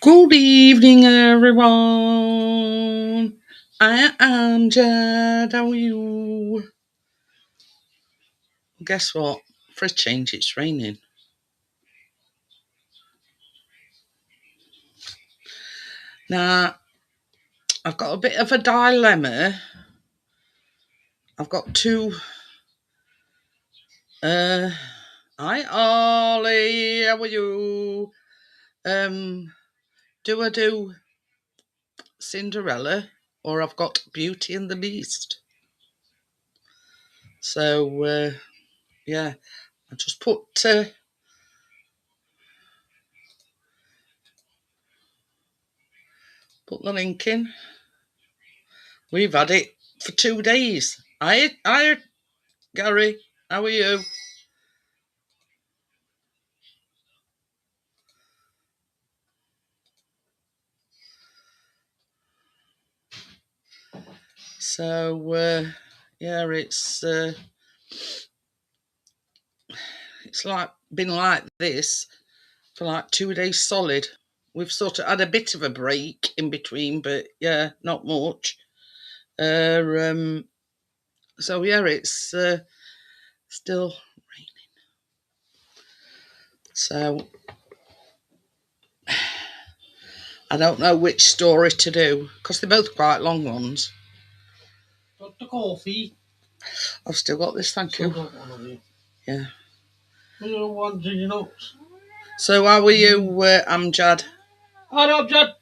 Good evening, everyone. I am Jed. How are you? Guess what? For a change, it's raining. Now, I've got a bit of a dilemma. I've got two. Hi, Ollie. How are you? Do I do Cinderella or I've got Beauty and the Beast? So, yeah, I just put the link in. We've had it for 2 days. Hi, Gary. How are you? So, yeah, it's like been like this for like 2 days solid. We've sort of had a bit of a break in between, but yeah, not much. So yeah, it's still raining. So I don't know which story to do because they're both quite long ones. Got the coffee? I've still got this, thank you. Got one of you. Yeah. You know, ones in your notes. So how are you, Amjad? Hi, Amjad.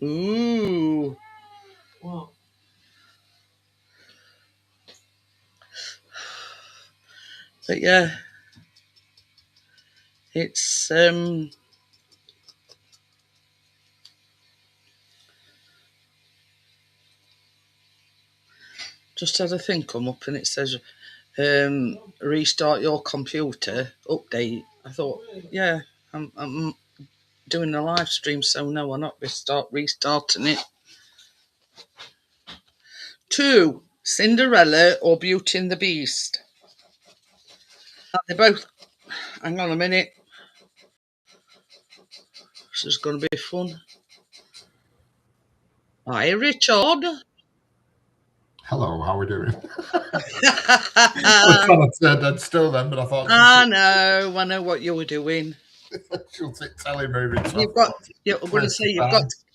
Ooh. What? But yeah, it's just had a thing come up and it says restart your computer, update. I thought, yeah, I'm doing a live stream, so no, I'm not restarting it. 2, Cinderella or Beauty and the Beast? They're both. Hang on a minute. This is going to be fun. Hi, Richard. Hello, how are we doing? I was trying to stay dead still then, but I thought I know what you were doing. she'll sit telling me every time. I'm going to say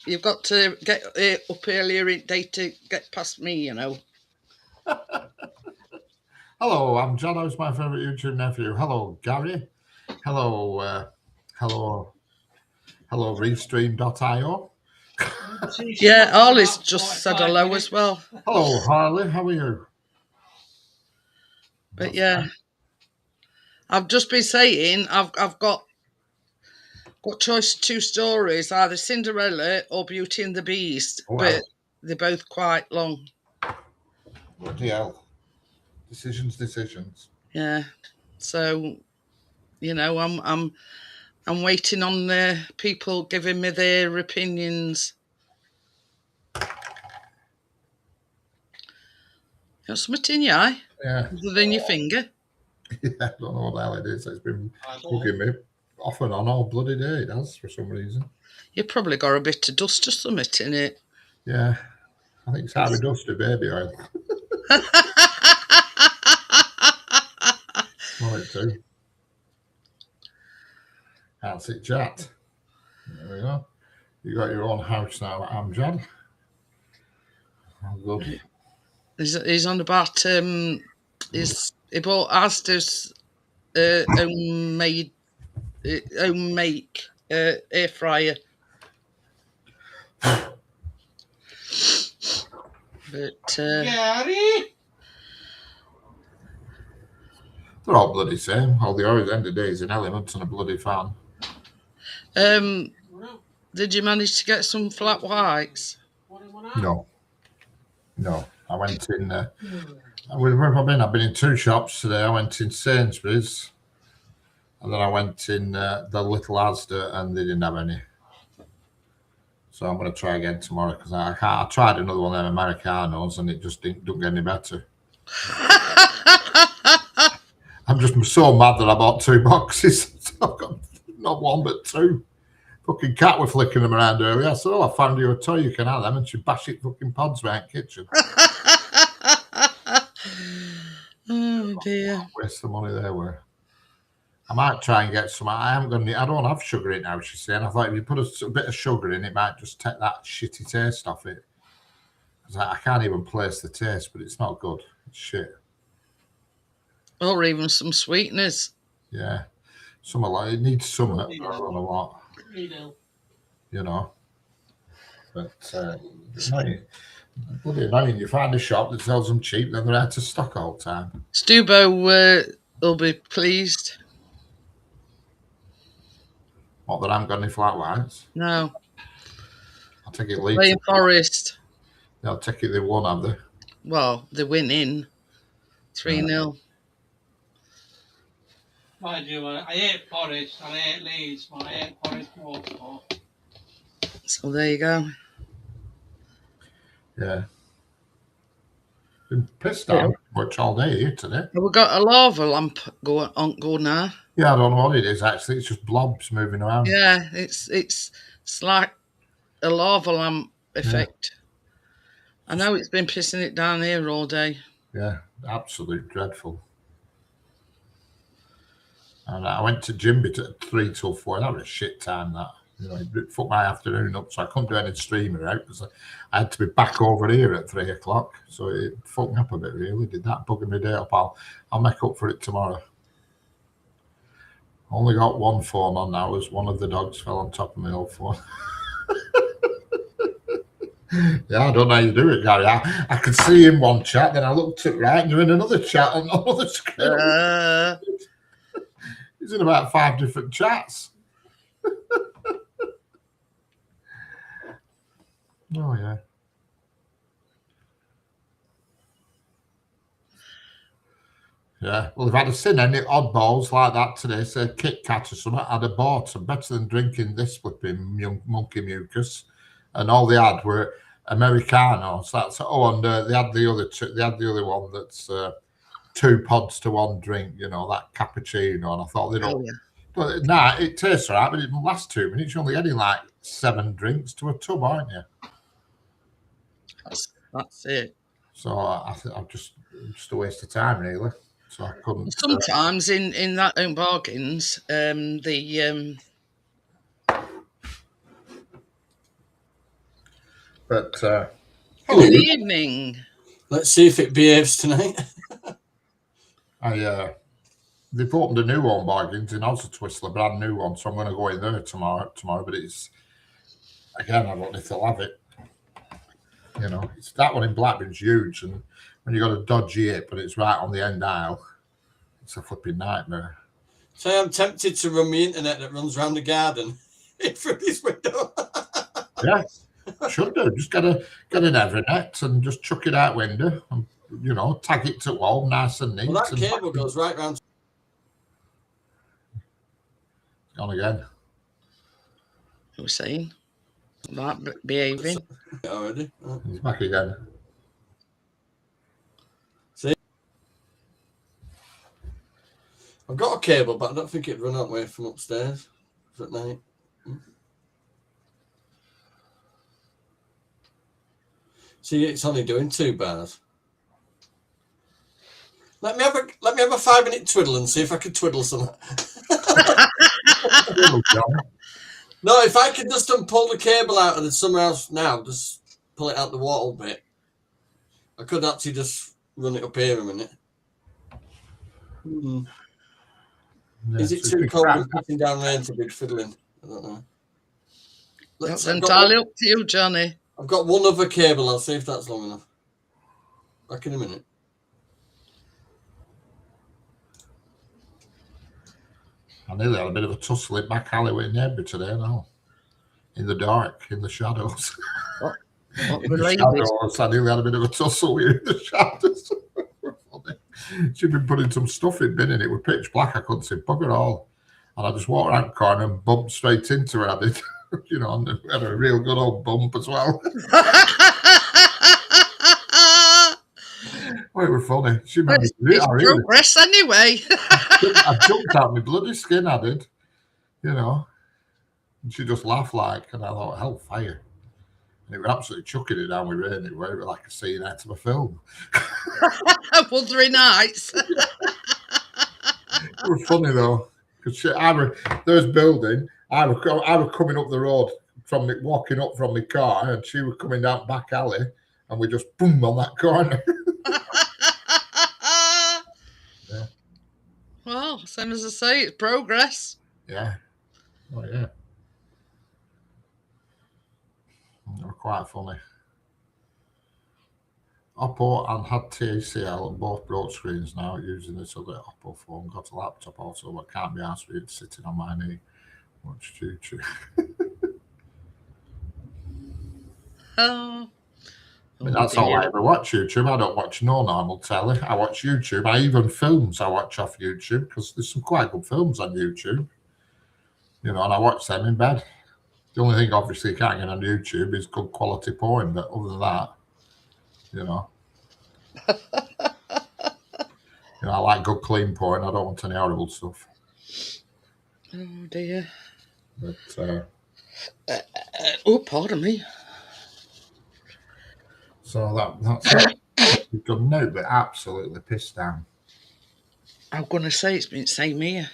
you've got to get up earlier in day to get past me, you know. Hello, I'm John. How's my favourite YouTube nephew? Hello, Gary. Hello, Restream.io. Yeah, Ollie's just said hello as well. Hello, Harley. How are you? But yeah, I've just been saying I've got choice of 2 stories, either Cinderella or Beauty and the Beast, but they're both quite long. Bloody hell. Decisions. Yeah. So, you know, I'm waiting on the people giving me their opinions. Got something in your eye? Yeah. Other than your finger? Yeah, I don't know what the hell it is. It's been bugging me off and on all bloody day, it has, for some reason. You probably got a bit of dust or something in it. Yeah. I think it's Harry Dusty baby oil. Smell it too. Can't sit chat. There we go. You got your own house now, Amjad. Oh, good. He's on about he bought Asda's home make air fryer. But Gary! They're all bloody same. All the always end of days an element and a bloody fan. Did you manage to get some flat whites? No. I went in. Where have I been? I've been in 2 shops today. I went in Sainsbury's, and then I went in the little Asda, and they didn't have any. So I'm going to try again tomorrow because I tried another one of them Americanos, and it just didn't get any better. I'm just so mad that I bought 2 boxes. So I've got not 1 but 2. Fucking cat were flicking them around earlier. I said, "Oh, I found you a toy. You can have them." And she bashed it fucking pods around the kitchen. Oh dear! Waste the money there were. I might try and get some. I don't have sugar in it now. She's saying. I thought if you put a bit of sugar in, it might just take that shitty taste off it. Because I can't even place the taste, but it's not good. It's shit. Or even some sweeteners. Yeah, it needs some. I don't know what. You know, but bloody annoying. You find a shop that sells them cheap, then they're out of stock all the time. Stubo will be pleased. What, that I haven't got any flat whites? No. I'll take it Playing Forest. They'll take it. They won't have they? Well, they're winning 3-0. I do. I hate Forest. I hate Leeds. But I hate Forest more. So there you go. Yeah. Been pissed off much all day here today. We've got a lava lamp go now. Yeah, I don't know what it is actually. It's just blobs moving around. Yeah, it's like a lava lamp effect. Yeah. I know it's been pissing it down here all day. Yeah, absolutely dreadful. And I went to gym at 3 till 4. That was a shit time, that. You know, it fucked my afternoon up, so I couldn't do any streaming out because I had to be back over here at 3 o'clock. So it fucked me up a bit, really. Did that, bugging my day up. I'll make up for it tomorrow. Only got 1 phone on now as one of the dogs fell on top of my old phone. Yeah, I don't know how you do it, Gary. I could see in one chat, then I looked at right, and you're in another chat on another screen. He's in about 5 different chats. Oh, yeah. Yeah, well, if I'd have seen any oddballs like that today, say Kit Kat or something, I'd have bought them. Better than drinking this flipping monkey mucus. And all they had were Americanos. And they had the other two. They had the other one that's 2 pods to 1 drink. You know, that cappuccino. And I thought they don't. Oh, yeah. But nah, it tastes all right, but it lasts 2 minutes. You're only getting like 7 drinks to a tub, aren't you? That's it. So I think I'm just a waste of time, really. So I couldn't. Sometimes in that own bargains, Good evening. Let's see if it behaves tonight. They've opened a new one bargains in Oswestwhistle, a brand new one, so I'm going to go in there tomorrow. But it's again, I don't know if they'll have it. You know, it's that one in Blackburn's huge, and when you got a dodgy hip, but it's right on the end aisle, it's a flipping nightmare. So I'm tempted to run the internet that runs around the garden from this window. Yeah, should do. Just get an Evernet and just chuck it out window, and you know, tag it to wall, nice and neat. Well, that cable goes right round. Gone again. What was saying? About behaving. Already. He's back again. See? I've got a cable, but I don't think it'd run that way from upstairs at night. See, it's only doing 2 bars. Let me have a 5-minute twiddle and see if I can twiddle some. No, if I could just pull the cable out of the summer house now, just pull it out the wall bit, I could actually just run it up here a minute. Yeah, Is it so too it's cold crap. and pissing down rain to be fiddling? I don't know. That's entirely up to you, Johnny. I've got one other cable. I'll see if that's long enough. Back in a minute. I nearly had a bit of a tussle in back alleyway in Neighbour today now. In the dark, in the shadows. What In the the ladies? shadows. I nearly had a bit of a tussle with her in the shadows. She'd been putting some stuff in bin and it was pitch black. I couldn't see bugger all. And I just walked around the corner and bumped straight into her. I did. You know, and had a real good old bump as well. Well, it was funny. She made me It's progress anyway. I jumped out my bloody skin, I did. You know. And she just laughed like, and I thought, hellfire. And it was absolutely chucking it down with rain. It was like a scene out of a film. Wuthering Heights. It was funny though, because there was building. I was coming up the road walking up from my car, and she was coming down back alley, and we just boom on that corner. Yeah. Well, same as I say, it's progress. Yeah. Oh yeah. They were quite funny. Oppo and had TACL and both broke screens now using this other Oppo phone. Got a laptop also, but can't be asked with it sitting on my knee. Watch YouTube. Oh. I mean, that's all I ever watch, YouTube. I don't watch no normal telly. I watch YouTube. Even films I watch off YouTube because there's some quite good films on YouTube. You know, and I watch them in bed. The only thing, obviously, you can't get on YouTube is good quality porn. But other than that, you know, I like good clean porn. I don't want any horrible stuff. Oh dear. But oh, pardon me. So that's you've done no, but absolutely pissed down. I'm gonna say it's been the same here.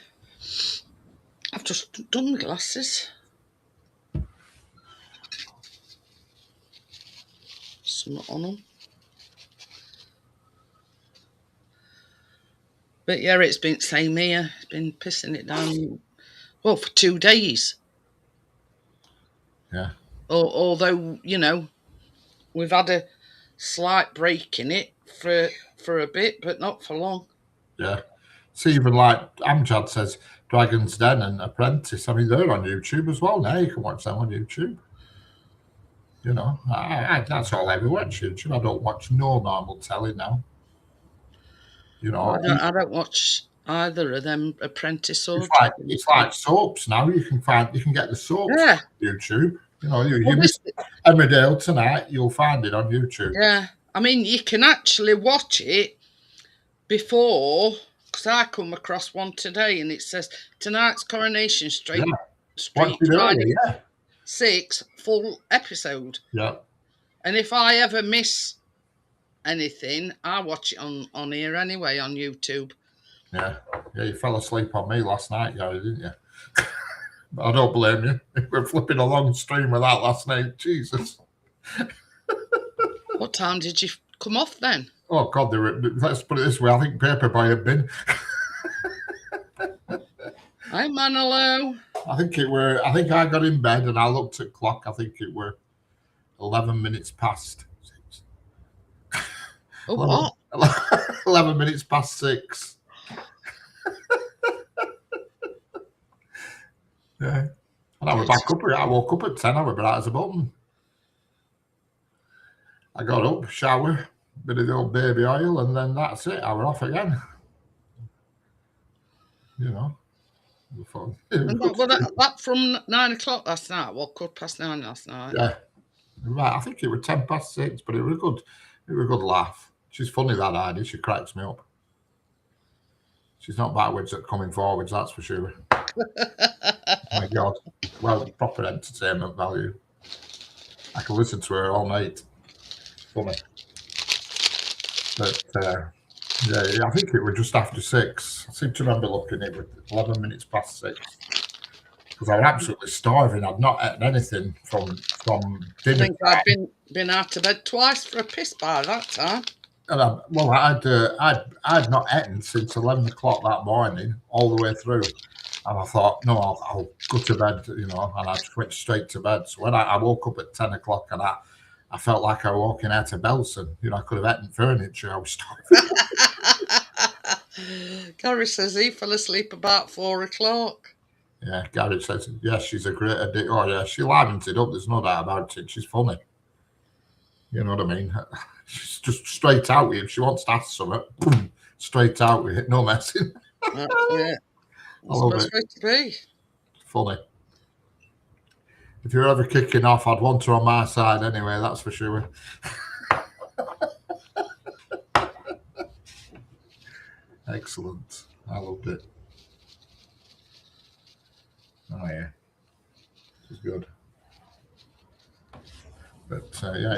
I've just done my glasses. Something on them. But yeah, it's been the same here. It's been pissing it down. Well, for 2 days. Yeah. Although, you know, we've had a slight break in it for a bit, but not for long. Yeah. See, even like Amjad says, Dragon's Den and Apprentice. I mean, they're on YouTube as well now. You can watch them on YouTube. You know, that's all I ever watch YouTube. I don't watch no normal telly now. You know, I don't watch either of them, Apprentice or. It's like soaps now. You can get the soaps on YouTube. You know, you miss Emmerdale tonight, you'll find it on YouTube. Yeah, I mean, you can actually watch it before, because I come across one today and it says tonight's Coronation Street, Friday 6 full episode. Yeah. And if I ever miss anything, I watch it on here anyway on YouTube. Yeah, you fell asleep on me last night, Gary, didn't you? I don't blame you. We're flipping a long stream with that last night. Jesus. What time did you come off then? Oh God, let's put it this way. I think Paperboy had been. Hi, Manolo. I think I got in bed and I looked at clock. I think it were 11 minutes past 6. Oh, what? 11 minutes past 6. Yeah. And I was back up. I woke up at 10. I was bright as a button. I got up, shower, bit of the old baby oil, and then that's it. I was off again. You know. Fun. And that from 9 o'clock last night. Well, 9:15 last night. Yeah. Right. I think it was 10 past 6, but it was a good laugh. She's funny, that Heidi. She cracks me up. She's not backwards at coming forwards, that's for sure. My God. Well, proper entertainment value. I can listen to her all night. Funny. But, yeah, I think it was just after 6. I seem to remember looking, it was 11 minutes past 6. because I was absolutely starving. I'd not eaten anything from I dinner think I'd time. been out of bed twice for a piss by that time. And I'd not eaten since 11 o'clock that morning, all the way through. And I thought, no, I'll go to bed, and I just went straight to bed. So when I woke up at 10 o'clock, and I felt like I was walking out of Belson. I could have eaten furniture. I was starving. Gary says he fell asleep about 4 o'clock. Yeah, Gary says, yes, she's a great addict. Oh, yeah, she livened it up. There's no doubt about it. She's funny. You know what I mean? She's just straight out with it. If she wants to ask something, boom, straight out with it. No messing. That's it. That's the best way to be. Funny. If you're ever kicking off, I'd want her on my side anyway, that's for sure. Excellent. I loved it. Oh, yeah. It's good. But, yeah,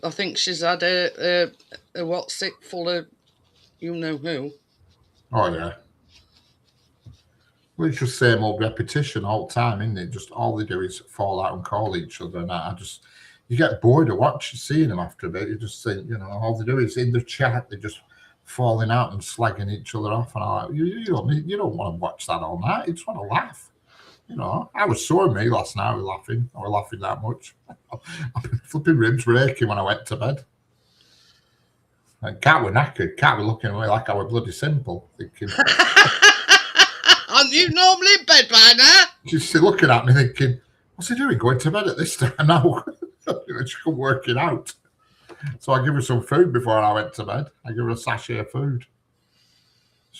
I think she's had a what's it full of you know who. Oh, yeah. Well, it's just same old repetition all the time, isn't it? Just all they do is fall out and call each other. And you get bored of seeing them after a bit. You just think, all they do is in the chat, they're just falling out and slagging each other off. And I'm like, you don't want to watch that all night. You just want to laugh. I was sore me last night with laughing. I was laughing that much. Flipping ribs were aching when I went to bed. And Cat were knackered. Cat were looking at me like I was bloody simple, thinking. Aren't you normally in bed by now? She's looking at me thinking, what's he doing going to bed at this time now? She couldn't work it out. So I give her some food before I went to bed. I give her a sachet of food.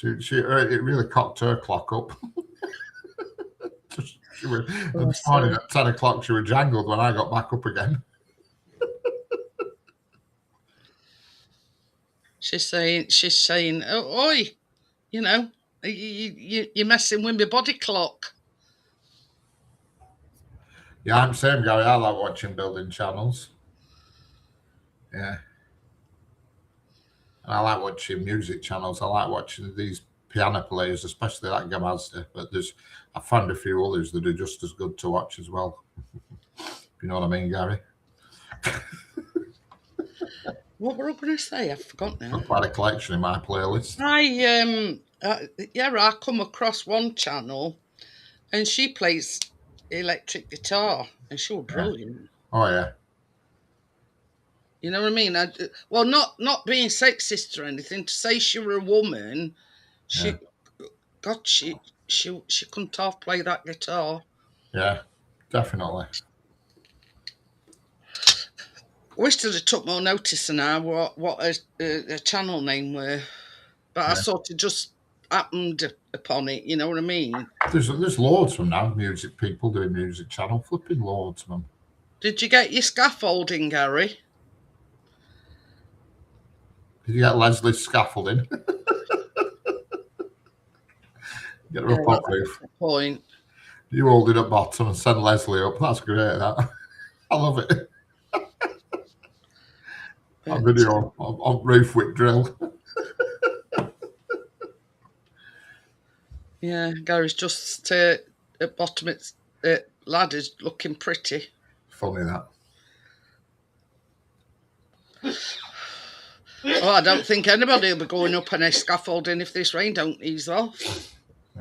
It really cocked her clock up. This morning at 10 o'clock, she was jangled when I got back up again. She's saying, oh, oi, you're messing with my body clock. Yeah, I'm the same, Gary. I like watching building channels. Yeah. And I like watching music channels. I like watching these piano players, especially that Gamazda. But I found a few others that are just as good to watch as well. You know what I mean, Gary? What were I going to say? I forgot now. I've quite a collection in my playlist. I come across one channel, and she plays electric guitar, and she was brilliant. Oh yeah. You know what I mean? Not being sexist or anything. To say she were a woman, she couldn't half play that guitar. Yeah, definitely. Wish to have took more notice of now what a channel name were, but I sort of just happened upon it. You know what I mean? There's loads of them now. Music people doing music channel, flipping loads of them. Did you get your scaffolding, Gary? Did you get Leslie's scaffolding? Get her up on roof. Point. You hold it at bottom and send Leslie up. That's great. That I love it. A video on roof with drill. Yeah, Gary's just at bottom. It's ladders looking pretty. Funny that. Oh, I don't think anybody will be going up on a scaffolding if this rain don't ease off.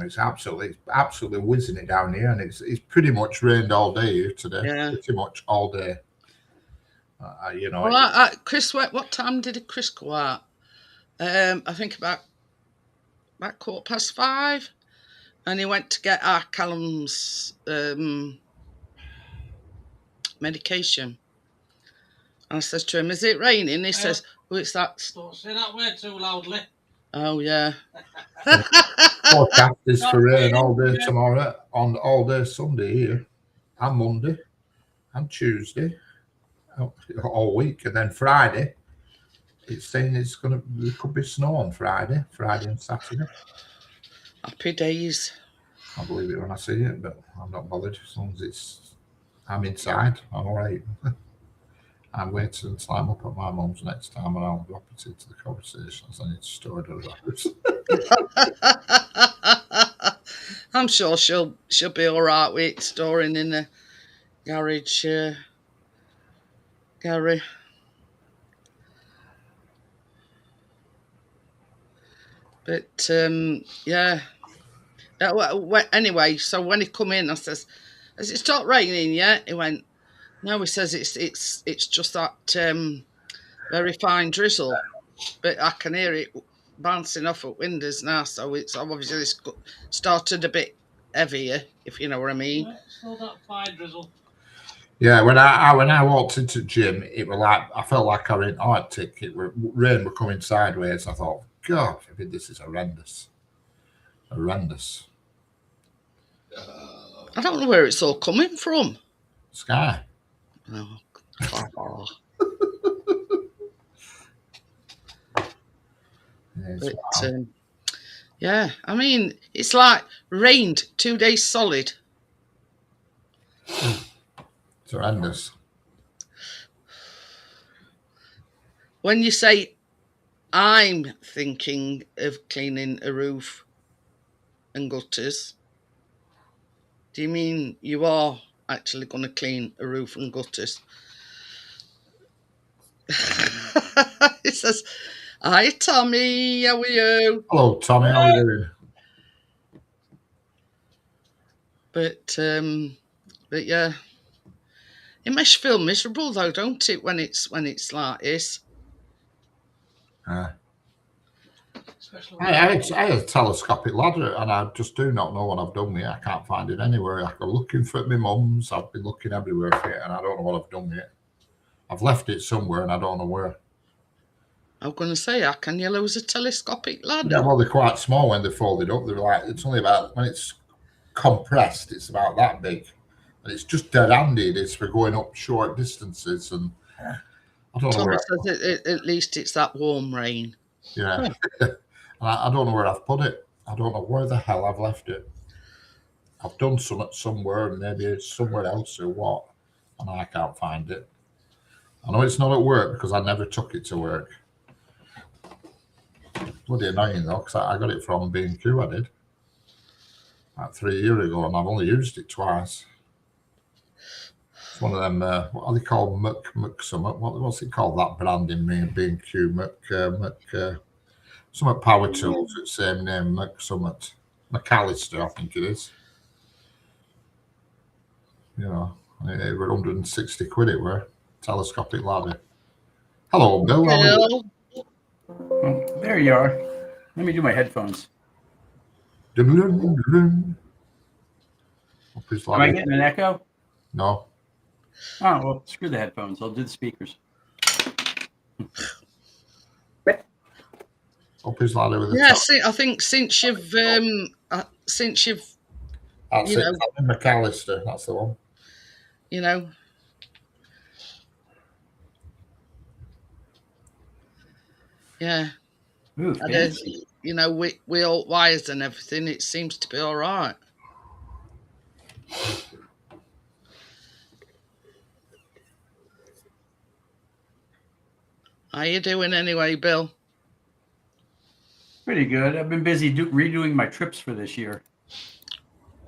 It's absolutely whizzing it down here, and it's pretty much rained all day here today. Yeah. Pretty much all day. Well, Chris, what time did Chris go out? I think about 5:15, and he went to get our Callum's medication. And I says to him, "Is it raining?" He says, "Oh, it's that." Don't say that word too loudly. Oh yeah. Forecast is for rain all day tomorrow, on all day Sunday here, and Monday, and Tuesday, all week, and then Friday. It's saying there could be snow on Friday and Saturday. Happy days. I believe it when I see it, but I'm not bothered as long as I'm inside. I'm all right. I'm waiting until I'm up at my mum's next time, and I'll drop it into the conversations. I need to store it at I'm sure she'll be all right with it storing in the garage, Gary. But yeah. Anyway, so when he come in, I says, "Has it stopped raining yet?" He went, "No." He says, "It's just that very fine drizzle, but I can hear it bouncing off at windows now. So it's obviously started a bit heavier, if you know what I mean." Yeah, still that fine drizzle. Yeah, when I walked into the gym, it was like I felt like I was in Arctic. Rain were coming sideways. I thought, God, I mean, this is horrendous. Horrendous. I don't know where it's all coming from. Sky. Oh, clever. Yes, But wow. yeah, I mean, it's like rained 2 days solid. It's horrendous. When you say I'm thinking of cleaning a roof and gutters, do you mean you are actually going to clean a roof and gutters? It says, "Hi Tommy, how are you?" Hello, Tommy. How are you doing? But yeah, it makes you feel miserable though, don't it? When it's like this. Especially I had a telescopic ladder, and I just do not know what I've done with it. I can't find it anywhere. I go looking for it at my mum's. I've been looking everywhere for it, and I don't know what I've done with it. I've left it somewhere, and I don't know where. I'm going to say, how can you lose a telescopic ladder? Yeah, well, they're quite small when they're folded up. They're like, it's only about, when it's compressed, it's about that big. And it's just dead-handed. It's for going up short distances, and I don't know Tommy where. says at least it's that warm rain. Yeah. And I don't know where I've put it. I don't know where the hell I've left it. I've done somewhere, and maybe it's somewhere else or what, and I can't find it. I know it's not at work because I never took it to work. Bloody annoying though, because I got it from B&Q. I did like 3 years ago, and I've only used it twice. It's one of them. What are they called? Muck something. What's it called? That brand in B&Q. Muck. Something Power Tools. It's the same name. Muck something. McAllister, I think it is. You know, it were 160 quid. It were telescopic ladder. Hello, Bill. How are you? Bill, Oh, there you are. Let me do my headphones. Dun-dun-dun-dun. Up his Am I ladder. getting an echo? No. Oh, well, screw the headphones. I'll do the speakers. Up his ladder with the yeah, top. I think since you've That's you it. know, Tommy McAllister. That's the one. you know, yeah, Ooh, and, fancy. you know, we all wires and everything. It seems to be all right. How you doing anyway, Bill? Pretty good. I've been busy redoing my trips for this year.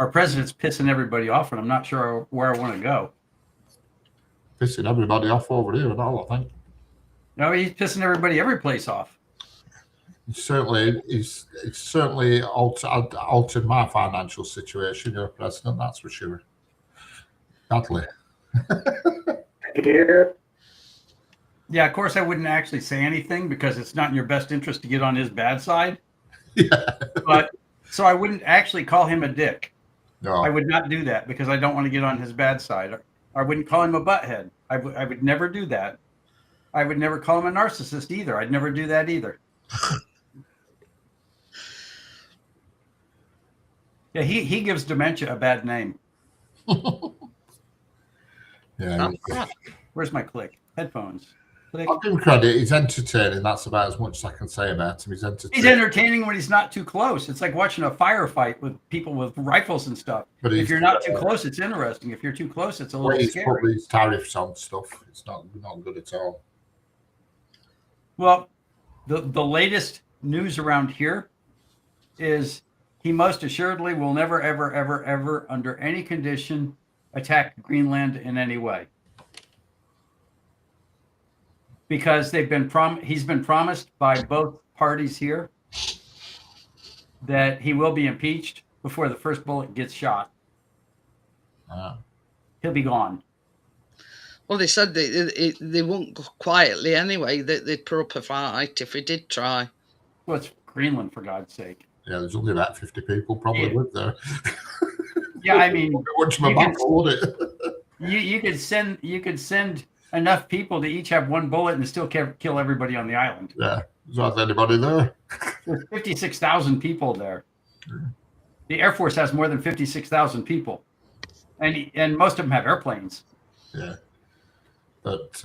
Our president's pissing everybody off, and I'm not sure where I want to go. Pissing everybody off over here and all, I think. No, he's pissing everybody every place off. It's certainly altered my financial situation. You're president, that's for sure. Badly. Yeah, of course, I wouldn't actually say anything because it's not in your best interest to get on his bad side. Yeah. But so I wouldn't actually call him a dick. No. I would not do that because I don't want to get on his bad side. I wouldn't call him a butthead. I would never do that. I would never call him a narcissist either. I'd never do that either. Yeah, he gives dementia a bad name. Yeah. Where's my click? Headphones. Click. I'll give him credit. He's entertaining. That's about as much as I can say about him. He's entertaining. He's entertaining when he's not too close. It's like watching a firefight with people with rifles and stuff. But if you're not too close, it's interesting. If you're too close, it's a little he's scary. put these tariffs on stuff. It's not good at all. Well, the latest news around here is he most assuredly will never, ever, ever, ever, under any condition, attack Greenland in any way. Because he's been promised by both parties here that he will be impeached before the first bullet gets shot. He'll be gone. Well, they said they won't go quietly anyway. They'd put up a fight if he did try. Well, it's Greenland, for God's sake. Yeah, there's only about 50 people probably live there. Yeah, I mean, Watch my battle, would it? you could send enough people to each have one bullet and still kill everybody on the island. Yeah, there's not anybody there. There's 56,000 people there. The Air Force has more than 56,000 people, and most of them have airplanes. Yeah, but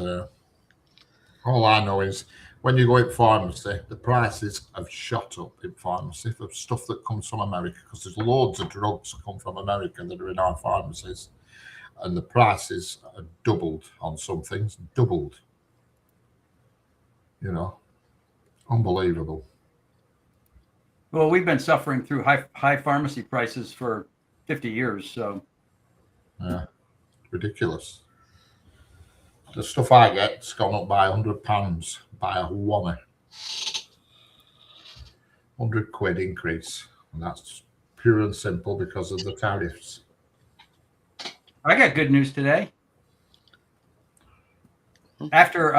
all I know is when you go in pharmacy, the prices have shot up in pharmacy for stuff that comes from America, because there's loads of drugs that come from America that are in our pharmacies, and the prices are doubled on some things, doubled. You know, unbelievable. Well, we've been suffering through high pharmacy prices for 50 years, so. Yeah, ridiculous. The stuff I get's gone up by £100 by a whammy. 100 quid increase, and that's pure and simple because of the tariffs. I got good news today. After,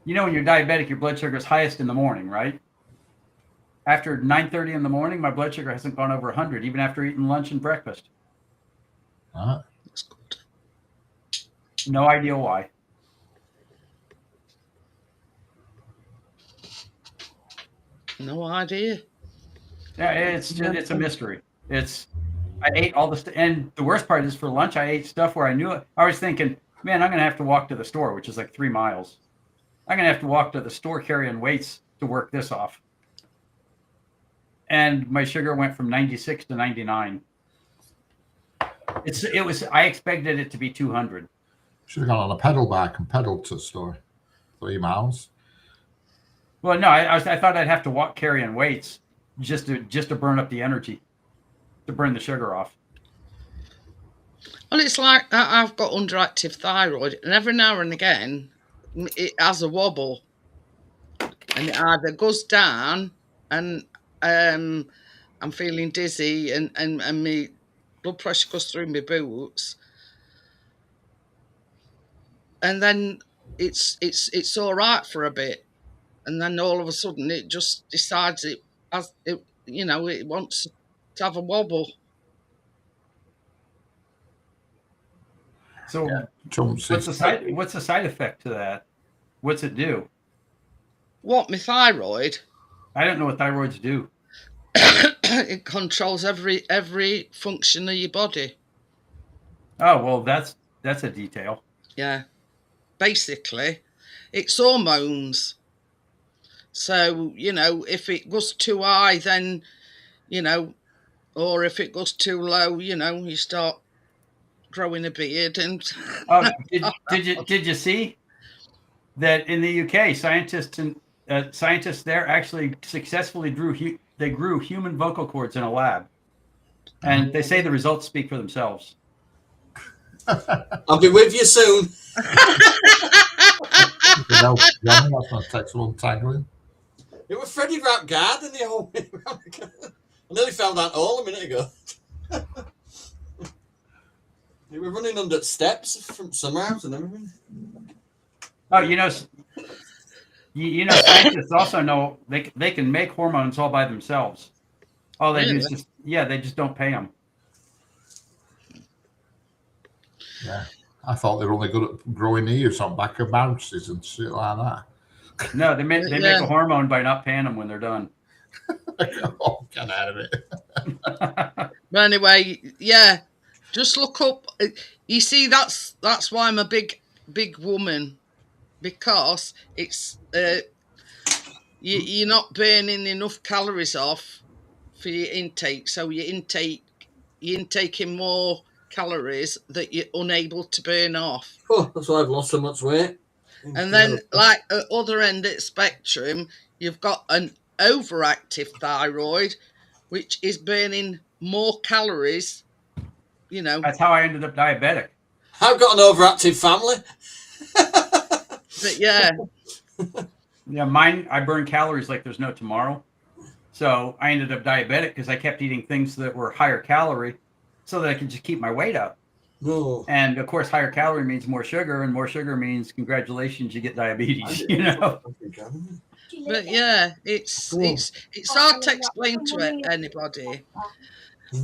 when you're diabetic, your blood sugar is highest in the morning, right? After 9:30 in the morning, my blood sugar hasn't gone over 100, even after eating lunch and breakfast. That's good. No idea why. No idea. Yeah, it's a mystery. I ate all this, and the worst part is for lunch, I ate stuff where I knew it. I was thinking, man, I'm going to have to walk to the store, which is like 3 miles. I'm going to have to walk to the store carrying weights to work this off. And my sugar went from 96 to 99. I expected it to be 200. Should have gone on a pedal bike and pedaled to the store. 3 miles. Well, no, I thought I'd have to walk carrying weights just to burn up the energy, to burn the sugar off. Well, it's like I've got underactive thyroid, and every now and again it has a wobble, and it either goes down, and I'm feeling dizzy, and my blood pressure goes through my boots, and then it's all right for a bit, and then all of a sudden it just decides it wants to have a wobble. So what's the side effect to that? What's it do? What, my thyroid? I don't know what thyroids do. It controls every function of your body. Oh, well, that's a detail. Yeah. Basically, it's hormones. So, if it goes too high, then, or if it goes too low, you start growing a beard. And oh, did you see that in the UK, scientists there actually successfully grew human vocal cords in a lab, and they say the results speak for themselves. I'll be with you soon. That's not sexual untangling. It was Freddie Rap Garden, the whole way around. I nearly found that all a minute ago. They were running under steps from summer house and everything. Oh, scientists also know they can make hormones all by themselves. All they do is they just don't pay them. Yeah, I thought they were only good at growing ears on back of bounces and shit like that. No, they make a hormone by not paying them when they're done. Oh, get out of it. But anyway, yeah, just look up. You see, that's why I'm a big woman, because it's you're not burning enough calories off for your intake, so you're intaking more calories that you're unable to burn off. Oh, that's why I've lost so much weight. And then, like at other end of the spectrum, you've got an overactive thyroid, which is burning more calories, you know. That's how I ended up diabetic. I've got an overactive family. But yeah, Yeah, mine, I burn calories like there's no tomorrow. So I ended up diabetic because I kept eating things that were higher calorie so that I could just keep my weight up. No. And of course, higher calorie means more sugar, and more sugar means congratulations, you get diabetes, you know? but yeah, it's hard to explain to anybody.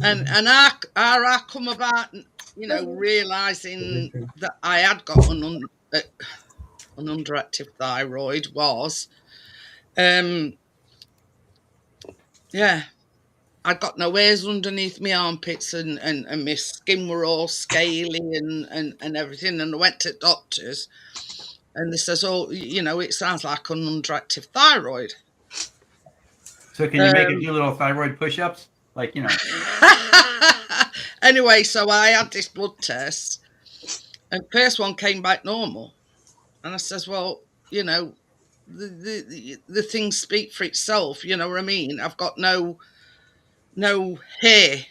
And I come about, you know, realizing that I had got an underactive thyroid was, yeah, I got no hairs underneath my armpits, and my skin were all scaly and everything. And I went to doctors, and they says, "Oh, you know, it sounds like an underactive thyroid." So can you make a few little thyroid push-ups? Like, you know. Anyway, so I had this blood test, and first one came back normal, and I says, "Well, you know, the things speak for itself. You know what I mean? I've got no hair,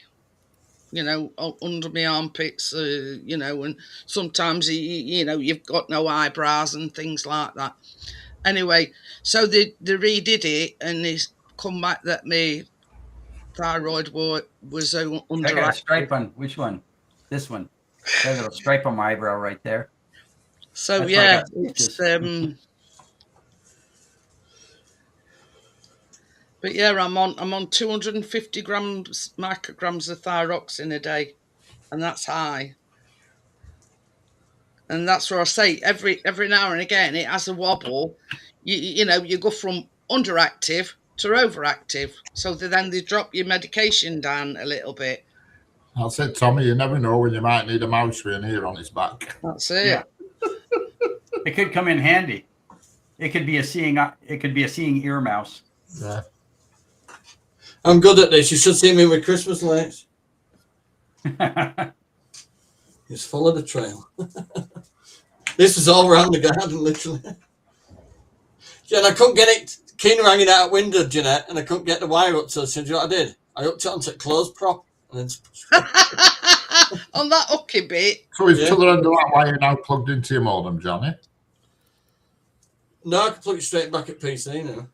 you know, under my armpits, you know, and sometimes you know you've got no eyebrows and things like that." Anyway, so they redid it, and it's come back that my thyroid was I got a underactive. stripe on which one? This one. Got a little stripe on my eyebrow right there. So That's why I yeah, got it's stitches. but yeah, I'm on 250 micrograms of thyroxine a day, and that's high. And that's where I say every now and again it has a wobble. You know, you go from underactive to overactive, so then they drop your medication down a little bit. I said, Tommy, you never know when you might need a mouse with an ear on its back. That's it. Yeah. It could come in handy. It could be a seeing ear mouse. Yeah. I'm good at this. You should see me with Christmas lights. It's full of the trail. This is all around the garden, literally. And I couldn't get it keen hanging out a window, Jeanette, and I couldn't get the wire up to it. So you know what I did? I hooked it onto a clothes prop. And then... On that hooky bit. So is to the end of that wire now plugged into your modem, Johnny? No, I can plug it straight back at PC now.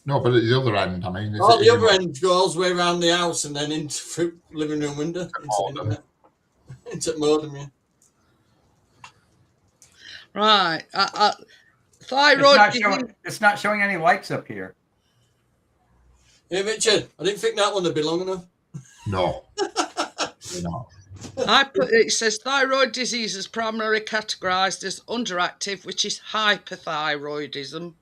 No, but at the other end, I mean. Oh, the other end goes all the way around the house and then into the living room window. Into the modem, yeah. Right. Thyroid. It's not showing any lights up here. Hey, Richard, I didn't think that one would be long enough. No. No. It says thyroid disease is primarily categorized as underactive, which is hyperthyroidism,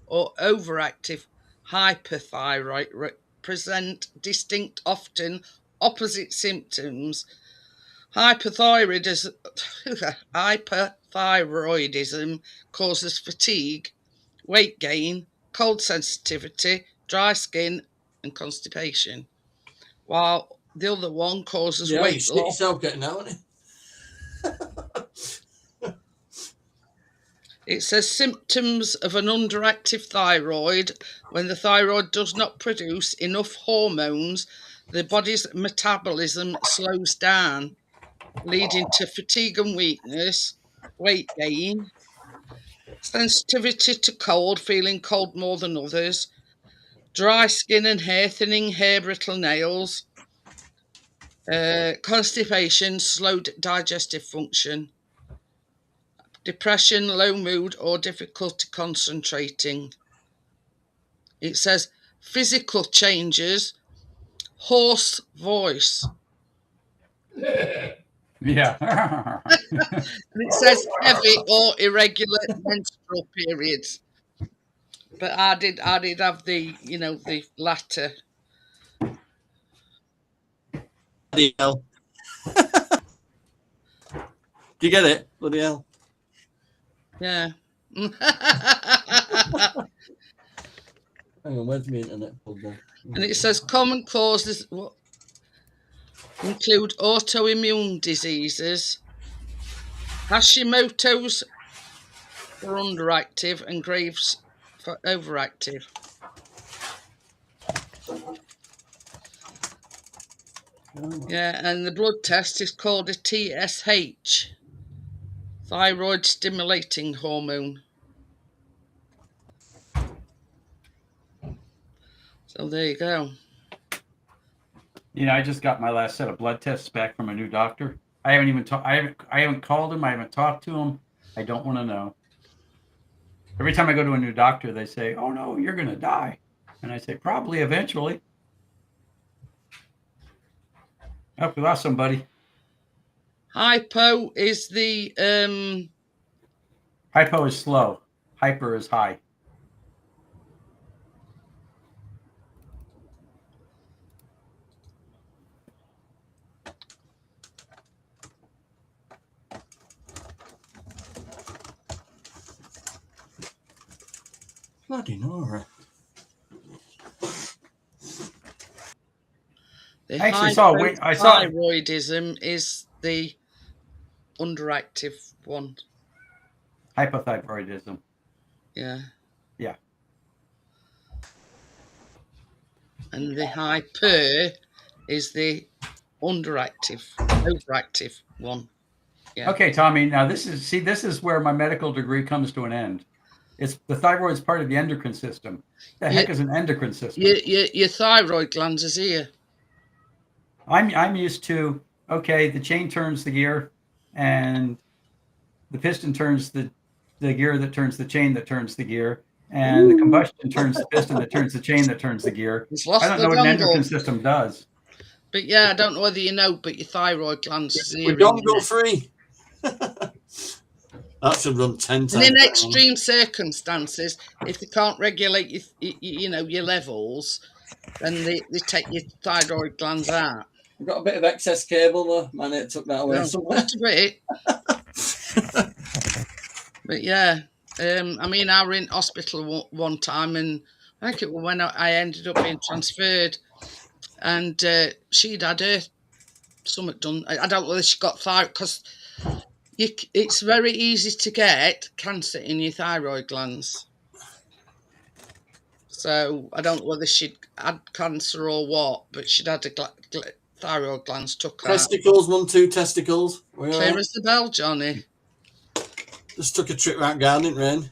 or overactive hyperthyroid. Present distinct, often opposite symptoms. Hyperthyroidism causes fatigue, weight gain, cold sensitivity, dry skin, and constipation, while the other one causes weight loss. Yourself getting that one. It says symptoms of an underactive thyroid: when the thyroid does not produce enough hormones, the body's metabolism slows down, leading to fatigue and weakness, weight gain, sensitivity to cold, feeling cold more than others, dry skin and hair, thinning hair, brittle nails, constipation, slowed digestive function, depression, low mood, or difficulty concentrating. It says physical changes, hoarse voice. Yeah. And it says heavy or irregular menstrual periods. But I did have the, you know, the latter. Bloody hell. Do you get it? Bloody hell. Yeah. Hang on, where's my internet plugged in? And it says common causes include autoimmune diseases, Hashimoto's for underactive, and Graves for overactive. Yeah, and the blood test is called a TSH, thyroid stimulating hormone. So there you go. I just got my last set of blood tests back from a new doctor. I haven't even I haven't called him. I haven't talked to him. I don't want to know. Every time I go to a new doctor, they say, "Oh no, you're going to die," and I say, "Probably eventually." Oh, we lost somebody. Hypo is the Hypo is slow. Hyper is high. Bloody Nora. the I actually saw. I saw. hypothyroidism is the underactive one. Hypothyroidism. Yeah. Yeah. And the hyper is the overactive one. Yeah. Okay, Tommy. Now this is where my medical degree comes to an end. It's the thyroid's part of the endocrine system. The heck is an endocrine system? Your thyroid glands is here. I'm used to, okay, the chain turns the gear, and the piston turns the gear that turns the chain that turns the gear, and the combustion turns the piston that turns the chain that turns the gear. I don't know what an endocrine system does. But yeah, I don't know whether you know, but your thyroid glands is here. We're dongle free. That should run 10 times. And in extreme circumstances, if they can't regulate your levels, then they take your thyroid glands out. We've got a bit of excess cable though. Man, it took that away somewhere. Just a bit. But yeah, I mean, I were in hospital one time, and I think it was when I ended up being transferred, and she'd had her something done. I don't know whether she got thyroid, because it's very easy to get cancer in your thyroid glands. So I don't know whether she'd had cancer or what, but she'd had thyroid glands took out. Testicles, 1, 2 testicles. Clear as the bell, Johnny. Just took a trip round garden, rain.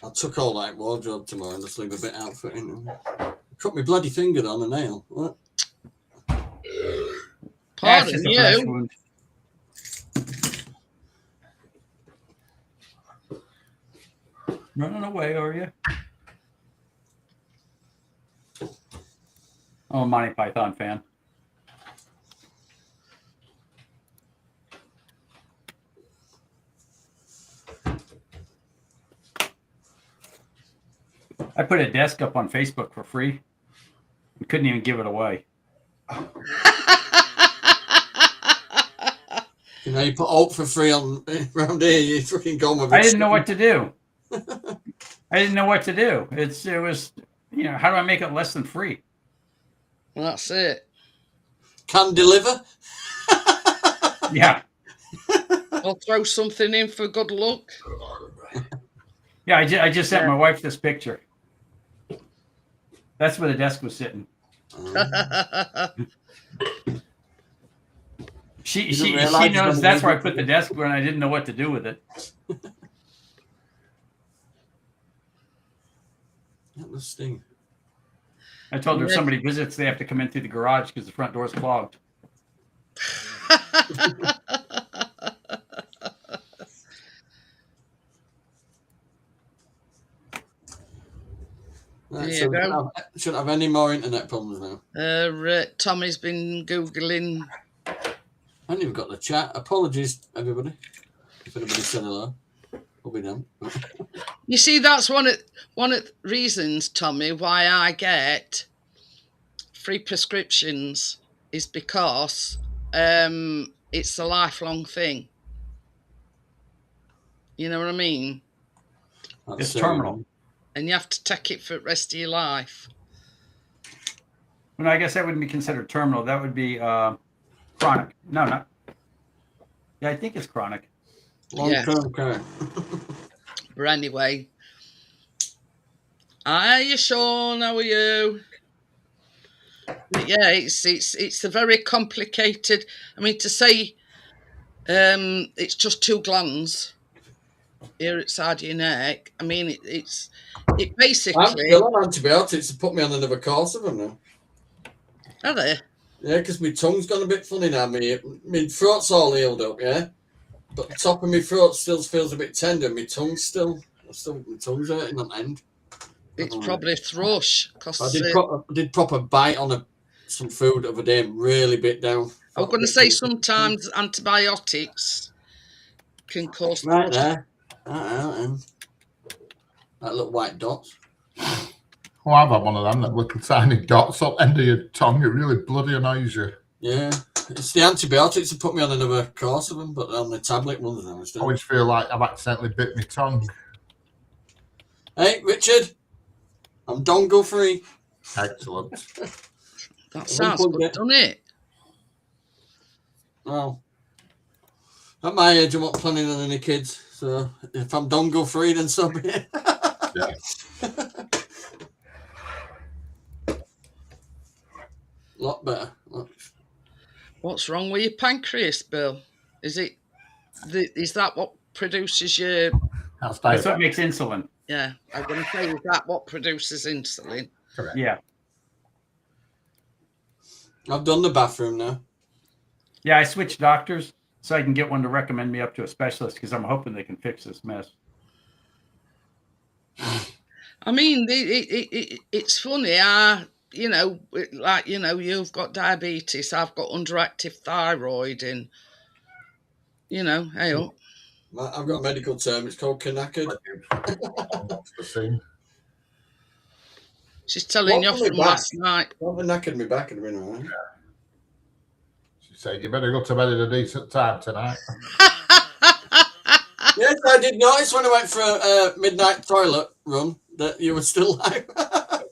I took all that wardrobe tomorrow and just leave a bit out for it. Cut my bloody finger on a nail. What? Pardon you. Running away, are you? I'm a Monty Python fan. I put a desk up on Facebook for free. We couldn't even give it away. You know, you put alt for free on around here, you freaking go with it. I didn't know what to do. It was, how do I make it less than free? Well, that's it. Can deliver. Yeah. I'll throw something in for good luck. Yeah, I just sent my wife this picture. That's where the desk was sitting. She knows that's where I put the desk when I didn't know what to do with it. That was sting. I told her if somebody visits, they have to come in through the garage because the front door's clogged. Right, so shouldn't have any more internet problems now. Tommy's been Googling. I haven't even got the chat. Apologies, everybody. If anybody said hello, we'll be done. You see, that's one of the reasons, Tommy, why I get free prescriptions is because it's a lifelong thing. You know what I mean? It's terminal. And you have to take it for the rest of your life. Well, I guess that wouldn't be considered terminal. That would be chronic. No, not. Yeah, I think it's chronic. Long-term care. But anyway. Hiya, Sean. How are you? Yeah, it's a very complicated. I mean, to say it's just 2 glands here outside your neck. I mean, it I'm basically. still on antibiotics to put me on another course of them now. Are they? Yeah, because my tongue's gone a bit funny now. My throat's all healed up, yeah? But the top of my throat still feels a bit tender. My tongue's my tongue's hurting on the end. It's probably thrush. I did proper bite on some food the other day and really bit down. I'm going to say sometimes antibiotics can cause Right thrush. there. And that little white dots. Well, I've had one of them, that little tiny dots on the end of your tongue. It really bloody annoys you. Yeah. It's the antibiotics that put me on another course of them, but on the tablet ones now. I always feel like I've accidentally bit my tongue. Hey, Richard. I'm dongle free. Excellent. That sounds good, doesn't it? Well, at my age, I'm not planning on any kids. So if I'm dongle free, then so be it. Yeah. Lot better. What's wrong with your pancreas, Bill? Is that what produces your? That's what makes insulin. Yeah, I'm going to say, is that what produces insulin? correct. Yeah. I've done the bathroom now. Yeah, I switched doctors so I can get one to recommend me up to a specialist because I'm hoping they can fix this mess. I mean, it's funny. You've got diabetes. I've got underactive thyroid, and hey up. I've got a medical term. It's called knackered. She's telling you from last night. What the knackered me back in a minute, right? She said, you better go to bed at a decent time tonight. Yes, I did notice when I went for a midnight toilet run that you were still live. I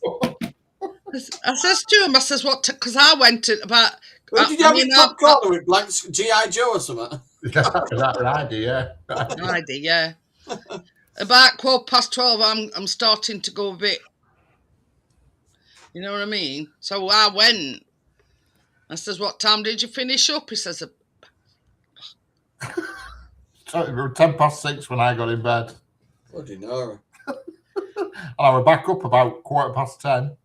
says to him, I says, what? Because I went at about. Did you have your top corner with blank G.I. Joe or something? That rider, yeah. Rider, yeah. About 12:15, I'm starting to go a bit. You know what I mean? So I went. I says, what time did you finish up? He says, So it was 6:10 when I got in bed. Bloody no. And I was back up about 10:15.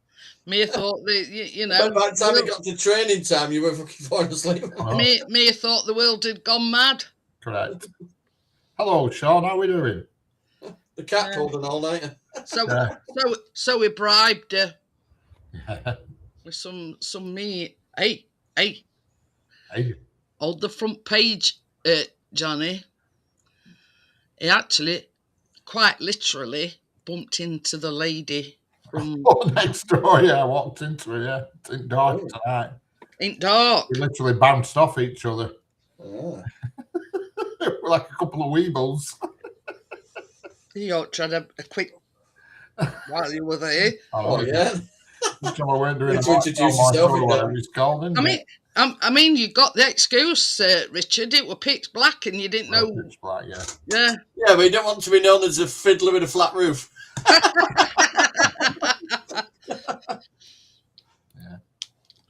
Me thought that, But by the time it got to training time, you were fucking falling asleep. Me thought the world had gone mad. Correct. Hello, Sean. How are we doing? The cat pulled an all-nighter. So we bribed her with some meat. Hey. Hold the front page, Johnny. He actually, quite literally, bumped into the lady from next door. Yeah, I walked into her. Yeah, it's ain't dark tonight. Ain't dark. We literally bounced off each other. Oh. We're like a couple of weebles. You ought to have a quick while you were there. Oh yeah. So I weren't doing To introduce yourself. I mean, you got the excuse, Richard. It was pitch black, and you didn't know. Pitch black, yeah. Yeah. Yeah, but you don't want to be known as a fiddler with a flat roof. Yeah.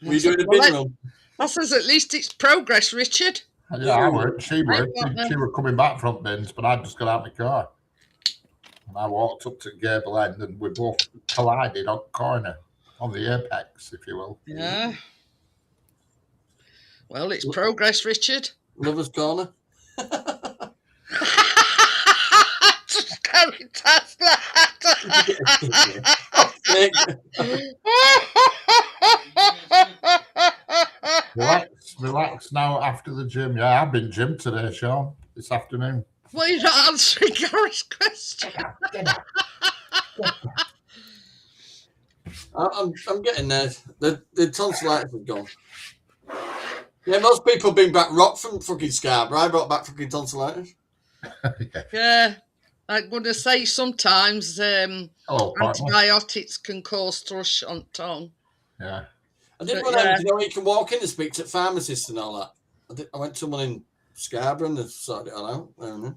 Were you doing a bin run? That says at least it's progress, Richard. Yeah, I weren't. She were. She were coming back from bins, but I just got out of my car. And I walked up to Gable End, and we both collided on the corner, on the apex, if you will. Yeah. Well, it's progress, Richard. Lover's corner. Just going past Relax now after the gym. Yeah, I've been gym today, Sean, this afternoon. Well, you're not answering Gary's question. I'm getting there. The tonsillitis have gone. Yeah, most people have been back rot from fucking Scarborough. I brought back fucking tonsillitis. Yeah. I'm going to say sometimes antibiotics can cause thrush on tongue. Yeah. I didn't want to know you can walk in and speak to pharmacists and all that. I went to someone in Scarborough and they sorted it all out. I don't know.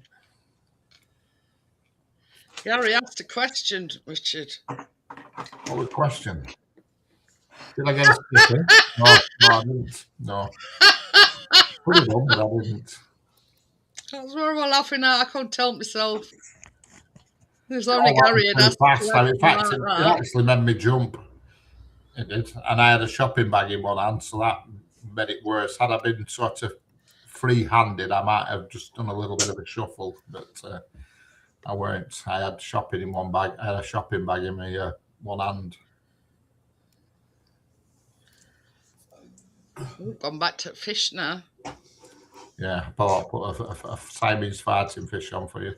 Gary asked a question, Richard. What was the question? Did I get a sticker? No, I didn't. No. Put it on, but I didn't. That's what we're laughing at. I couldn't help myself. There's Oh, only that Gary was and pretty asked fast. In fact, like it that. actually made me jump. It did. And I had a shopping bag in one hand, so that made it worse. Had I been sort of free-handed, I might have just done a little bit of a shuffle, but I weren't. I had shopping in one bag. I had a shopping bag in my one hand. We've gone back to fish now. Yeah, I'll put a Siamese fighting fish on for you.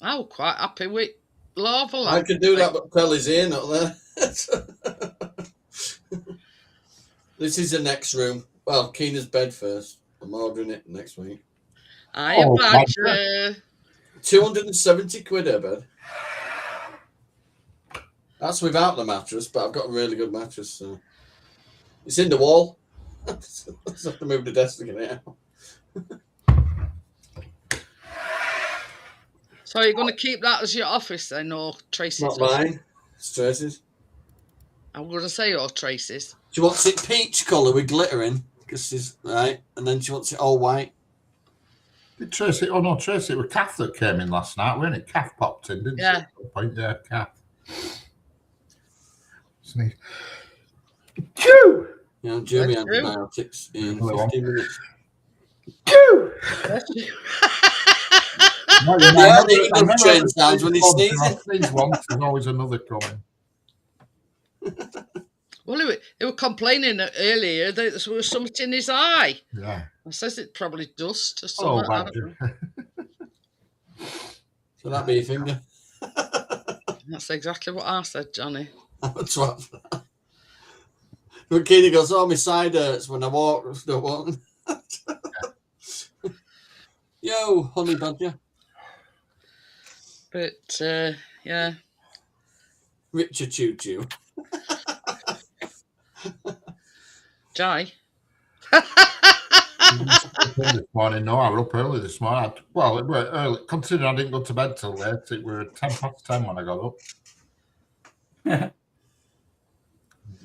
I'm quite happy with lava I lamp. could do that, but Pelly's here, not there. This is the next room. Well, Keena's bed first. I'm ordering it next week. I Oh, imagine. 270 quid a bed. That's without the mattress, but I've got a really good mattress. So. It's in the wall. I just have to move the desk to get it out. So you're going to keep that as your office then, or Tracy's? Not mine. It's Tracy's. I'm going to say or Tracy's. She wants it peach colour with glitter in, because she's right, and then she wants it all white. Did Tracy? Oh no, Tracy. It was Kath that came in last night, wasn't it? Kath popped in, didn't she? Yeah. At some point, yeah, Kath. Sneeze. Choo! Yeah, Jeremy That's true. antibiotics in Hello. 15 minutes. Choo! No, Yeah, he does change sounds when he sneezes. I sneeze once, there's always another coming. Well, he was complaining earlier that there was something in his eye. Yeah. I says it's probably dust or Oh, something. I don't know. badger. So that'd be your finger. That's exactly what I said, Johnny. That's what. But Keena goes, oh, my side hurts when I walk. Don't walk. Yo, honey badger. But, yeah. Richard Choo Choo. Jai. This morning, no, I was up early this morning. Well, it was early. Considering I didn't go to bed till late, it was 10:10 when I got up.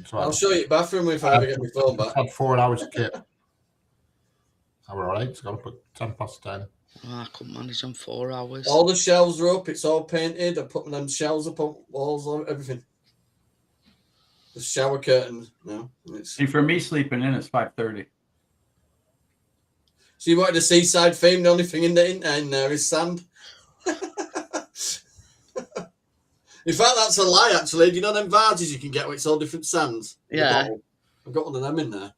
So I'll show you the bathroom if I ever get my phone back. I had 4 hours kit. I was all right. Got up at 10:10. Oh, I couldn't manage on 4 hours. All the shelves are up. It's all painted. I put them shelves up on walls, on everything. The shower curtain. No, it's... See, for me, sleeping in is 5:30. So you wanted a seaside theme? The only thing in there is sand. In fact, that's a lie. Actually, do you know them vases you can get where it's all different sands? Yeah. I've got one of them in there.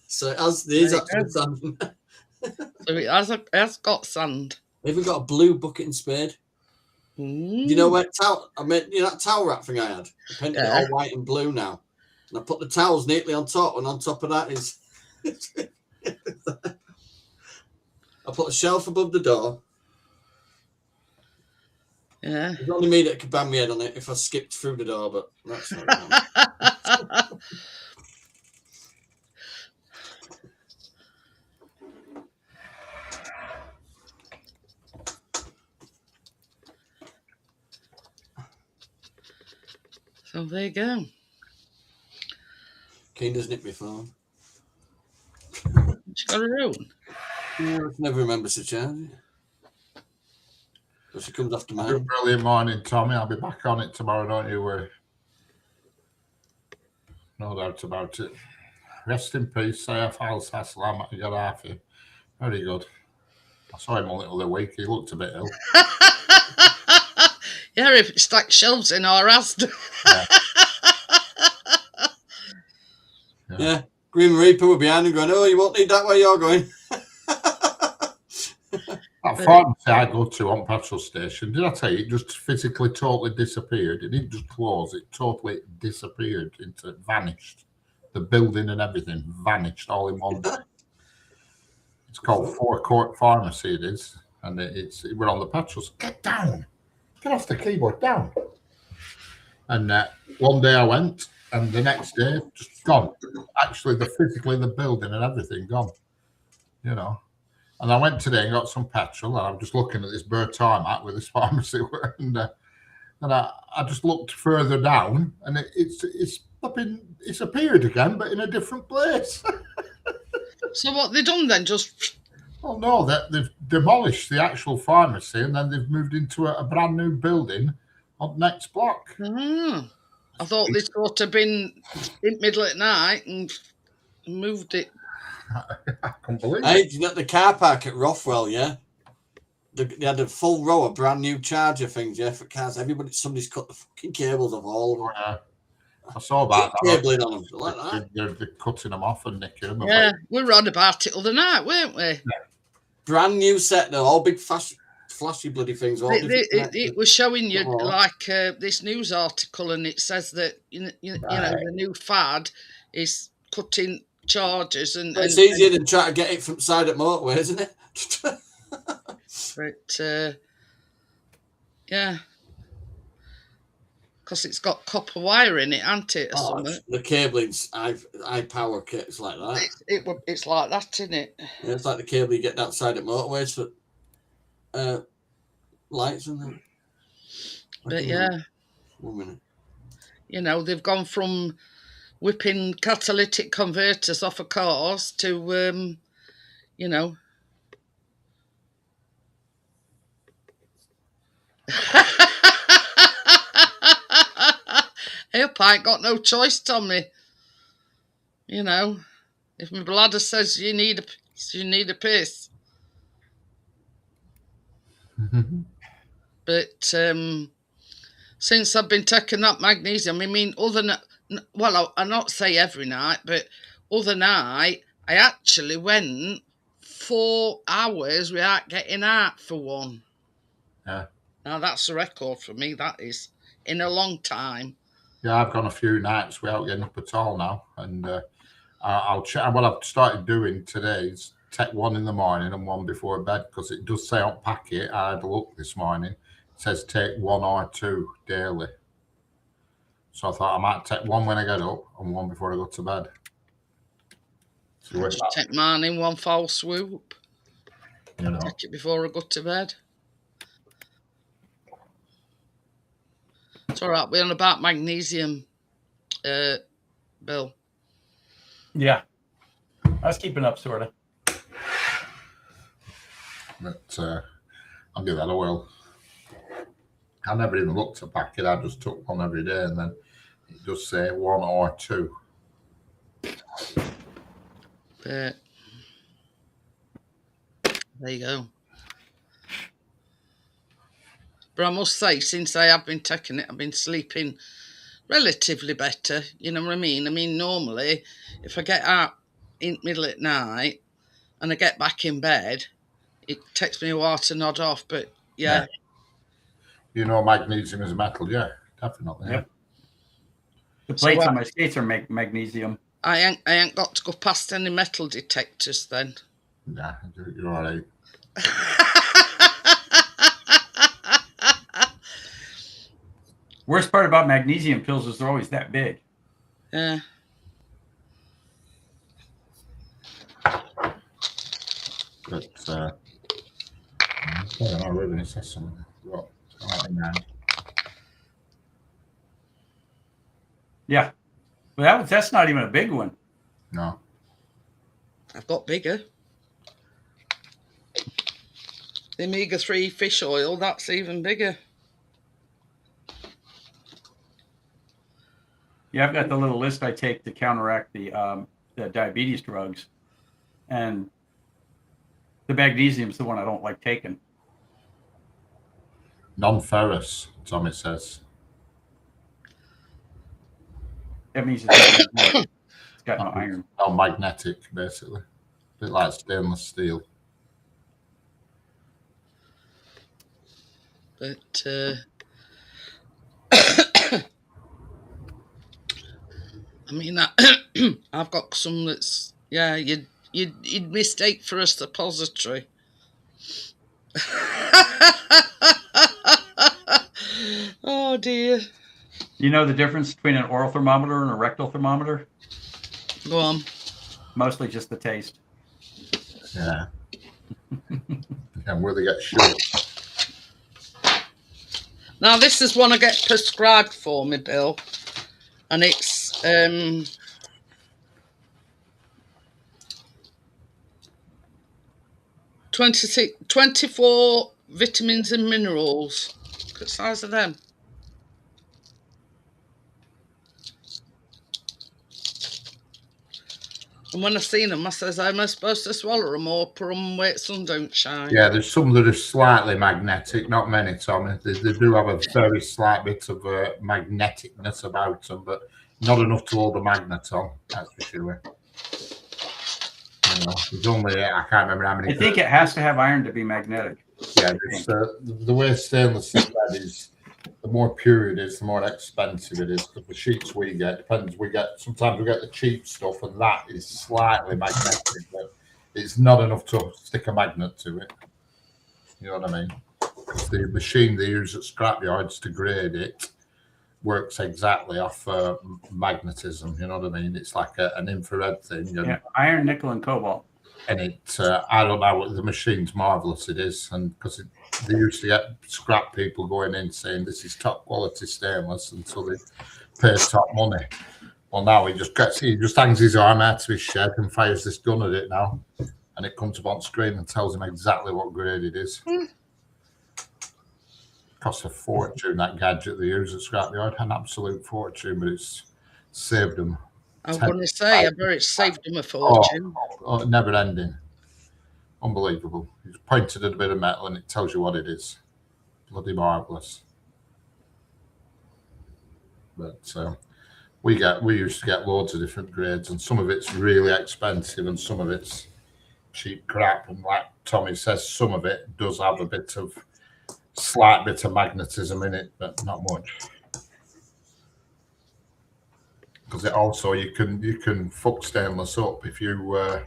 So it has there's actual sand in there. So it has got sand. I've even got a blue bucket and spade. Mm. You know where towel? I mean, you know that towel wrap thing I had. I painted it Yeah. all white and blue now, and I put the towels neatly on top. And on top of that is, I put a shelf above the door. Yeah. It's only me that could bang my head on it if I skipped through the door, but that's not right. So there you go. Keen doesn't hit my phone. She got her own. Yeah, I never remembers to charge it. So she comes after mine. Brilliant morning, Tommy. I'll be back on it tomorrow, don't you worry. No doubt about it. Rest in peace, Saif Al-Saslam at Gaddafi. Very good. I saw him a little other week. He looked a bit ill. Yeah, if it stacked shelves in our house. Yeah. Grim Reaper were behind him going, oh, you won't need that where you're going. That pharmacy I go to on petrol station, did I tell you, it just physically totally disappeared. It didn't just close, it totally disappeared, vanished. The building and everything vanished all in one day. It's called Forecourt Pharmacy, it is. And we're on the petrol. Get down. Get off the keyboard, down. And one day I went, and the next day, just gone. Actually, physically the building and everything gone. You know. And I went today and got some petrol, and I'm just looking at this Burr tarmac with this pharmacy, and I just looked further down, and it's It's appeared again, but in a different place. So what they done then? Just Oh no, they've demolished the actual pharmacy and then they've moved into a brand new building on the next block. I thought they sort of been in middle at night and moved it. I can't believe Hey, it. you got the car park at Rothwell, yeah? They had a full row of brand new charger things, yeah, for cars. Somebody's cut the fucking cables off all of them. I saw about that. Cabling on them, like that. They're cutting them off and nicking them. Yeah, we were on about it other night, weren't we? Brand new set, though, all big flashy bloody things. All It was showing you like this news article, and it says that you know the new fad is cutting charges, and it's easier than trying to get it from side at motorway, isn't it? But yeah, because it's got copper wire in it, hasn't it? Or something. The cabling's high power kits like that. It's like that, isn't it? Yeah, it's like the cable you get outside at motorways for lights and that. But yeah, 1 minute. You know, they've gone from whipping catalytic converters off of cars to, you know. I hope I ain't got no choice, Tommy. You know, if my bladder says you need a piss, you need a piss. But since I've been taking that magnesium, I mean, I not say every night, but other night I actually went 4 hours without getting out for one. Yeah. Now that's a record for me. That is in a long time. Yeah, I've gone a few nights without getting up at all now, and I'll check. What I've started doing today is take one in the morning and one before bed, because it does say on packet. I had a look this morning. It says take 1 or 2 daily. So I thought I might take one when I get up and one before I go to bed. Just take mine in one foul swoop. You know. Take it before I go to bed. It's all right. We're on about magnesium, Bill. Yeah. I was keeping up, sort of. But I'll give that a whirl. I never even looked at packet. I just took one every day, and then it does say 1 or 2. But there you go. But I must say, since I have been taking it, I've been sleeping relatively better. You know what I mean? I mean, normally, if I get out in the middle at night and I get back in bed, it takes me a while to nod off. But yeah. You know, magnesium is a metal. Yeah, definitely. Yep. The plates on my skates are magnesium. I ain't got to go past any metal detectors then. Nah, you're all right. Worst part about magnesium pills is they're always that big. Yeah. But I don't know, Ruben, it says something. What? Yeah. But that's not even a big one. No. I've got bigger. The omega-3 fish oil, that's even bigger. Yeah, I've got the little list I take to counteract the diabetes drugs, and the magnesium's the one I don't like taking. Non-ferrous, Tommy says. That means it's got no iron. Non-magnetic, basically. A bit like stainless steel. But I mean, I've got some that's you'd mistake for a suppository. Oh dear. You know the difference between an oral thermometer and a rectal thermometer? Go on. Mostly just the taste. Yeah. And where they get sugar. Now this is one I get prescribed for me, Bill, and it's £24 vitamins and minerals. Look at the size of them. And when I seen them, I says, am I supposed to swallow them or put them where the sun don't shine? Yeah, there's some that are slightly magnetic, not many, Tommy. They do have a very slight bit of magneticness about them, but not enough to hold a magnet on, that's for sure. You know, there's only, I can't remember how many. I think it has to have iron to be magnetic. Yeah, the way stainless is made is the more pure it is, the more expensive it is. Because the sheets we get depends. Sometimes we get the cheap stuff, and that is slightly magnetic, but it's not enough to stick a magnet to it. You know what I mean? Because the machine they use at scrapyards to grade it works exactly off magnetism. You know what I mean? It's like an infrared thing. Yeah, iron, nickel, and cobalt. And I don't know what the machine's marvelous it is, and because they used to get scrap people going in saying this is top quality stainless until they pay top money. Well, now he just hangs his arm out to his shed and fires this gun at it now, and it comes up on screen and tells him exactly what grade it is. Costs a fortune, that gadget they use at scrapyard, an absolute fortune, but it's saved them. I was going to say, I bet it saved them a fortune. Never ending. Unbelievable. It's pointed at a bit of metal and it tells you what it is. Bloody marvellous. But we used to get loads of different grades, and some of it's really expensive and some of it's cheap crap. And like Tommy says, some of it does have a slight bit of magnetism in it, but not much. Because it also you can fuck stainless up if you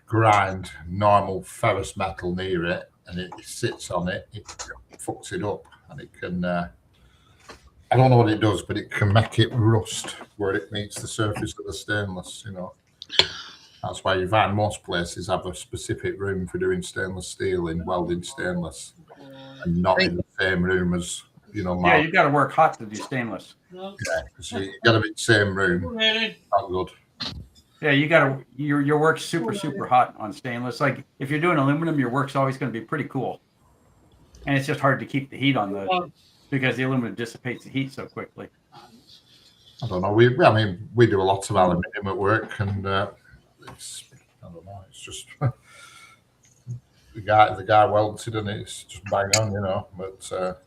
grind normal ferrous metal near it and it sits on it, it fucks it up, and it can I don't know what it does, but it can make it rust where it meets the surface of the stainless. You know, that's why you find most places have a specific room for doing stainless steel in welding stainless, and not in the same room as. Yeah, you've got to work hot to do stainless. Yeah, because you got to be in the same room. Not good. Yeah, you got to your work's super hot on stainless. Like if you're doing aluminum, your work's always going to be pretty cool, and it's just hard to keep the heat on because the aluminum dissipates the heat so quickly. I don't know. We do a lot of aluminium at work, and it's I don't know. It's just the guy welds it, and it's just bang on, you know. But.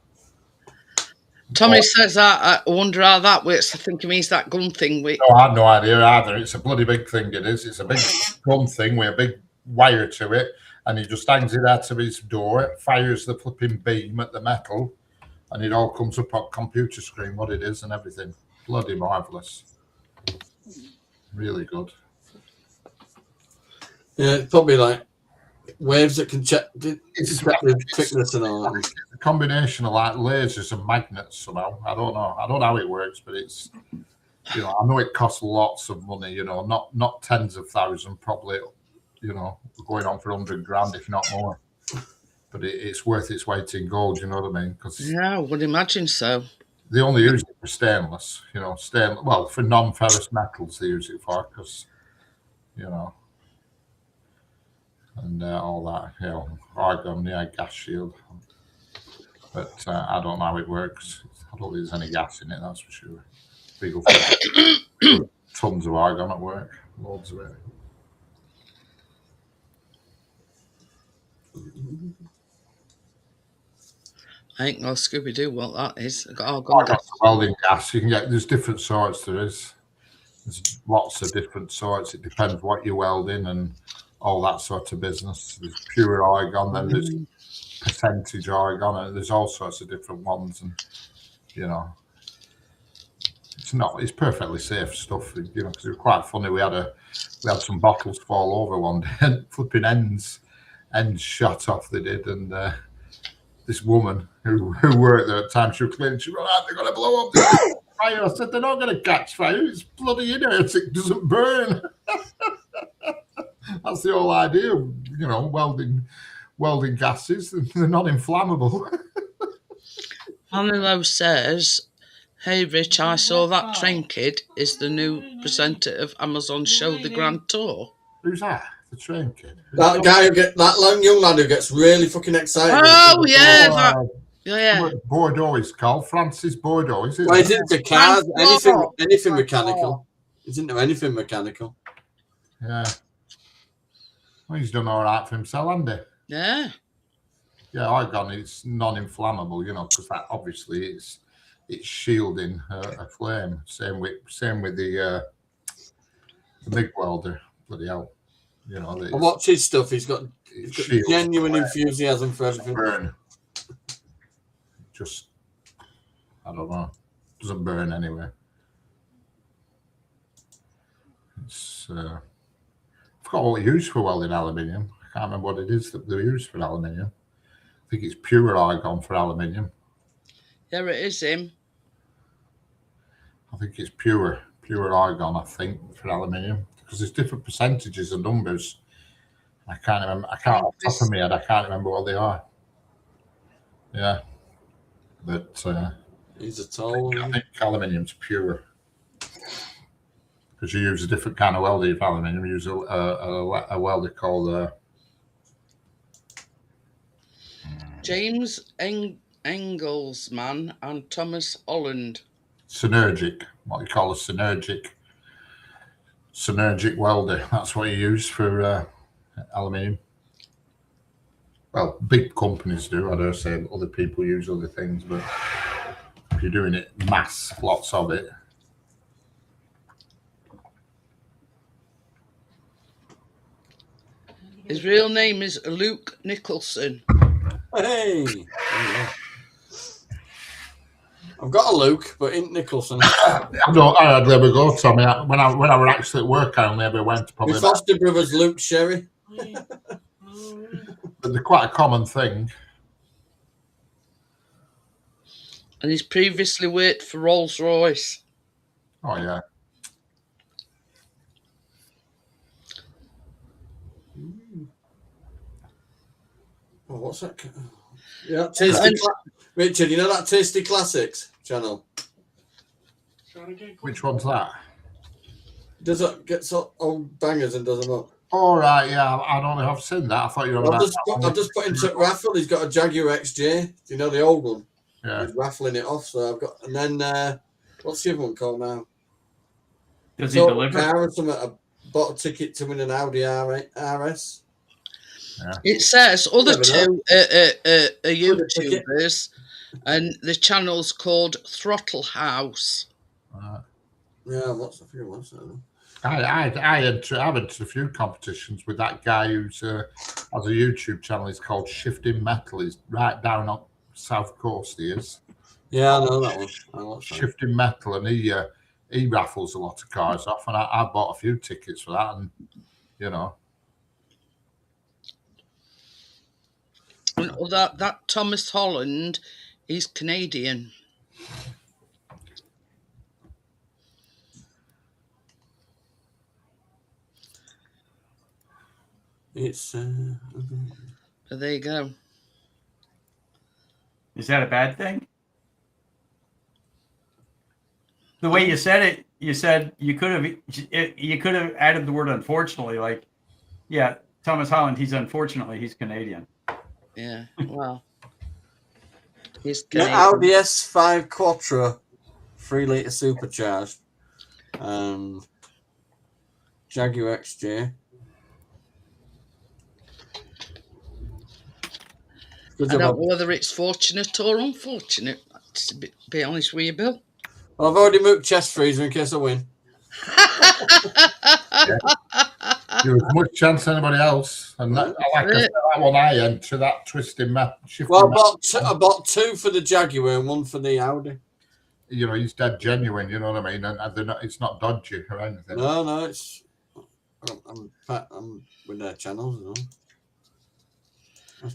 Tommy says that. I wonder how that works. I think he means that gun thing. No, I have no idea either. It's a bloody big thing, it is. It's a big gun thing with a big wire to it, and he just hangs it out of his door, fires the flipping beam at the metal, and it all comes up on computer screen, what it is and everything. Bloody marvellous. Really good. Yeah, it's probably like waves that can check the thickness and all that. A combination of like lasers and magnets somehow. I don't know how it works, but it's, you know, I know it costs lots of money, you know, not tens of thousands, probably, you know, going on for 100 grand, if not more. But it's worth its weight in gold, you know what I mean? Yeah, I would imagine so. They only use it for stainless, you know, well, for non-ferrous metals they use it for, because, you know, and all that, you know, argon, yeah, gas shield. But I don't know how it works. I don't think there's any gas in it, that's for sure. We go for tons of argon at work, loads of it. I ain't no Scooby Doo what that is. I got argon gas. Welding gas. You can get, there's different sorts. There's lots of different sorts. It depends what you're welding and all that sort of business. There's pure argon, then there's percentage argon, and there's all sorts of different ones. And you know, it's perfectly safe stuff. You know, because it was quite funny. We had some bottles fall over one day, and flipping ends shot off. They did, and this woman who worked there at the time, she was cleaning. She went, "They're going to blow up the fire." I said, "They're not going to catch fire. It's bloody inert. It doesn't burn." That's the whole idea of, you know, welding gases. They're not inflammable. Hannah says Hey Rich, I saw that Train Kid is the new presenter of Amazon's show The Grand Tour. Who's that? The Train Kid? That guy that young lad who gets really fucking excited. Oh yeah, yeah. Bordeaux is called Francis Bordeaux, is it? Well, he's into cars, anything mechanical. He's into anything mechanical. Yeah. Well, he's done all right for himself, hasn't he? Yeah. Yeah, argon is non-inflammable, because that obviously it's shielding a flame. Same with the MIG welder. Bloody hell, I watch his stuff. He's got genuine enthusiasm for everything. Burn. Just, I don't know. Doesn't burn anyway. It's I forgot what we use for welding aluminium. I can't remember what it is that they use for aluminium. I think it's pure argon for aluminium. Yeah, it is him. I think it's pure argon, I think, for aluminium, because there's different percentages and numbers. I can't remember. Off the top of my head, I can't remember what they are. Yeah, but he's a tall. I think aluminium's pure, because you use a different kind of welder for aluminium. You use a welder called James Engelsman and Thomas Holland. synergic. What you call a synergic welder. That's what you use for aluminium. Well, big companies do. I don't say other people use other things, but if you're doing it mass, lots of it. His real name is Luke Nicholson. Hey, I've got a Luke, but ain't Nicholson. I hardly ever go, Tommy. When I were actually at work, I only ever went probably. My foster brother's Luke Sherry. But they're quite a common thing. And he's previously worked for Rolls-Royce. Oh yeah. Oh, what's that? Yeah, Richard, you know that Tasty Classics channel? Which one's that? Does it gets old bangers and does them up? All right, yeah. I don't know if I've seen that. I thought you were about. I've just put into raffle. He's got a Jaguar XJ. Do you know the old one? Yeah. He's raffling it off. So I've got, and then what's the other one called now? Does he deliver? Car or something. I bought a ticket to win an Audi RS. Yeah. It says other two are YouTubers, and the channel's called Throttle House. Yeah, what's the few ones? I've entered a few competitions with that guy who's has a YouTube channel. It's called Shifting Metal. He's right down on South Coast. He is. Yeah, I know that one. I watched that. Shifting Metal, and he raffles a lot of cars off, and I bought a few tickets for that, and And that Thomas Holland, he's Canadian. It's So there you go. Is that a bad thing? The way you said it, you said you could have added the word unfortunately, like, yeah, Thomas Holland, he's Canadian. Yeah, well, he's Canadian. Audi S5 Quattro, 3 litre supercharged, and Jaguar XJ. I don't know whether it's fortunate or unfortunate, to be honest with you, Bill. Well, I've already moved chest freezer in case I win. You have as much chance as anybody else, and that, like I said, that one I entered, that twisting map. Well, I bought 2 for the Jaguar and 1 for the Audi. He's dead genuine. You know what I mean? And it's not dodgy or anything. No, it's. I'm with their channels.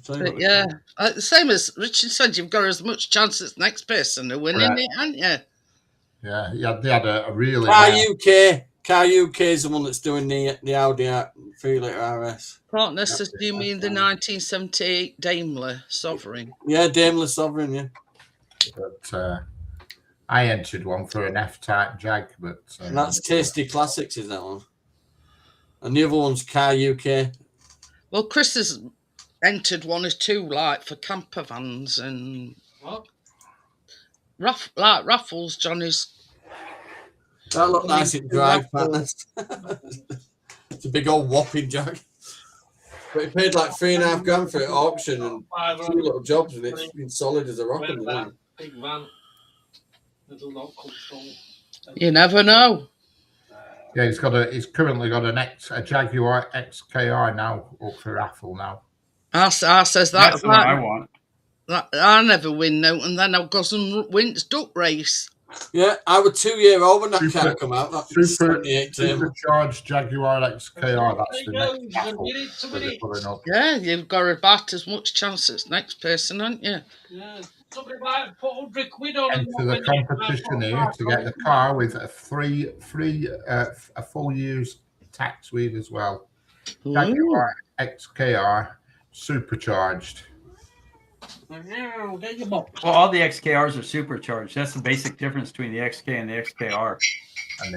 But yeah, the same as Richard said, you've got as much chance as the next person of winning it, haven't you? Yeah, they had a really. Car UK is the one that's doing the Audi 3 litre RS. Partner says, do you mean the 1978 Daimler Sovereign? Yeah, Daimler Sovereign, yeah. But I entered one for an F-type Jag, but And that's Tasty Classics, is that one? And the other one's Car UK. Well, Chris has entered one or two, like for camper vans and What? raffles. Johnny's. That looked nice in drive, Raffles. partners. It's a big old whopping Jag. But he paid like $3.5 grand for it at auction and 2 little jobs, and it's been solid as a rock. Red van, big van. Little not comfortable. You never know. yeah, he's currently got a Jaguar XKR now up for raffle now. I says That's the one I want. I never win no, and then I goes and wins duck race. Yeah, I was 2 years old when that car come out. That was 78 term. Supercharged Jaguar XKR. That's the There you next go, raffle you can get it, that they're somebody. putting up. Yeah, you've got about as much chance as next person, haven't you? Yeah. Somebody might put 100 quid on and Enter the competition here to get the car with a a full year's tax weed as well. Jaguar XKR supercharged. Get your box. Well, all the XKRs are supercharged. That's the basic difference between the XK and the XKR. And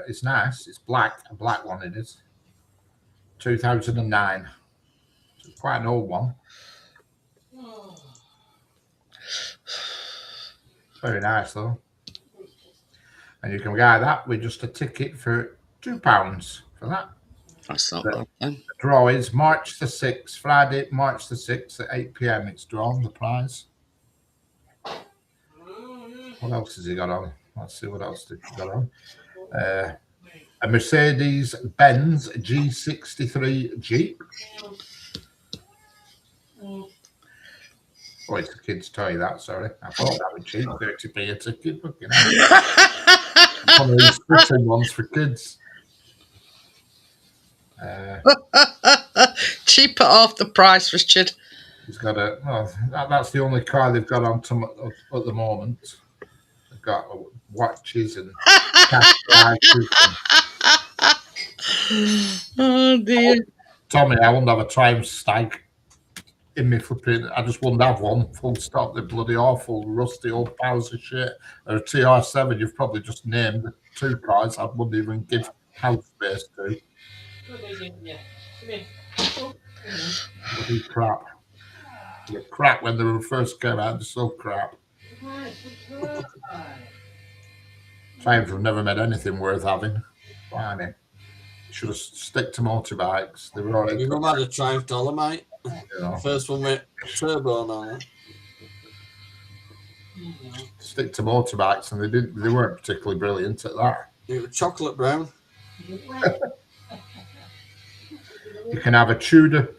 it's nice. It's black, a black one it is. 2009. It's quite an old one. Very nice though. And you can buy that with just a ticket for £2 for that. That's not bad then. The draw is March the 6th, Friday, March the 6th at 8 p.m. It's drawn, the prize. What else has he got on? Let's see what else he got on. A Mercedes-Benz G63 Jeep. Oh, it's a kid's toy, that, sorry. I thought that was cheap, 30p a ticket. You know. One of these fitting ones for kids. Cheap at half the price, Richard. He's got that's the only car they've got on at the moment. They've got watches and cash prices. Oh dear. Tommy, I wouldn't have a Triumph Stag in me flipping. I just wouldn't have one. Full stop. They're bloody awful, rusty old piles of shit. Or a TR7, you've probably just named the 2 cars I wouldn't even give house space to. Bloody crap. They're crap when they first came out. They're so crap. Triumphs have never made anything worth having. Blimey. Should have stick to motorbikes. They were already. You've had a Triumph Dolomite. You know, First one with turbo on it. stick to motorbikes, and they weren't particularly brilliant at that. It was chocolate brown. You can have a Tudor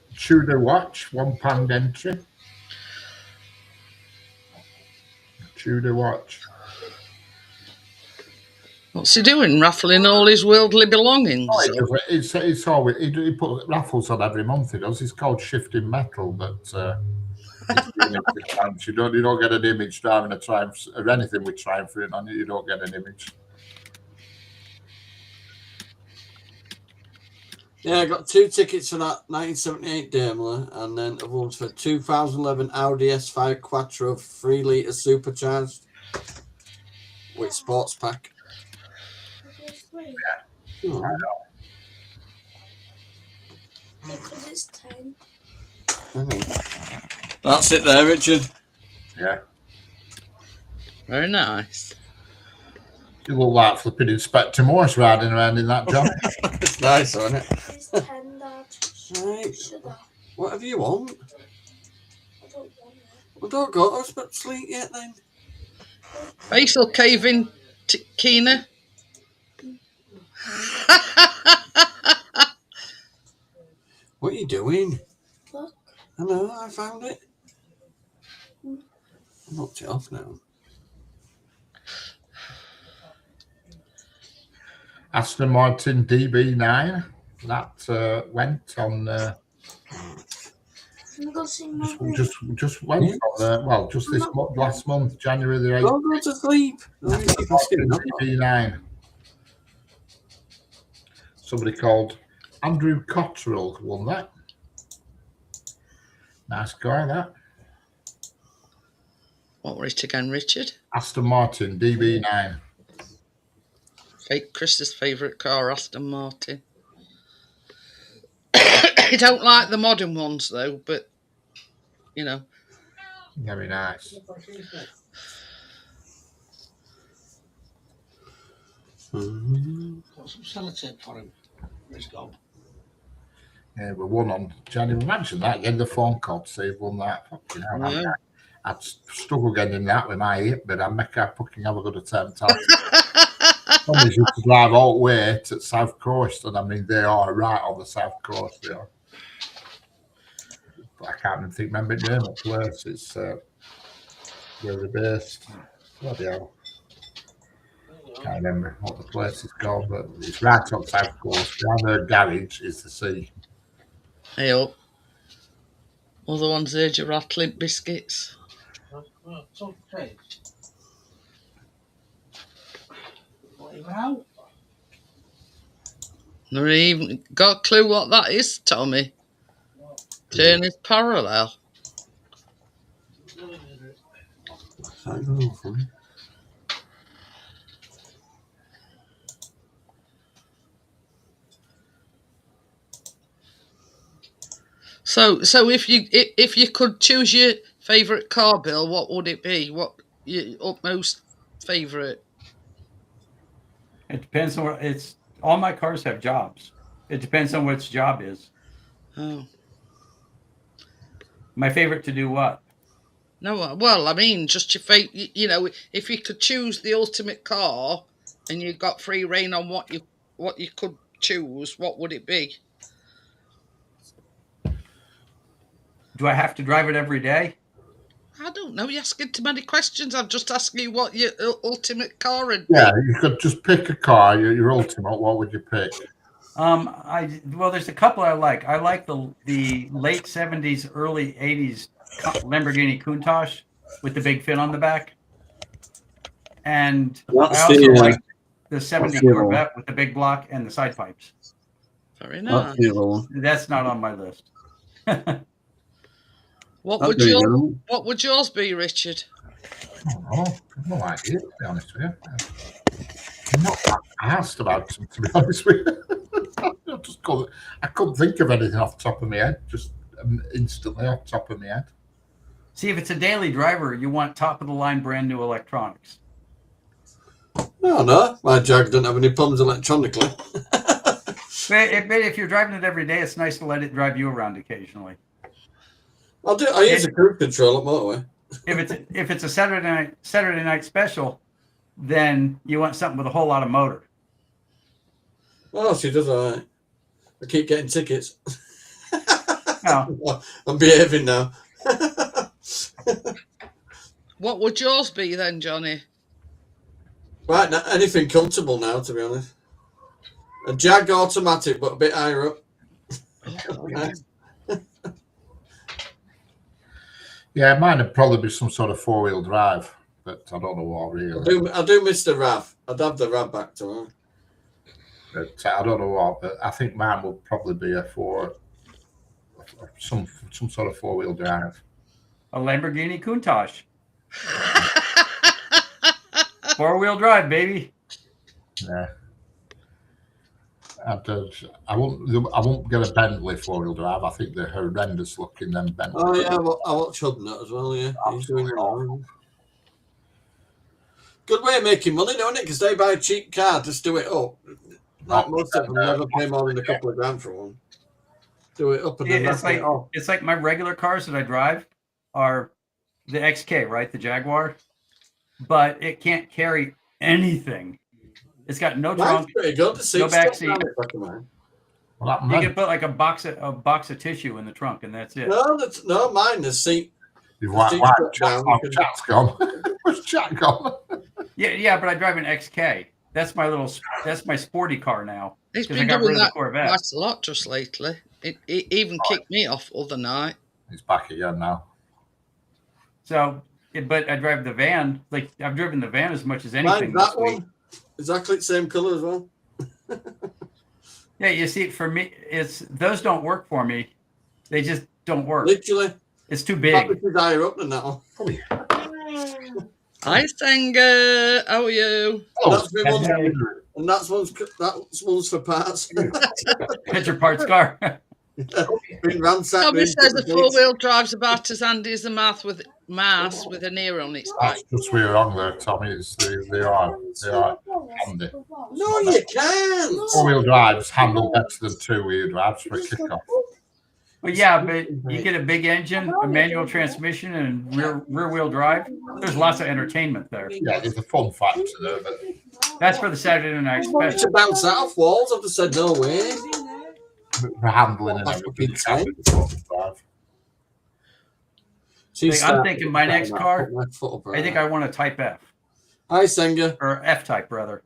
watch, £1 entry. Tudor watch. What's he doing? Raffling all his worldly belongings? Oh, it's always he puts raffles on every month. He does. It's called Shifting Metal, but you don't get an image driving a Triumph or anything with Triumph written on it. You don't get an image. Yeah, I got 2 tickets for that 1978 Daimler, and then a one for 2011 Audi S5 Quattro 3 litre supercharged with sports pack. Yeah. I know. Because it's 10. That's it there, Richard. Yeah. Very nice. You look like flipping Inspector Morse riding around in that, John. It's nice, isn't it? It's 10, Dad. Right. Should I? Whatever you want. I don't want it. Well, don't go to sleep yet then. Facial caving, Keena. What are you doing? Look. I know, I found it. I knocked it off now. Aston Martin DB9. That went on. Can we go see my Just went on. Just this last month, January the 8th. Don't go to sleep. DB9. Somebody called Andrew Cottrell won that. Nice guy, that. What were it again, Richard? Aston Martin DB9. Chris's favourite car, Aston Martin. I don't like the modern ones though, but you know. Very nice. Got some sellotape for him. He's gone. Yeah, we won on January. Imagine that, getting the phone call to say he won that. Fucking hell. Yeah. I'd struggle getting that with my hip, but I'd make her fucking have a good attempt at it. Somebody's used to drive all the way to South Coast, and I mean, they are right on the South Coast, they are. But I can't even remember the name of the place. It's where they're based. Bloody hell. Can't remember what the place is called, but it's right on South Coast. Down their garage is the sea. Hey up. Other ones there, your rattling biscuits. It's okay. What about? Never even got a clue what that is, Tommy. Turn is parallel. I don't know. So if you could choose your favourite car, Bill, what would it be? What your utmost favourite? It depends on what it's. All my cars have jobs. It depends on what its job is. Oh My favorite to do what? no, well, I mean, just your favourite. You know, if you could choose the ultimate car and you got free reign on what you could choose, what would it be? Do I have to drive it every day? I don't know. You're asking too many questions. I'm just asking you what your ultimate car would be. Yeah, you could just pick a car, your ultimate. What would you pick? Well, there's a couple I like. I like the late 70s, early 80s Lamborghini Countach with the big fin on the back. And That's I also the, like the 70 that's the Corvette with the big block and the side pipes. Very nice. That's not on my list. What would yours be, Richard? I have no idea, to be honest with you. I'm not that asked about them, to be honest with you. I couldn't think of anything off the top of my head, just instantly off the top of my head. See, if it's a daily driver, you want top of the line, brand new electronics. No, my Jag doesn't have any problems electronically. But if you're driving it every day, it's nice to let it drive you around occasionally. I use a cruise control at motorway. If it's a Saturday night special, then you want something with a whole lot of motor. Oh, she does all right. I keep getting tickets. No. I'm behaving now. What would yours be then, Johnny? Right now, anything comfortable now, to be honest. A Jag automatic, but a bit higher up. Yeah, mine would probably be some sort of four-wheel drive, but I don't know what really. I do miss the RAV. I'd have the RAV back to her. But I don't know what. But I think mine would probably be some sort of four-wheel drive. A Lamborghini Countach. 4-wheel drive, baby. Yeah. I won't get a Bentley four-wheel drive. I think they're horrendous looking, them Bentley. Oh yeah, I watch Hudnut as well. Yeah, he's doing it all. Good way of making money, don't it? Because they buy a cheap car, just do it up. Like most of them never pay more than a couple of grand for one. Do it up and then it's like my regular cars that I drive are the XK, right? The Jaguar, but it can't carry anything. It's got no trunk, pretty good. No back seat. Well, You can put like a box of tissue in the trunk, and that's it. No, mine. The seat. Chat's gone. Where's Chat gone? Yeah, but I drive an XK. That's my sporty car now. He's 'cause been I got rid doing of the that Corvette. quite a lot just lately. It even kicked me off other night. He's back again now. So, but I drive the van. Like I've driven the van as much as anything. Mine's that one. Exactly the same color as well. Yeah, you see, for me, those don't work for me. They just don't work. Literally, it's too big. it's higher up than that one. Hi, Sanger. How are you? Oh, That's and that's one's for parts. Hit your parts car. Been ransacked. Tommy these says a different things. 4-wheel drive's about as handy as a Mass with an ear on its back. that's just where you're wrong there, Tommy. They are handy. No, you can't. 4-wheel drives handle better than 2-wheel drives for a kickoff. But yeah, but you get a big engine, a manual transmission, and rear wheel drive. There's lots of entertainment there. Yeah, there's a fun factor there, but That's for the Saturday night To special. bounce that off walls, I've just said no way. for handling and That's everything, fucking it can be the 4-wheel drive. I'm thinking my next car, My foot up I think I want a Type F. Hi, Senga. Or F-Type, rather.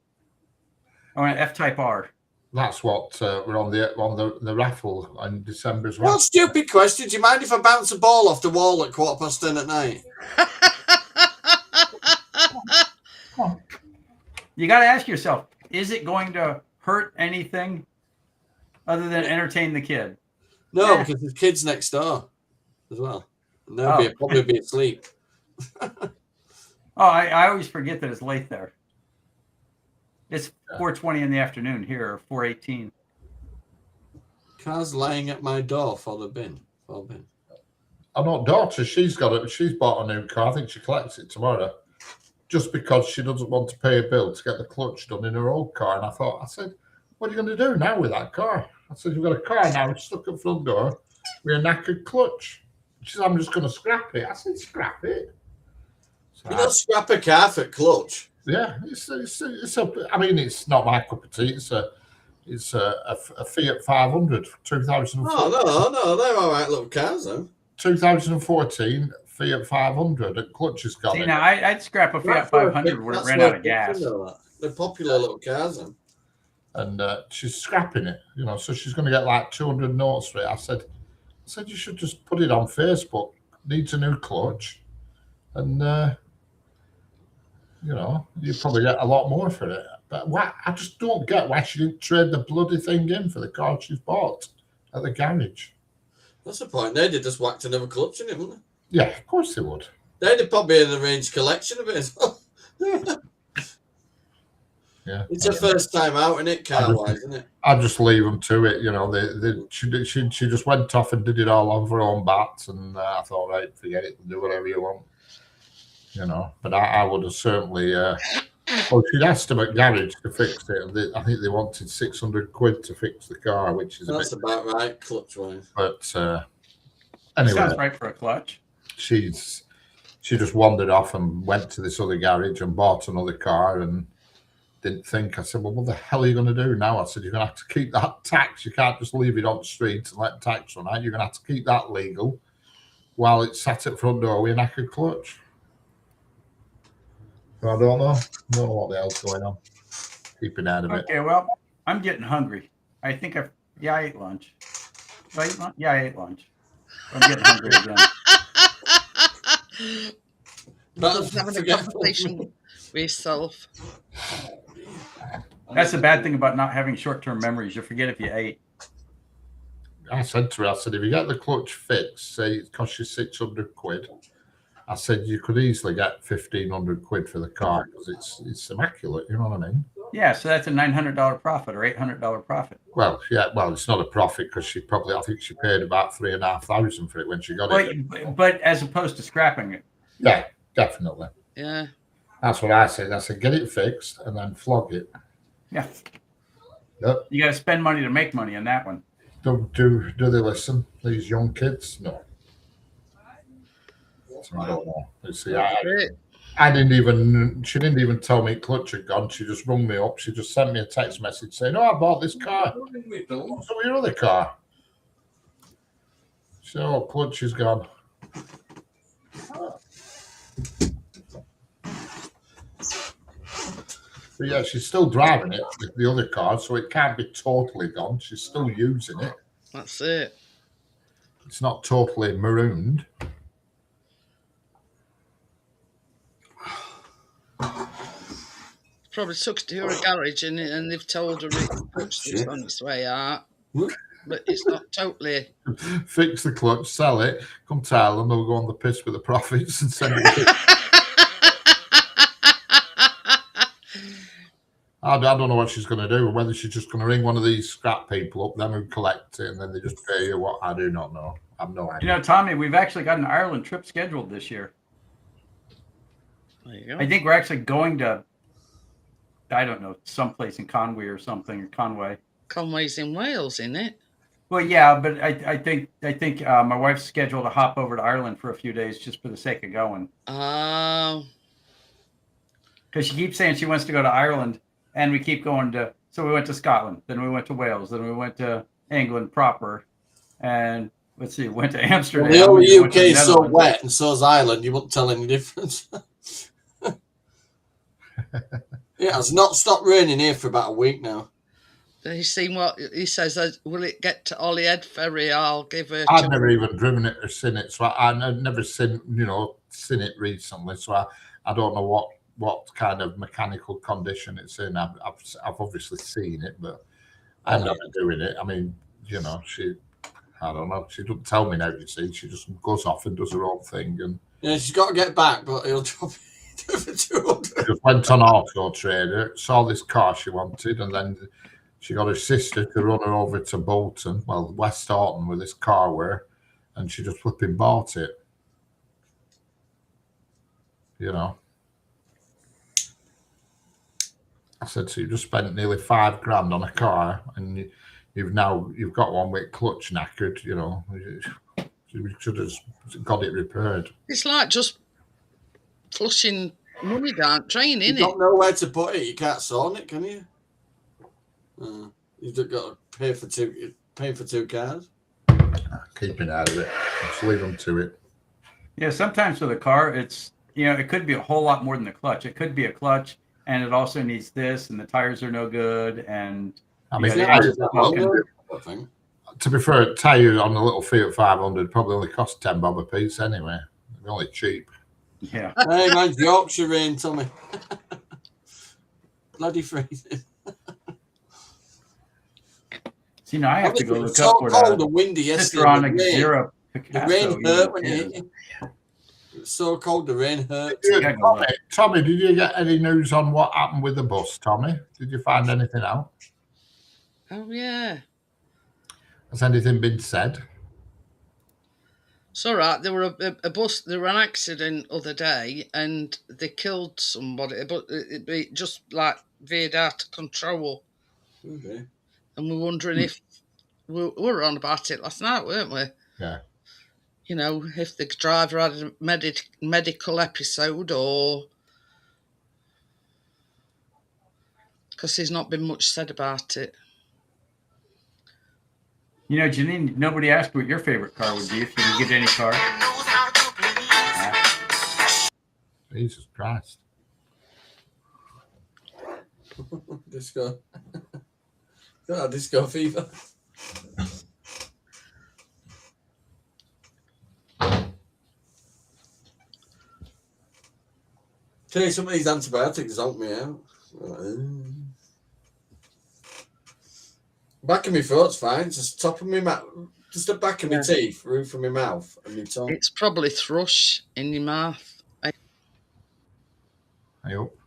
I want an F-Type R. That's what we're on the raffle in December as well. What stupid question? Do you mind if I bounce a ball off the wall at 10:15 at night? You got to ask yourself, is it going to hurt anything other than entertain the kid? No, Yeah. because there's kids next door as well. And they'll probably be asleep. Oh, I always forget that it's late there. It's 4:20 in the afternoon here, or 4:18. Car's lying at my door for the bin. Our not daughter, she's bought a new car. I think she collects it tomorrow, just because she doesn't want to pay a bill to get the clutch done in her old car. And I said, what are you going to do now with that car? I said, you've got a car now, it's stuck at the front door with a knackered clutch. She said, I'm just going to scrap it. I said, scrap it. So You don't scrap a car for clutch. yeah, I mean, it's not my cup of tea. It's a Fiat 500, 2014. Oh, no, they're all right little cars, though. 2014 Fiat 500 and clutch has got See, it. now I'd scrap a Fiat 500 when it ran out of gas. They're popular little cars, then. And she's scrapping it, so she's going to get like 200 notes for it. I said you should just put it on Facebook. Needs a new clutch, and you probably get a lot more for it. But I just don't get why she didn't trade the bloody thing in for the car she's bought at the garage. That's the point. They'd have just whacked another clutch in it, wouldn't Yeah, of course they would. they? They'd have probably arranged collection of it as well. Yeah, It's her first time out, isn't it, car-wise, isn't it? I just leave them to it. She just went off and did it all on her own bats, and I thought, right, forget it, do whatever you want. But I would have certainly. She'd asked them at garage to fix it, and I think they wanted 600 quid to fix the car, which is That's about right, clutch-wise. But anyway, Sounds right for a clutch. she just wandered off and went to this other garage and bought another car and didn't think. I said, well, what the hell are you going to do now? I said, you're going to have to keep that tax. You can't just leave it on the street and let tax run out. You're going to have to keep that legal while it's sat at front door with a knackered clutch. So I don't know. I don't know what the hell's going on. Keeping out of it. Okay, well, I'm getting hungry. I think I ate lunch. Did I eat lunch? Yeah, I ate lunch. I'm getting hungry again. Just having a conversation with yourself. That's the bad thing about not having short-term memories. You forget if you ate. I said to her, if you get the clutch fixed, say it costs you 600 quid, I said you could easily get 1,500 quid for the car because it's immaculate, you know what I mean? Yeah, so that's a $900 profit or $800 profit. Well, yeah, it's not a profit because I think she paid about 3,500 for it when she got it. But as opposed to scrapping it. Yeah, definitely. Yeah. That's what I said. I said, get it fixed and then flog it. Yeah. Yep. You got to spend money to make money on that one. Do they listen? These young kids? No. So I don't know. You see, I didn't even. She didn't even tell me clutch had gone. She just rung me up. She just sent me a text message saying, "Oh, I bought this car. What's your other car?" She said, "Oh, clutch is gone." So yeah, she's still driving it with the other car, so it can't be totally gone. She's still using it. That's it. It's not totally marooned. Probably took it to her garage and they've told her it's on its way out. But it's not totally. Fix the clutch, sell it, come tell them, they'll go on the piss with the profits and send it. I don't know what she's going to do. Whether she's just going to ring one of these scrap people up, them who collect it, and then they just pay you what, I do not know. I have no idea. Tommy, we've actually got an Ireland trip scheduled this year. There you go. I think we're actually going to, I don't know, someplace in Conway or something, or Conway. Conway's in Wales, isn't it? Well, yeah, but I think my wife's scheduled to hop over to Ireland for a few days just for the sake of going. Oh. Because she keeps saying she wants to go to Ireland, and we keep going to. So we went to Scotland, then we went to Wales, then we went to England proper, and let's see, went to Amsterdam. Well, the whole UK is so wet, and so's Ireland. You wouldn't tell any difference. Yeah, it's not stopped raining here for about a week now. Have you seen what he says? Will it get to Holyhead Ferry? I'll give her. I've never even driven it or seen it, so I've never seen it recently. So I don't know what kind of mechanical condition it's in. I've obviously seen it, but I'm not doing it. I mean, I don't know. She doesn't tell me now. You see, she just goes off and does her own thing, and yeah, she's got to get back, but he'll drop it for 200. Just went on Auto Trader, saw this car she wanted, and then she got her sister to run her over to Bolton, West Horton, where this car were, and she just flipping bought it. I said, so you just spent nearly $5,000 on a car, and you've got one with clutch knackered. You should have got it repaired. It's like just flushing money down train, You isn't don't it? know where to put it. You can't sawn it, can you? You've got to pay for two cars. Keeping out of it. Just leave them to it. Yeah, sometimes with a car, it's it could be a whole lot more than the clutch. It could be a clutch, and it also needs this, and the tires are no good, and I mean, to be fair, tire on the little Fiat 500 probably only cost $10 a piece anyway. They're only cheap. Yeah. Hey, mine's Yorkshire rain, Tommy. Bloody freezing. See, now I have to go look so up what cold and windy yesterday. Zero the rain hurt when it hit you. It was so cold, the rain hurt. Tommy, did you get any news on what happened with the bus, Tommy? Did you find anything out? Oh, yeah. Has anything been said? It's all right. There were a bus. There were an accident other day, and they killed somebody. But it just like veered out of control. Okay. And we're wondering if we were on about it last night, weren't we? Yeah. If the driver had a medical episode, or because there's not been much said about it. Janine, nobody asked what your favorite car would be if you could get any car. Jesus Christ. Disco. Disco fever. Tell you, some of these antibiotics help me out. Back of my throat's fine. Just top of my mouth, just the back of my teeth, roof of my mouth, and my tongue. It's probably thrush in your mouth. I hope.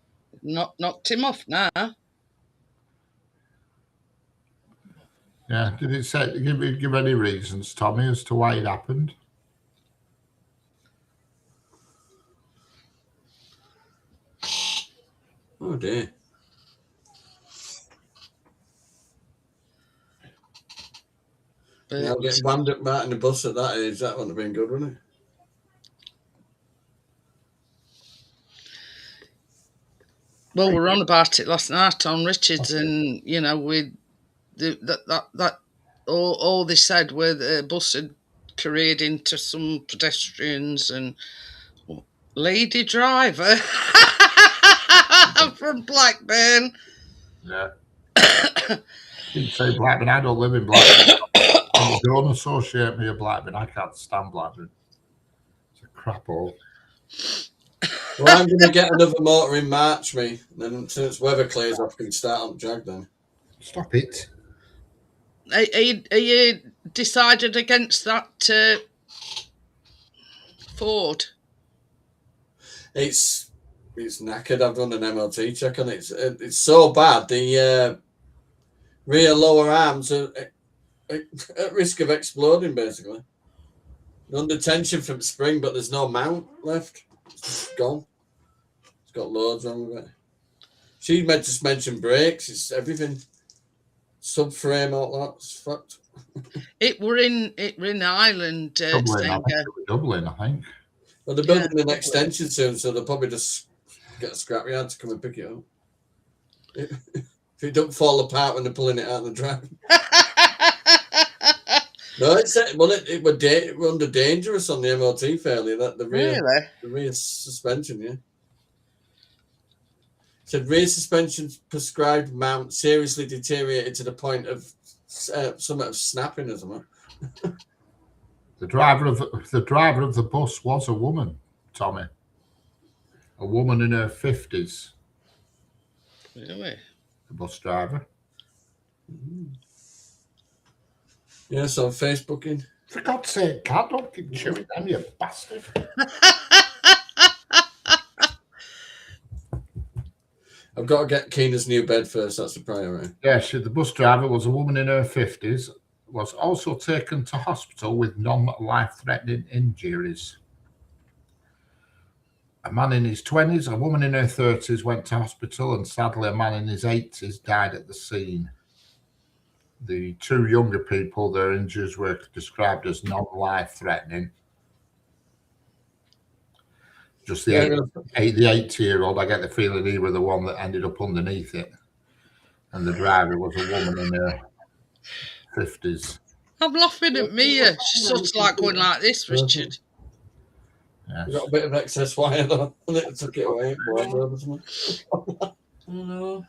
Knocked him off now. Yeah. Did it say give any reasons, Tommy, as to why it happened? Oh dear. But getting whammed up back in the bus at that age, that wouldn't have been good, wouldn't it? Well, we were on about it last night on Richards, and all they said were the bus had careered into some pedestrians and lady driver from Blackburn. Yeah. Didn't say Blackburn. I don't live in Blackburn. Don't associate me with Blackburn. I can't stand Blackburn. It's a crap hole. Well, I'm going to get another motor in March, me. Then since weather clears off, we can start on Jag then. Stop it. Are you decided against that Ford? It's It's knackered. I've done an MOT check on it. It's so bad. The rear lower arms are at risk of exploding, basically. Under tension from spring, but there's no mount left. It's just gone. It's got loads wrong with it. She just mentioned brakes. It's everything. Subframe, all that. It's fucked. It were in Ireland. Dublin, I think. Well, they're building an extension soon, so they'll probably just get a scrapyard to come and pick it up. If it don't fall apart when they're pulling it out of the drive. No, it were under dangerous on the MOT failure. That the rear suspension, yeah. Said rear suspension prescribed mount seriously deteriorated to the point of somewhat of snapping or something. The driver of the bus was a woman, Tommy. A woman in her 50s. Really? The bus driver. Yes, on Facebooking. For God's sake, Cat, don't keep chewing them, you bastard. I've got to get Keena's new bed first. That's the priority. Yeah, the bus driver was a woman in her 50s, was also taken to hospital with non-life-threatening injuries. A man in his 20s, a woman in her 30s went to hospital, and sadly a man in his 80s died at the scene. The two younger people, their injuries were described as non-life-threatening. Just the 80-year-old, I get the feeling he was the one that ended up underneath it. And the driver was a woman in her 50s. I'm laughing at Mia. She's sort of like going like this, Richard. Yes. We got a bit of excess wire though. It took it away. No.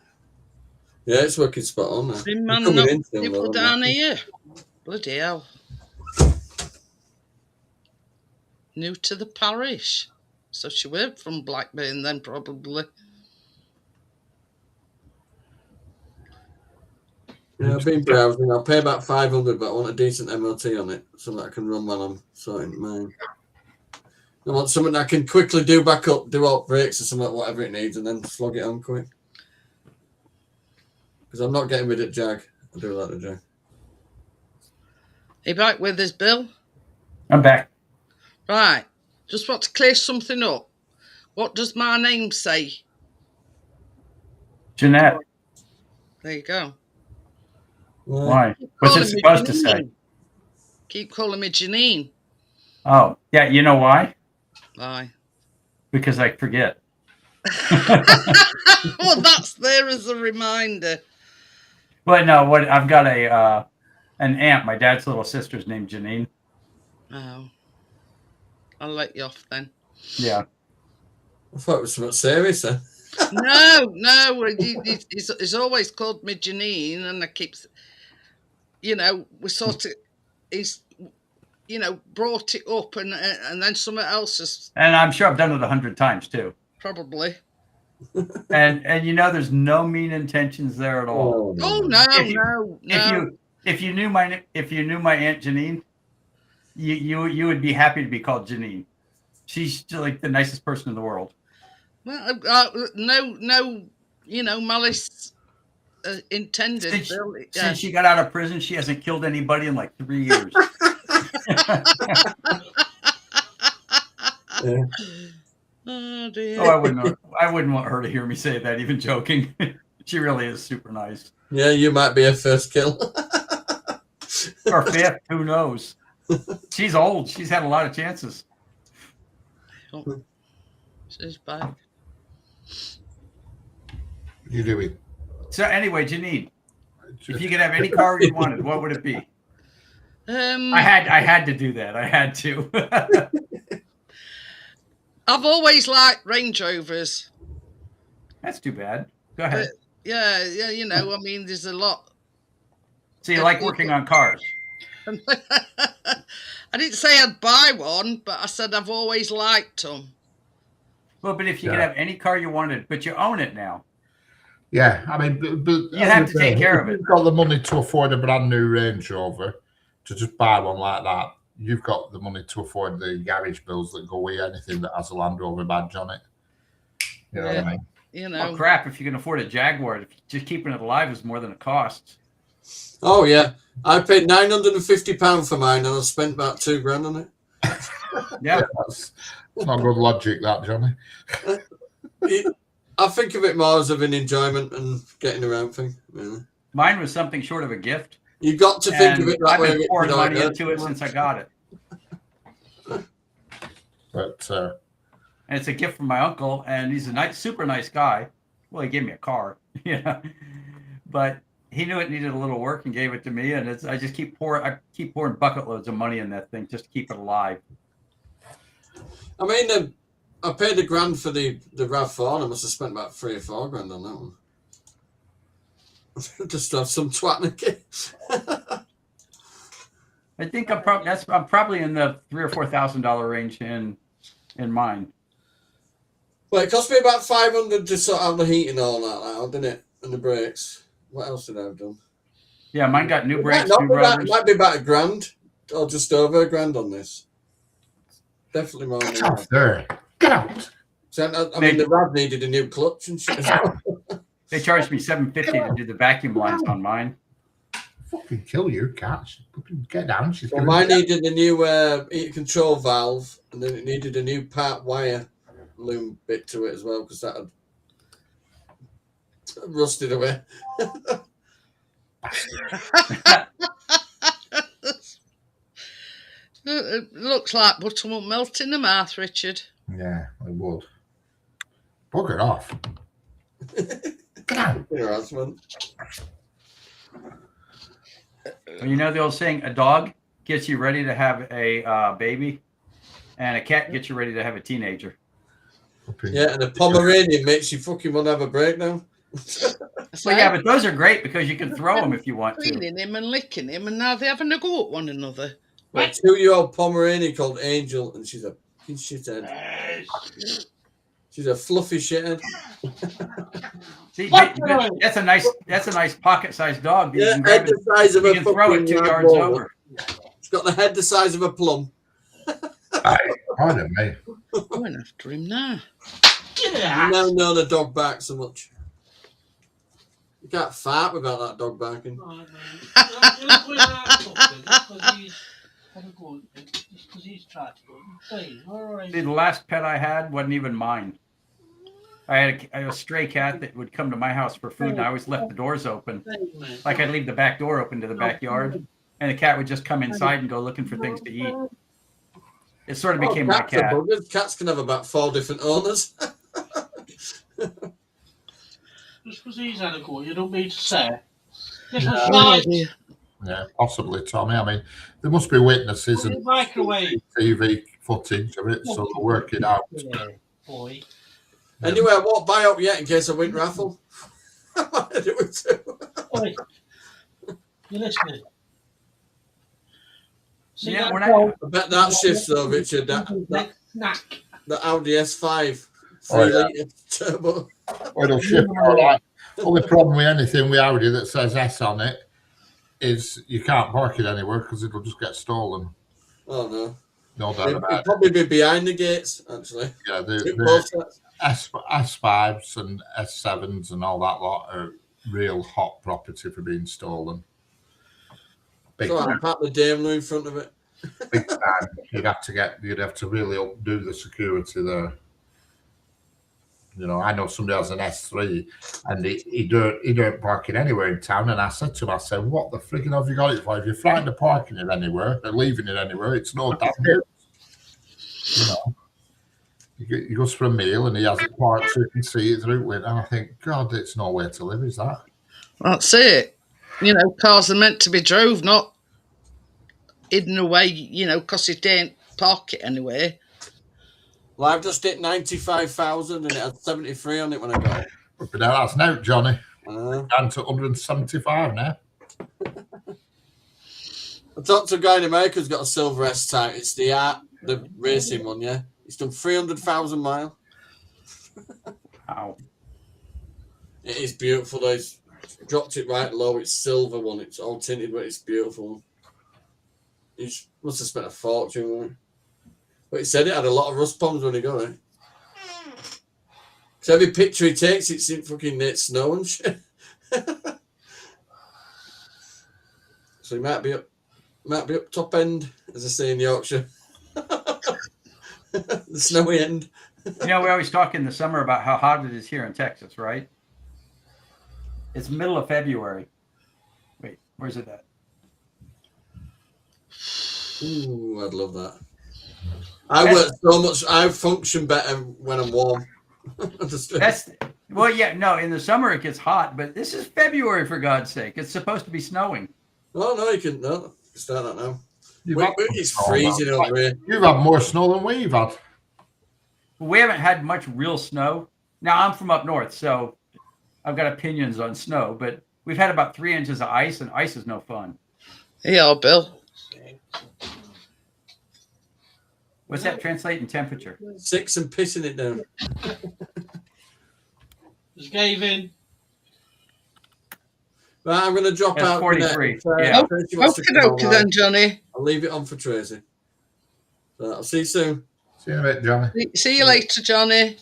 Yeah, it's working spot on now. Man, not people down here. Bloody hell. New to the parish. So she went from Blackburn then, probably. Yeah, I've been browsing. I'll pay about 500, but I want a decent MOT on it so that I can run while I'm sorting mine. I want something I can quickly do back up, do alt brakes or something, whatever it needs, and then flog it on quick. Because I'm not getting rid of Jag. I do like the Jag. Are you back with us, Bill? I'm back. Right. Just want to clear something up. What does my name say? Jeanette. There you go. Why? What's it supposed to say? Keep calling me Janine. Oh, yeah. You know why? Why? Because I forget. Well, that's there as a reminder. But no, I've got an aunt. My dad's little sister's named Janine. Oh. I'll let you off then. Yeah. I thought it was something serious then. No. He's always called me Janine, and I keep, we sort of, he's, brought it up, and then something else has. And I'm sure I've done it 100 times too. Probably. And there's no mean intentions there at all. Oh no. If you knew my Aunt Janine, you would be happy to be called Janine. She's like the nicest person in the world. Well, no, malice intended. Since she got out of prison, she hasn't killed anybody in like 3 years. Yeah. Oh dear. Oh, I wouldn't want her to hear me say that, even joking. She really is super nice. Yeah, you might be a first kill. Or fifth, who knows? She's old. She's had a lot of chances. Oh, she's back. You do it. So anyway, Janine, if you could have any car you wanted, what would it be? I had to do that. I had to. I've always liked Range Rovers. That's too bad. Go ahead. Yeah, I mean, there's a lot. So you like working on cars? I didn't say I'd buy one, but I said I've always liked them. Well, but if you could have any car you wanted, but you own it now. Yeah, I mean, but you have to take care of it. If you've got the money to afford a brand new Range Rover, to just buy one like that, you've got the money to afford the garage bills that go with anything that has a Land Rover badge on it. You know what I mean? You Oh know, crap! If you can afford a Jaguar, just keeping it alive is more than it costs. Oh yeah, I paid £950 for mine, and I spent about £2,000 on it. Yeah. That's not good logic, that, Johnny. I think of it more as of an enjoyment and getting around thing. Really. Mine was something short of a gift. You've got to think of And it that I've way. been pouring Richard, money I into it since I got it. But And it's a gift from my uncle, and he's a nice, super nice guy. Well, he gave me a car, yeah, but he knew it needed a little work and gave it to me. And I just keep pouring bucket loads of money in that thing just to keep it alive. I mean, I paid £1,000 for the RAV4, and I must have spent about £3,000 or £4,000 on that one. Just to have some twat in it. I think I'm probably in the $3,000 or $4,000 range in mine. Well, it cost me about $500 to sort out the heating and all that out, didn't it? And the brakes. What else did I have done? Yeah, mine got new brakes, It new rotors. might be about £1,000 or just over £1,000 on this. Definitely more than get off that. there. Get out. So, I mean, the RAV needed a new clutch and shit as well. They charged me $750 to do the vacuum lines on mine. Fucking kill you, cat. Fucking get down. She's Well, giving mine me- needed a new heat control valve, and then it needed a new part wire loom bit to it as well, because that had rusted away. it looks like butter won't melt in the mouth, Richard. Yeah, I would. Bugger off. Get out. Your husband. Well, you know the old saying, a dog gets you ready to have a baby, and a cat gets you ready to have a teenager. Yeah, and a Pomeranian makes you fucking want to have a breakdown. Well, yeah, but those are great because you can throw them if you want to. Cleaning him and licking him, and now they're having a go at one another. Well, a 2-year-old Pomeranian called Angel, and she's a fucking shithead. She's a fluffy shithead. See, that's a nice pocket-sized dog. Yeah, You can, head the size of you a can throw it fucking 2 Land yards Rover. over. It's got the head the size of a plum. Pardon me. Going after him now. You now know the dog barks so much. You can't fart without that dog barking. See, the last pet I had wasn't even mine. I had a stray cat that would come to my house for food, and I always left the doors open. Like I'd leave the back door open to the backyard, and the cat would just come inside and go looking for things to eat. It sort of became my Cats are cat. buggers. Cats can have about 4 different owners. Just because he's had a go, you don't mean to say. This Oh, was right. dear. Yeah, possibly, Tommy. I mean, there must be witnesses and Microwave. TV footage of it, so they'll work it out. Yeah, boy. Anyway, I won't buy up yet in case I win raffle. I might do it too. Oi. You listening? See Yeah, that we're ball? not. I bet that shifts though, Richard. That Knack. the Audi S5 Oh, 3 yeah. litre turbo. Or it'll shift all right. Only problem with anything with Audi that says S on it is you can't park it anywhere because it'll just get stolen. Oh no. No doubt It'd about it. probably be behind the gates, actually. Yeah, Two the both sets. S5s and S7s and all that lot are real hot property for being stolen. Big So I time. parked the Daimler in front of it. Big time. You'd have to really do the security there. You know, I know somebody has an S3 and he don't park it anywhere in town. And I said to him, what the friggin' have you got it for? If you're frightened of parking it anywhere or leaving it anywhere, it's no damn good. You know, he goes for a meal and he has it parked so you can see it through window. And I think, God, it's nowhere to live, is that? That's it. You know, cars are meant to be drove, not hidden away, you know, because you don't park it anywhere. Well, I've just hit 95,000 and it had 73 on it when I got it. But now that's now, Johnny. Uh, Down to 175 now. I talked to a guy in America who's got a silver S-Type. It's the racing one, yeah. He's done 300,000 miles. Ow. It is beautiful. Though. He's dropped it right low. It's silver one. It's all tinted, but it's beautiful. He must have spent a fortune on it. But he said it had a lot of rust problems when he got it. Because every picture he takes, it's in fucking snow and shit. So he might be up top end, as I say in Yorkshire. The snowy end. You know, we always talk in the summer about how hot it is here in Texas, right? It's middle of February. Wait, where's it at? Ooh, I'd love that. I work so much. I function better when I'm warm. Well, yeah, no. In the summer it gets hot, but this is February, for God's sake. It's supposed to be snowing. Oh no, you can start that now. You've It's freezing over here. You've had more snow than we've had. We haven't had much real snow. Now I'm from up north, so I've got opinions on snow, but we've had about 3 inches of ice, and ice is no fun. Yeah, Bill. What's that translate in temperature? 6 and pissing it down. Just gave in. Right, I'm going to drop That's out. 43. Yeah. Okay, then, Johnny. I'll leave it on for Tracy. So I'll see you soon. See you in a bit, Johnny. See you later, Johnny.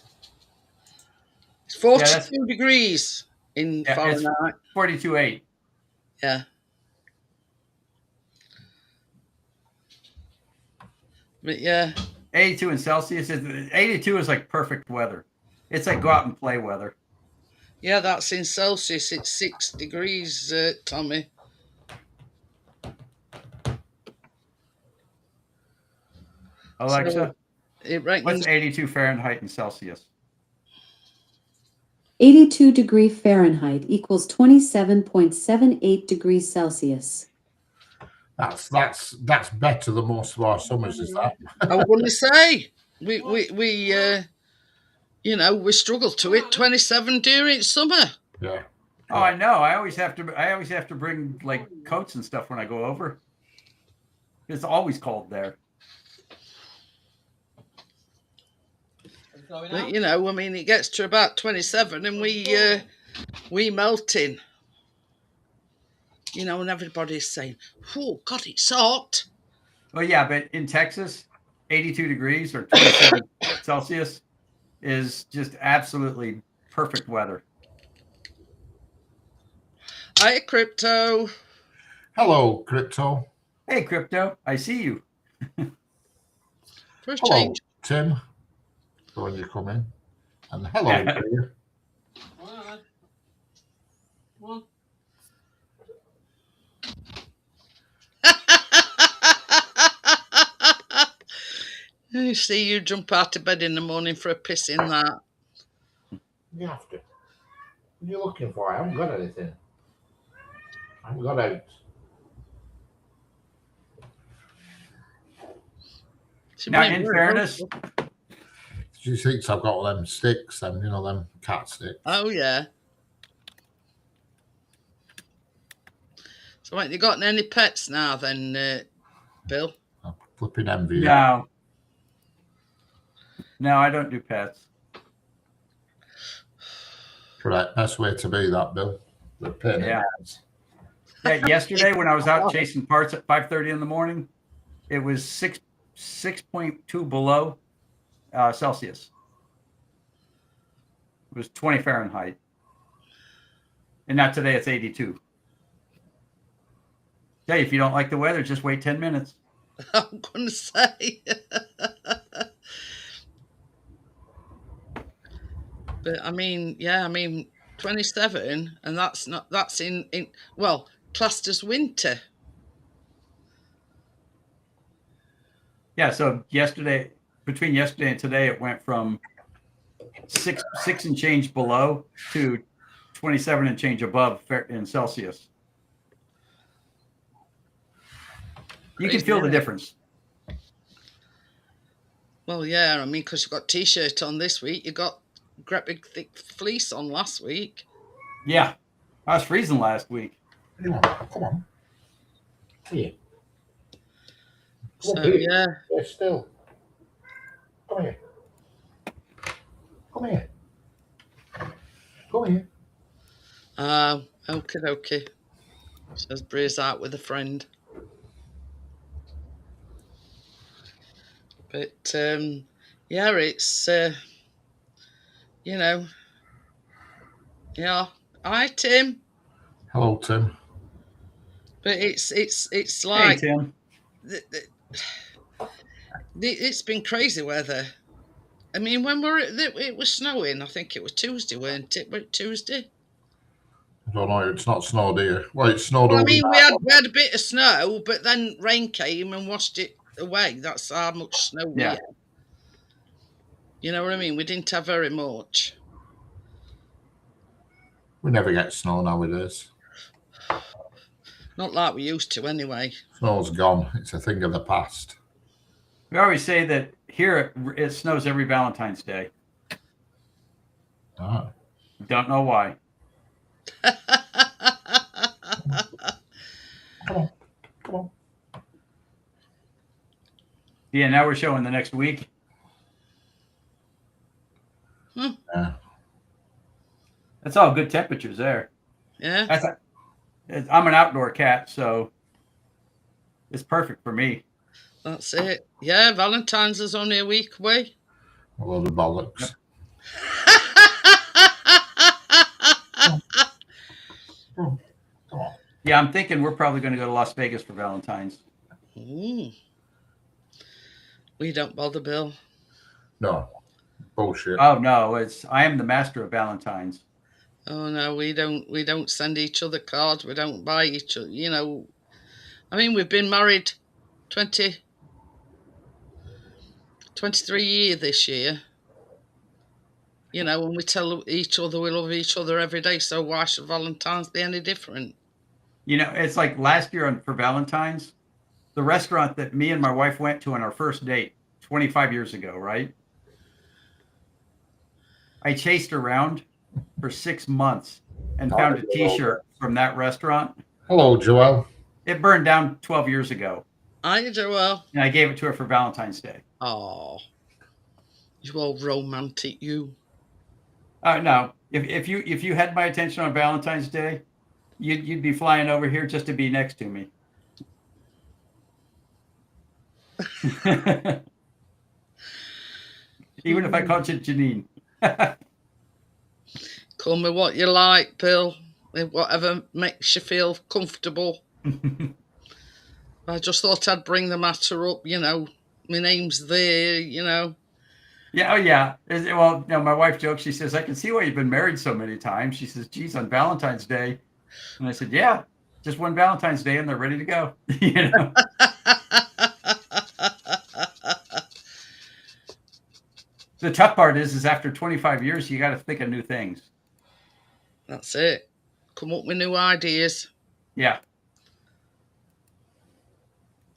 It's 42 degrees in Fahrenheit. 42.8. Yeah. But yeah. 82 in Celsius. 82 is like perfect weather. It's like go out and play weather. Yeah, that's in Celsius. It's 6 degrees, Tommy. Alexa, So it reckons what's 82 Fahrenheit in Celsius? 82 degree Fahrenheit equals 27.78 degrees Celsius. That's better than most of our summers, is that? I was going to say we we struggle to it 27 during summer. Yeah. Oh, I know. I always have to bring like coats and stuff when I go over. It's always cold there. But I mean, it gets to about 27, and we melting. And everybody's saying, "Oh God, it's hot." Well, yeah, but in Texas, 82 degrees or 27 Celsius is just absolutely perfect weather. Hi, Crypto. Hello, Crypto. Hey, Crypto, I see you. For a Hello, change. Tim. So when you come in. And hello, dear. One. You see you jump out of bed in the morning for a piss in that. You have to. What are you looking for? I haven't got anything. I haven't got out. Now, in fairness, She thinks I've got them sticks, them cat sticks. Oh yeah. So, ain't you got any pets now, then, Bill? I'm flipping envy. no, I don't do pets. Correct. Best way to be that, Bill. The pin. Yeah. Yeah, yesterday when I was out chasing parts at 5:30 in the morning, it was 6.2 below Celsius. It was 20 Fahrenheit. And now today it's 82. Hey, if you don't like the weather, just wait 10 minutes. I'm going to say. But I mean, 27, and that's in classed as winter. Yeah, so between yesterday and today, it went from six and change below to 27 and change above in Celsius. You can feel the difference. Well, yeah, I mean, because you've got t-shirt on this week, you got great big thick fleece on last week. Yeah, I was freezing last week. Come on. Here. So yeah. Stay still. Come here. Okay. Says Bree's out with a friend. But it's you know. Yeah. Hi, Tim. Hello, Tim. But it's Hey, like Tim. it's been crazy weather. I mean, when it was snowing. I think it was Tuesday, weren't it? But Tuesday. I don't know. It's not snowed here. Well, it snowed Well, I over mean, there. we had a bit of snow, but then rain came and washed it away. That's how much snow we Yeah. had. You know what I mean? We didn't have very much. We never get snow nowadays. Not like we used to, anyway. Snow's gone. It's a thing of the past. We always say that here it snows every Valentine's Day. Ah. Don't know why. Come on. Come on. Yeah, now we're showing the next week. Yeah. That's all good temperatures there. Yeah. I'm an outdoor cat, so it's perfect for me. That's it. Yeah, Valentine's is only a week away. A load of bollocks. Come on. Yeah, I'm thinking we're probably going to go to Las Vegas for Valentine's. Ooh. We don't bother, Bill. No. Bullshit. Oh no, I am the master of Valentine's. Oh no, we don't send each other cards. We don't buy each other. You know, I mean, we've been married 23 years this year. You know, and we tell each other we love each other every day. So why should Valentine's be any different? You know, it's like last year for Valentine's, the restaurant that me and my wife went to on our first date 25 years ago, right? I chased around for 6 months and found a T-shirt from that restaurant. Hello, Joel. It burned down 12 years ago, Hi, Joel. and I gave it to her for Valentine's Day. Oh, you old romantic, you. No, if you had my attention on Valentine's Day, you'd be flying over here just to be next to me. Even if I called you Janine. Call me what you like, Bill. Whatever makes you feel comfortable. I just thought I'd bring the matter up. You know, my name's there. You know. Yeah, oh yeah. Well, you know, my wife jokes. She says, "I can see why you've been married so many times." She says, "Geez, on Valentine's Day," and I said, "Yeah, just one Valentine's Day, and they're ready to go." You know. The tough part is after 25 years, you got to think of new things. That's it. Come up with new ideas. Yeah.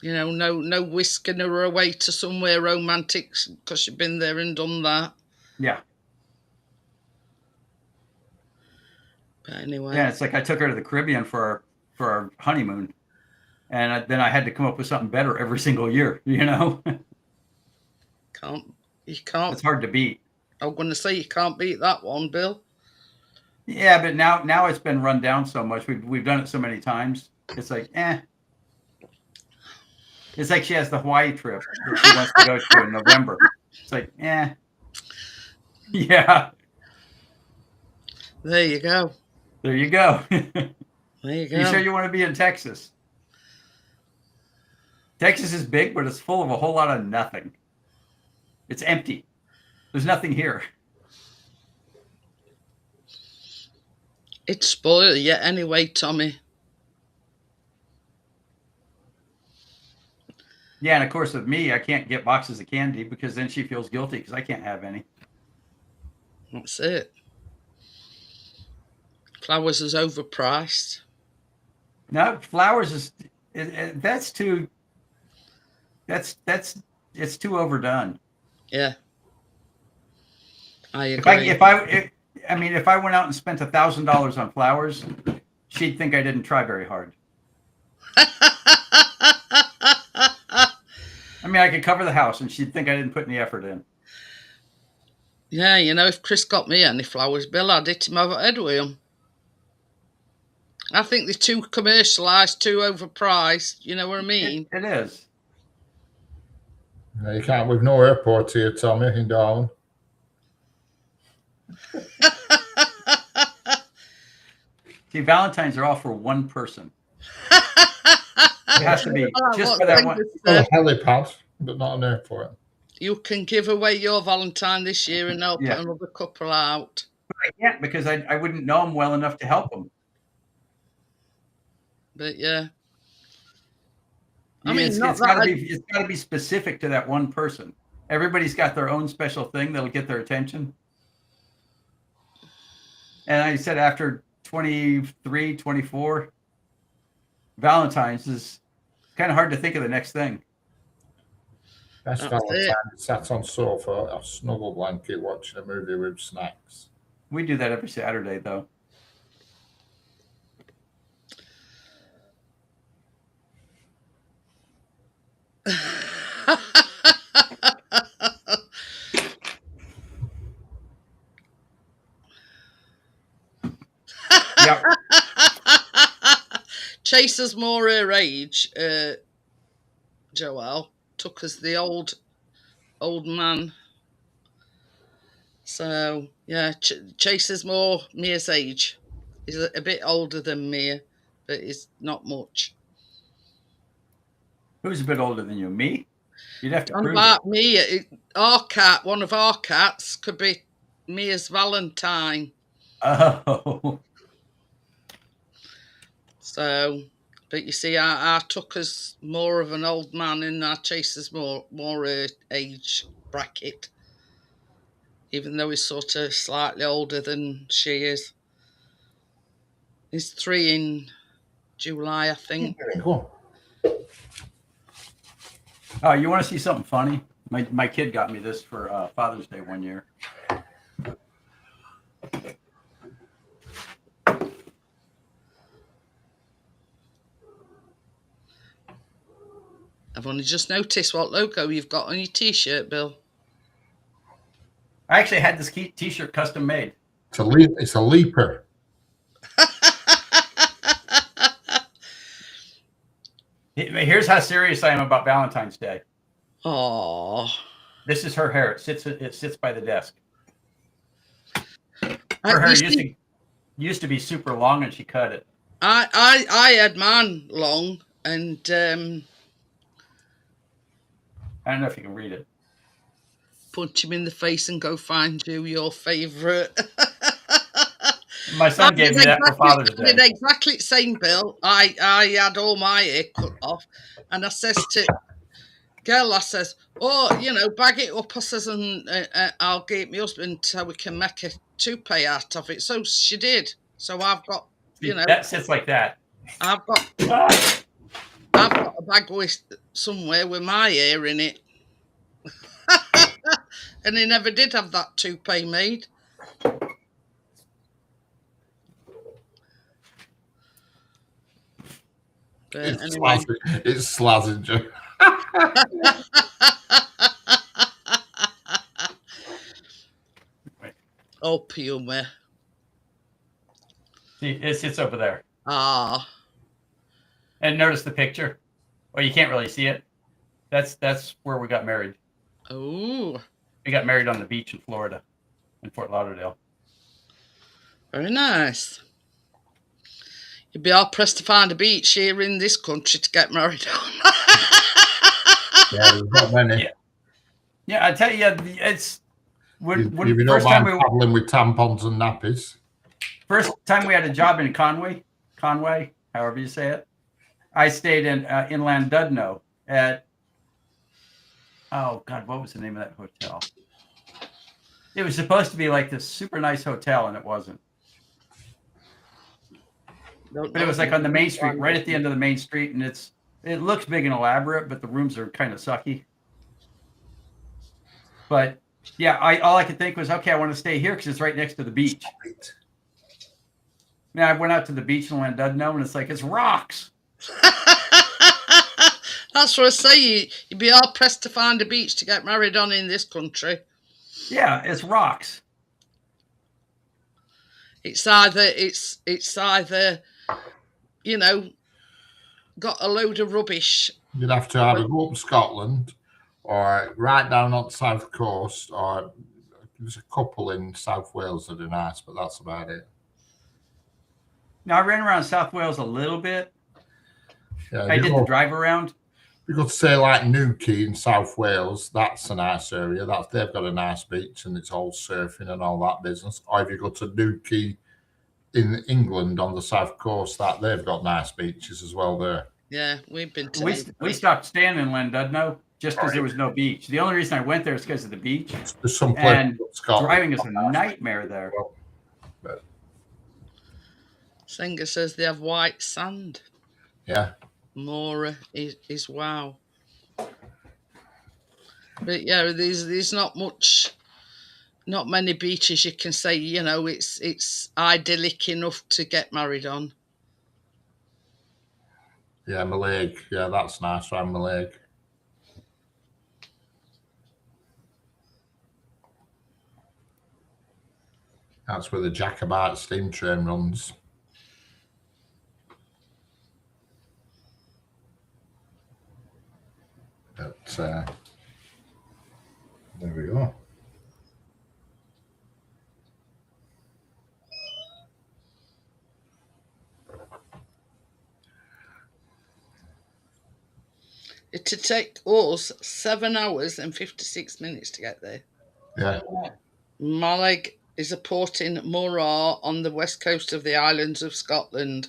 You know, no whisking her away to somewhere romantic because you've been there and done that. Yeah. But anyway. Yeah, it's like I took her to the Caribbean for our honeymoon, and then I had to come up with something better every single year. You know. You can't. It's hard to beat. I'm going to say you can't beat that one, Bill. Yeah, but now it's been run down so much. We've done it so many times. It's like, It's like she has the Hawaii trip that she wants to go to in November. It's like, yeah. There you go. There you go. There you go. You sure you want to be in Texas? Texas is big, but it's full of a whole lot of nothing. It's empty. There's nothing here. It's spoiled yet anyway, Tommy. Yeah, and of course with me, I can't get boxes of candy because then she feels guilty because I can't have any. That's it. Flowers is overpriced. No, flowers it's too overdone. Yeah. I agree. If I went out and spent $1,000 on flowers, she'd think I didn't try very hard. I mean, I could cover the house and she'd think I didn't put any effort in. Yeah, you know, if Chris got me any flowers, Bill, I'd hit him over the head with them. I think they're too commercialised, too overpriced. You know what I mean? It is. No, you can't. We've no airport here, Tommy, in Darwin. See, Valentines are all for one person. It has to be just for that one. Well, a helipad, but not a name for it. You can give away your Valentine this year and I'll Yeah. put another couple out. But I can't because I wouldn't know them well enough to help them. But yeah. It's got to be specific to that one person. Everybody's got their own special thing that'll get their attention. And I said after 23, 24, Valentine's is kind of hard to think of the next thing. Best Valentine sat on sofa, a snuggle blanket, watching a movie with snacks. We do that every Saturday, though. Yep. Chaser's more her age, Joelle. Took us the old man. So yeah, Chaser's more Mia's age. He's a bit older than Mia, but he's not much. Who's a bit older than you? Me? You'd have to On prove about it. Mia, one of our cats could be Mia's Valentine. Oh. So, but you see, our Tucker's more of an old man and our Chaser's more age bracket. Even though he's sort of slightly older than she is. He's 3 in July, I think. Cool. Oh, you want to see something funny? My kid got me this for Father's Day one year. I've only just noticed what logo you've got on your T-shirt, Bill. I actually had this T-shirt custom made. It's a leaper. Here's how serious I am about Valentine's Day. Oh, this is her hair. It sits by the desk. Her hair used to be super long, and she cut it. I had mine long, and I don't know if you can read it. Punch him in the face and go find you your favourite. My son gave me that for Father's Day. I did exactly the same, Bill. I had all my hair cut off, and I says to girl, I says, oh, bag it up. I says, and I'll get my husband so we can make a toupee out of it. So she did. So I've got, that sits like that. I've got a bag somewhere with my hair in it. And he never did have that toupee made. But anyway. It's Slazenger. Oh, Puma. See, it sits over there. Ah. And notice the picture. Well, you can't really see it. That's where we got married. Oh. We got married on the beach in Florida, in Fort Lauderdale. Very nice. You'd be all pressed to find a beach here in this country to get married on. Yeah, there's not many. Yeah, I tell you, it's when first time we traveling with tampons and nappies. First time we had a job in Conway, however you say it. I stayed in Llandudno at, oh God, what was the name of that hotel? It was supposed to be like this super nice hotel, and it wasn't. But it was like on the main street, right at the end of the main street, and it looks big and elaborate, but the rooms are kind of sucky. But yeah, all I could think was, okay, I want to stay here because it's right next to the beach. Now I went out to the beach in Llandudno, and it's like it's rocks. That's what I say. You'd be all pressed to find a beach to get married on in this country. Yeah, it's rocks. It's either got a load of rubbish. You'd have to either go up Scotland or right down on the south coast or there's a couple in South Wales that are nice, but that's about it. Now, I ran around South Wales a little bit. Yeah, I did the drive around. You could say like Newquay in South Wales, that's a nice area. They've got a nice beach and it's all surfing and all that business. Or if you go to Newquay in England on the south coast, that they've got nice beaches as well there. Yeah, we've been to. We stopped staying in Llandudno just because there was no beach. The only reason I went there is because of the beach. There's some And Scotland. driving is a nightmare there. But, Singer says they have white sand. yeah. Mora is wow. But yeah, there's not many beaches you can say, you know, it's idyllic enough to get married on. Yeah, Mallaig. Yeah, that's nice around Mallaig. That's where the Jacobite steam train runs. But there we go. It'd take us 7 hours and 56 minutes to get there. Yeah. Mallaig is a port in Morar on the west coast of the islands of Scotland.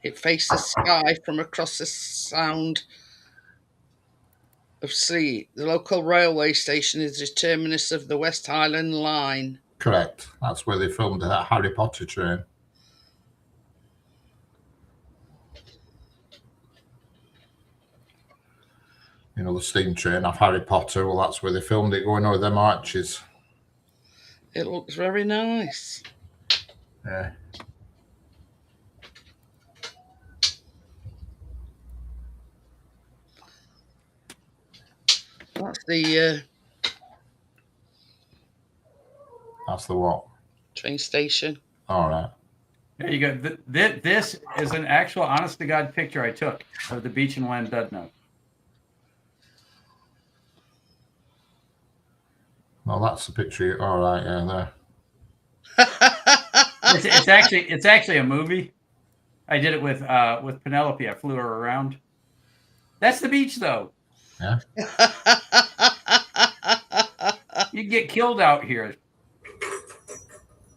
It faces Skye from across the Sound of Sea. The local railway station is the terminus of the West Highland Line. Correct. That's where they filmed that Harry Potter train. You know, the steam train of Harry Potter. Well, that's where they filmed it going over them arches. It looks very nice. Yeah. That's the what? Train station. All right. There you go. This is an actual honest-to-God picture I took of the beach in Llandudno. Well, that's the picture. All right, yeah, there. It's actually a movie. I did it with Penelope. I flew her around. That's the beach, though. Yeah. You get killed out here.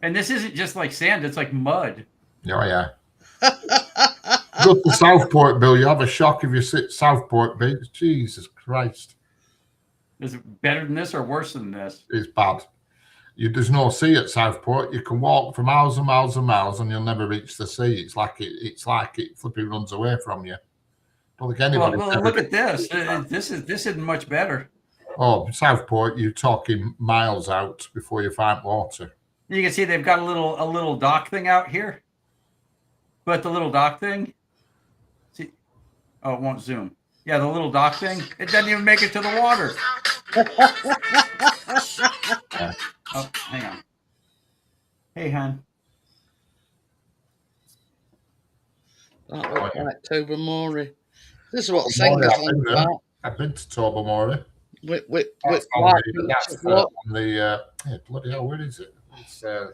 And this isn't just like sand, it's like mud. Oh, yeah. Go to Southport, Bill. You have a shock if you sit Southport Beach. Jesus Christ. Is it better than this or worse than this? It's bad. There's no sea at Southport. You can walk for miles and miles and miles and you'll never reach the sea. It's like it flipping runs away from you. Don't think anybody. Well, look at this. This isn't much better. Oh, Southport, you're talking miles out before you find water. You can see they've got a little dock thing out here. But the little dock thing, see, oh, it won't zoom. Yeah, the little dock thing, it doesn't even make it to the water. Yeah. Oh, hang on. Hey, hon. That looks like Tobermory. This is what Tobermory, Singer's on about. I've been to Tobermory. With That's white that's beaches. on the bloody hell, where is it? It's the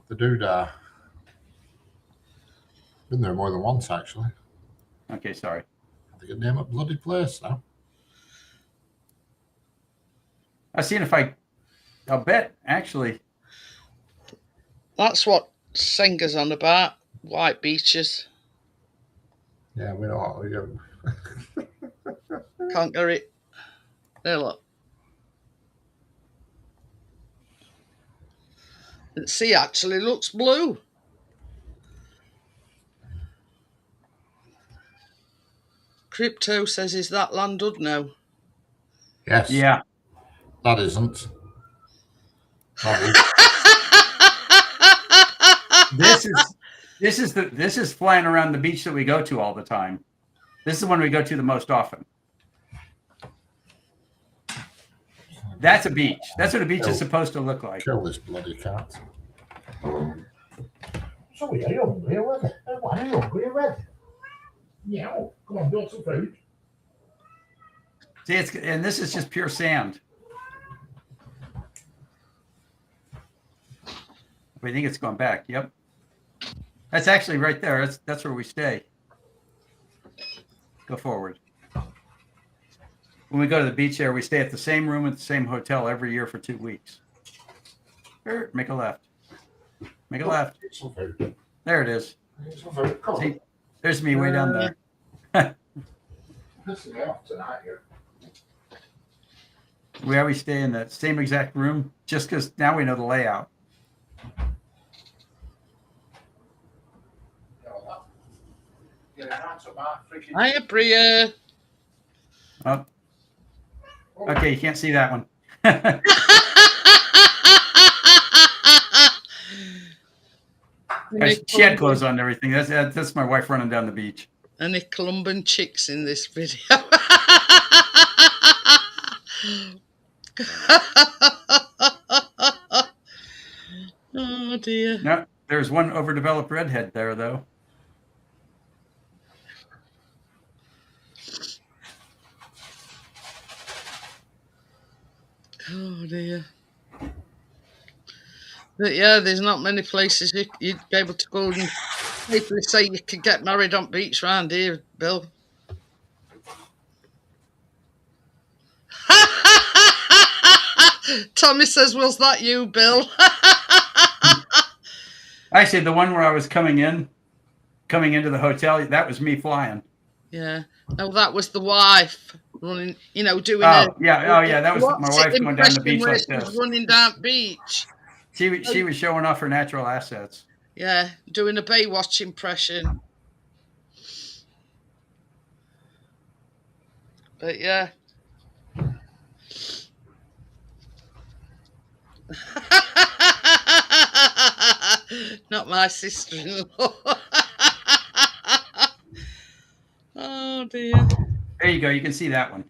Doodah. Been there more than once, actually. Okay, sorry. I think I'd name a bloody place now. I'll see if I'll bet, actually. That's what Singer's on about. White beaches. Yeah, we know. Can't get it. There, look. The sea actually looks blue. Crypto says, is that Llandudno? Yes. Yeah. That isn't. This is flying around the beach that we go to all the time. This is the one we go to the most often. That's a beach. That's what a beach is supposed to look like. Kill this bloody cat. So are you hungry already? What are you hungry already? Yeah, come on, build some food. See, and this is just pure sand. We think it's going back. Yep. That's actually right there. That's where we stay. Go forward. When we go to the beach there, we stay at the same room at the same hotel every year for 2 weeks. Make a left. Make a left. There it is. See, there's me way down there. We always stay in the same exact room just because now we know the layout. Hiya, Bria. Oh. Okay, you can't see that one. She had clothes on and everything. That's my wife running down the beach. Any Colombian chicks in this video? Oh dear. No, there's one overdeveloped redhead there, though. Oh dear. But yeah, there's not many places you'd be able to go and people say you could get married on beach round here, Bill. Tommy says, was that you, Bill? Actually, the one where I was coming into the hotel, that was me flying. Yeah. No, that was the wife running, doing yeah. That was my wife going down the beach like this. Running down the beach. She was showing off her natural assets. Yeah, doing a Baywatch impression. But yeah. Not my sister-in-law. Oh dear. There you go. You can see that one.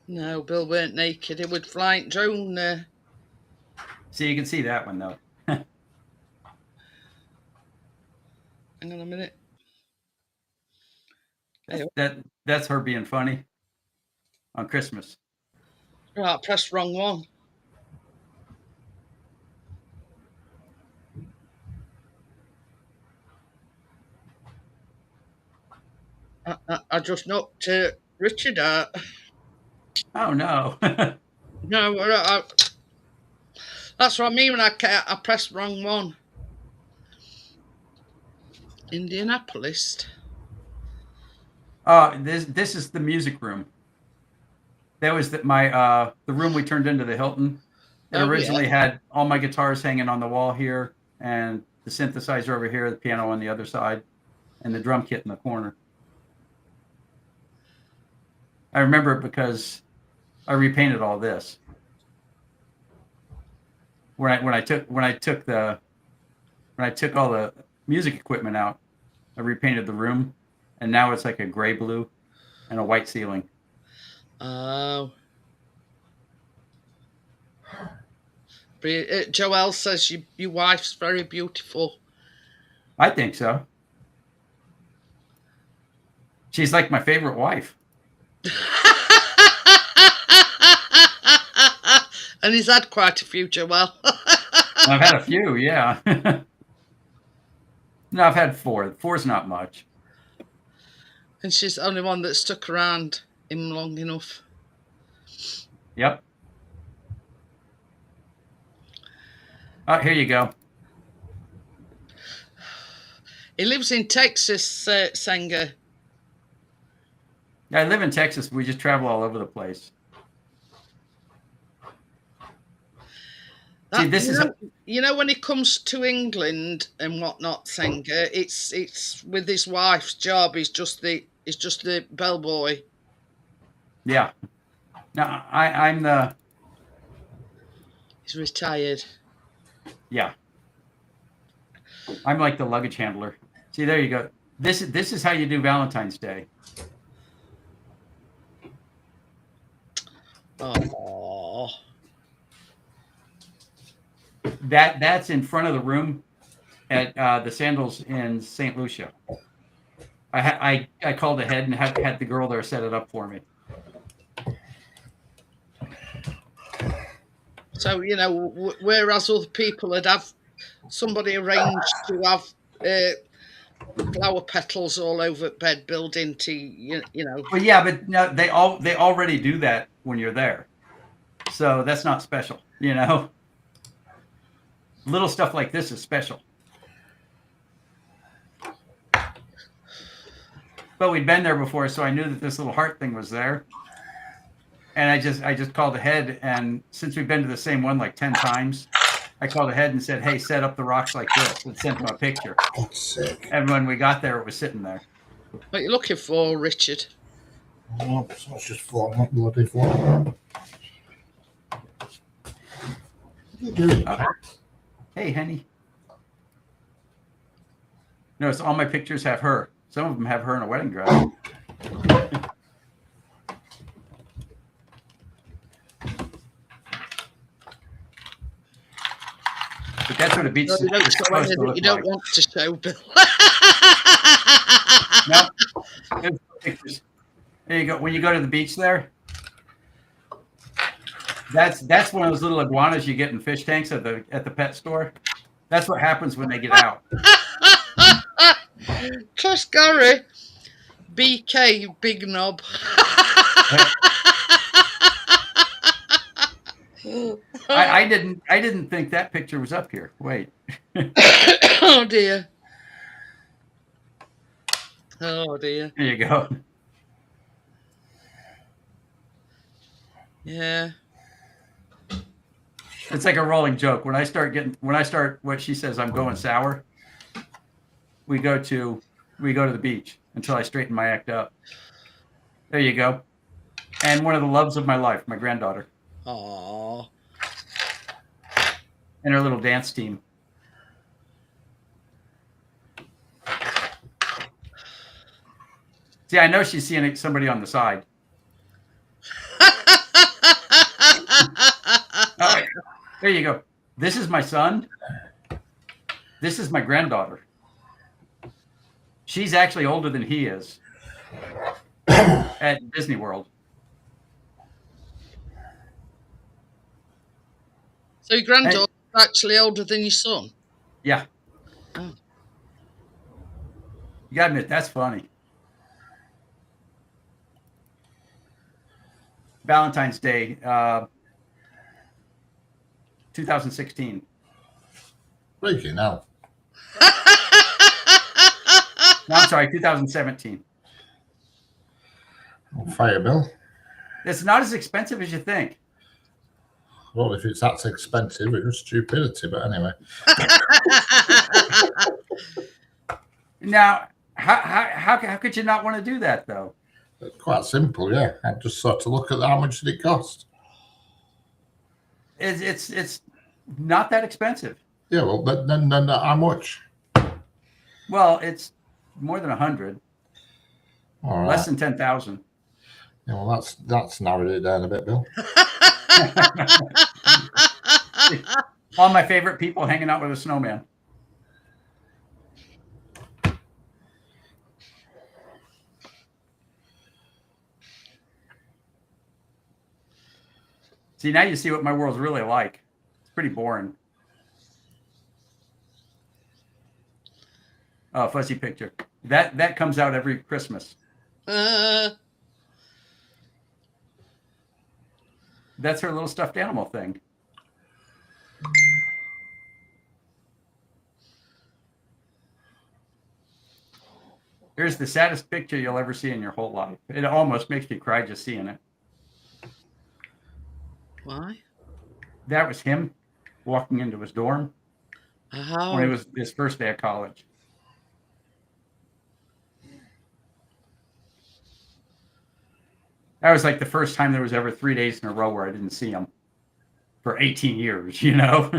No, Bill weren't naked. He would flying drone there. See, you can see that one though. Hang on a minute. That's her being funny on Christmas. Right, I pressed wrong one. I just knocked Richard out. Oh no. No, that's what I mean when I pressed wrong one. Indianapolis. This is the music room. That was the room we turned into the Hilton. It originally had all my guitars hanging on the wall here, and the synthesizer over here, the piano on the other side, and the drum kit in the corner. I remember it because I repainted all this. When I took all the music equipment out, I repainted the room, and now it's like a gray blue and a white ceiling. Oh. Joelle says your wife's very beautiful. I think so. She's like my favorite wife. And he's had quite a few, Joelle. I've had a few, yeah. No, I've had 4. 4's not much. And she's the only one that stuck around him long enough. Yep. Oh, here you go. He lives in Texas, Sanger. I live in Texas. We just travel all over the place. See, this is when he comes to England and whatnot, Sanger, it's with his wife's job. He's just the bellboy. Yeah. No, I'm the. He's retired. Yeah. I'm like the luggage handler. See, there you go. This is how you do Valentine's Day. Oh. That's in front of the room at the Sandals in St. Lucia. I called ahead and had the girl there set it up for me. So, you know, whereas other people would have somebody arranged to have flower petals all over the bed built into, you know. Well, yeah, but no, they already do that when you're there. So that's not special, you know. Little stuff like this is special. But we'd been there before, so I knew that this little heart thing was there. And I just called ahead, and since we've been to the same one like 10 times, I called ahead and said, "Hey, set up the rocks like this," and sent them a picture. That's sick. And when we got there, it was sitting there. What are you looking for, Richard? Oh, so it's just falling, not bloody falling. What are you doing? Hey, Henny. Notice all my pictures have her. Some of them have her in a wedding dress. But that's what a beach is supposed to look You don't like. want to show, Bill. No. There's pictures. There you go. When you go to the beach there, that's one of those little iguanas you get in fish tanks at the pet store. That's what happens when they get out. Trust Gary. BK, you big knob. I didn't think that picture was up here. Wait. Oh dear. Oh dear. There you go. Yeah. It's like a rolling joke. When I start what she says, I'm going sour. We go to the beach until I straighten my act up. There you go. And one of the loves of my life, my granddaughter. Aww. And her little dance team. See, I know she's seeing somebody on the side. Oh, there you go. This is my son. This is my granddaughter. She's actually older than he is at Disney World. So your granddaughter's actually older than your son? Yeah. Oh. You gotta admit, that's funny. Valentine's Day, 2016. Freaking hell. No, I'm sorry, 2017. Fire bill. It's not as expensive as you think. Well, if it's that expensive, it's stupidity. But anyway. Now, how could you not want to do that though? It's quite simple, yeah. I just sort of look at how much did it cost. It's not that expensive. Yeah, well, but then how much? Well, it's more than 100. All right. Less than 10,000. Yeah, well, that's narrowed it down a bit, Bill. All my favorite people hanging out with a snowman. See, now you see what my world's really like. It's pretty boring. Oh, fuzzy picture. That comes out every Christmas. That's her little stuffed animal thing. Here's the saddest picture you'll ever see in your whole life. It almost makes me cry just seeing it. Why? That was him walking into his dorm when it was his first day of college. That was like the first time there was ever 3 days in a row where I didn't see him for 18 years, you know?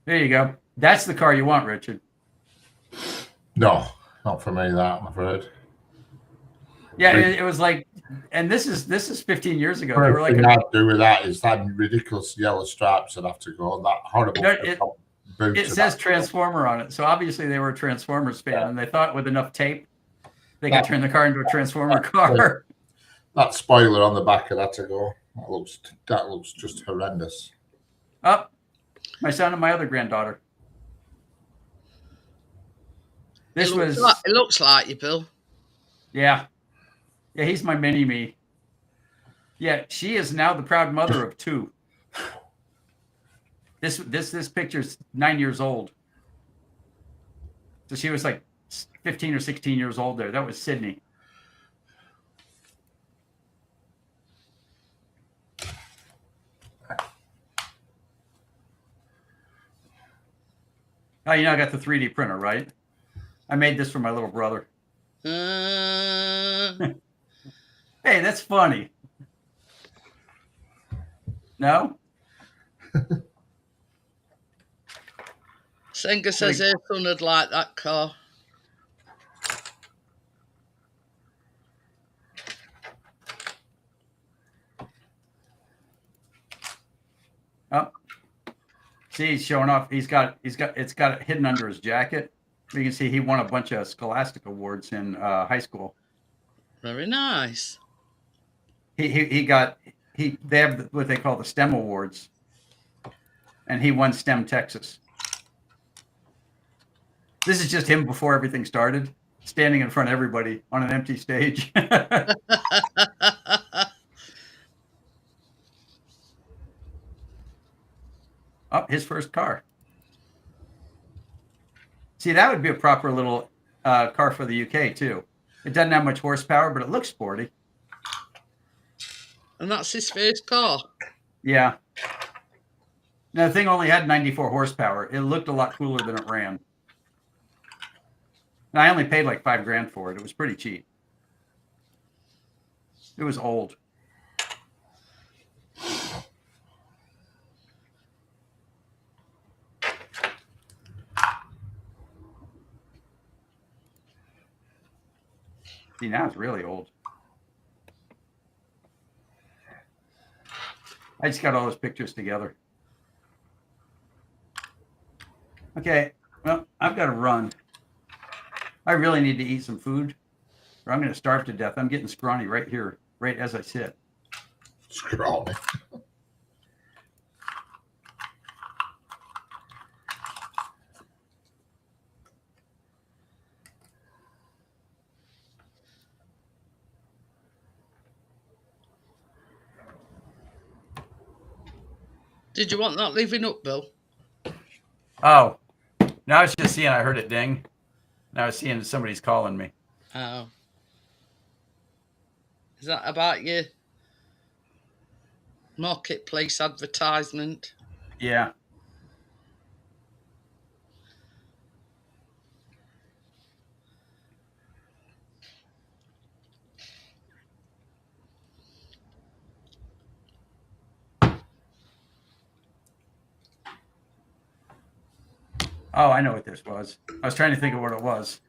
There you go. That's the car you want, Richard. No, not for me, that, I'm afraid. Yeah, it was like, and this is 15 years ago. They were like, What I'd do with that is that ridiculous yellow stripes that have to go on that horrible. It says Transformer on it, so obviously they were a Transformers fan, and they thought with enough tape they could turn the car into a Transformer car. That spoiler on the back of that to go. That looks just horrendous. Oh, my son and my other granddaughter. This was It looks like you, Bill. yeah. Yeah, he's my mini me. Yeah, she is now the proud mother of 2. This picture's 9 years old. So she was like 15 or 16 years old there. That was Sydney. Oh, you know, I got the 3D printer, right? I made this for my little brother. Hey, that's funny. No? Senga says her son would like that car. Oh, see, he's showing off. It's got it hidden under his jacket. You can see he won a bunch of Scholastic awards in high school. Very nice. They have what they call the STEM awards, and he won STEM Texas. This is just him before everything started, standing in front of everybody on an empty stage. Oh, his first car. See, that would be a proper little car for the UK too. It doesn't have much horsepower, but it looks sporty. And that's his first car. Yeah. Now, the thing only had 94 horsepower. It looked a lot cooler than it ran. And I only paid like $5,000 for it. It was pretty cheap. It was old. See, now it's really old. I just got all those pictures together. Okay, well, I've got to run. I really need to eat some food, or I'm going to starve to death. I'm getting scrawny right here, right as I sit. Scrawny. Did you want that leaving up, Bill? Oh, now I was just seeing, I heard it ding. Now I was seeing somebody's calling me. Oh. Is that about your marketplace advertisement? Yeah. Oh, I know what this was. I was trying to think of what it was.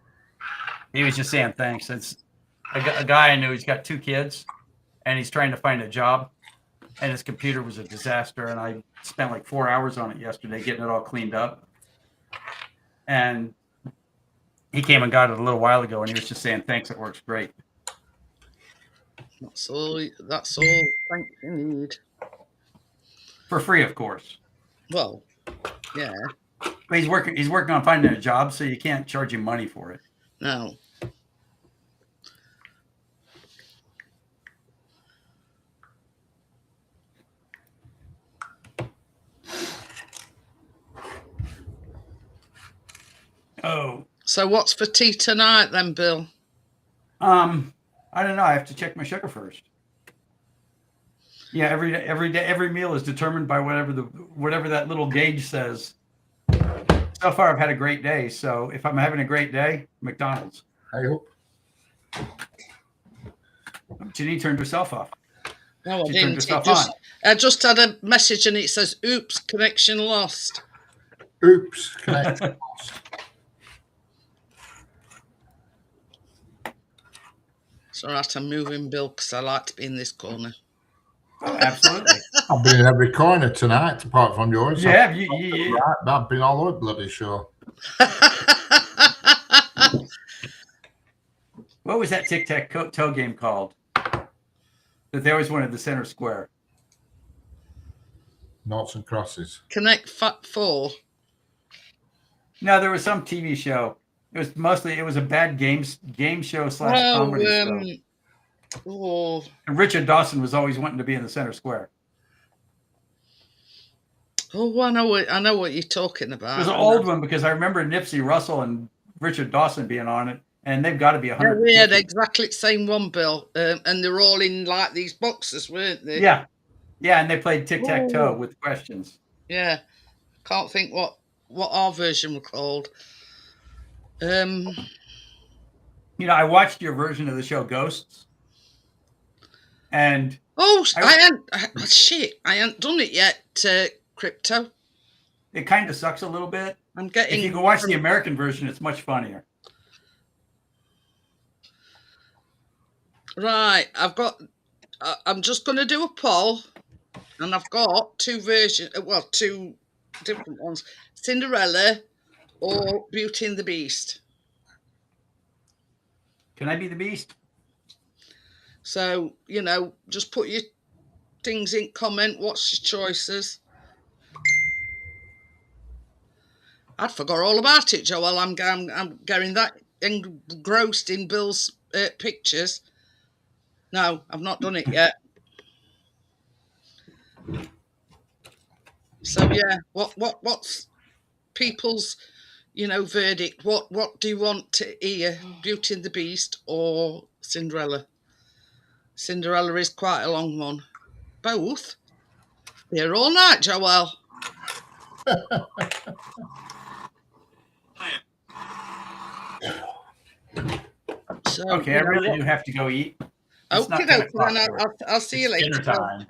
He was just saying thanks. It's a guy I knew. He's got 2 kids, and he's trying to find a job. And his computer was a disaster. And I spent like 4 hours on it yesterday, getting it all cleaned up. And he came and got it a little while ago, and he was just saying thanks. It works great. That's all. Thanks you need. For free, of course. Well, yeah. But he's working on finding a job, so you can't charge him money for it. No. Oh. So what's for tea tonight then, Bill? I don't know. I have to check my sugar first. Yeah, every meal is determined by whatever that little gauge says. So far, I've had a great day. So if I'm having a great day, McDonald's. I hope. Jeanette turned herself off. No, I She turned didn't. herself on. I just had a message and it says, "Oops, connection lost." Oops. Connection lost. So I have to move in, Bill, because I like to be in this corner. Oh, absolutely. I've been in every corner tonight, apart from yours. Yeah, I've been all over the bloody show. What was that tic-tac-toe game called? that they always wanted the center square. Noughts and crosses. Connect 4. No, there was some TV show. It was a bad game show / comedy show. Oh, And Richard Dawson was always wanting to be in the center square. oh, I know what you're talking about. It was an old one because I remember Nipsey Russell and Richard Dawson being on it, and they've got to be 100. Yeah, we had exactly the same one, Bill, and they're all in like these boxes, weren't they? Yeah, and they played tic-tac-toe with questions. Yeah, can't think what our version was called. I watched your version of the show Ghosts, and I ain't done it yet. Crypto. It kind of sucks a little bit. If you can watch the American version, it's much funnier. Right, I'm just going to do a poll, and I've got 2 versions. Well, 2 different ones: Cinderella or Beauty and the Beast. Can I be the Beast? So just put your things in comment. What's your choices? I'd forgot all about it, Joel. I'm getting that engrossed in Bill's pictures. No, I've not done it yet. So yeah, what's people's verdict? What do you want to hear? Beauty and the Beast or Cinderella? Cinderella is quite a long one. Both. Here all night, Joel. So, okay, I really do have to go eat. Okay, then I'll see you later. Dinner time.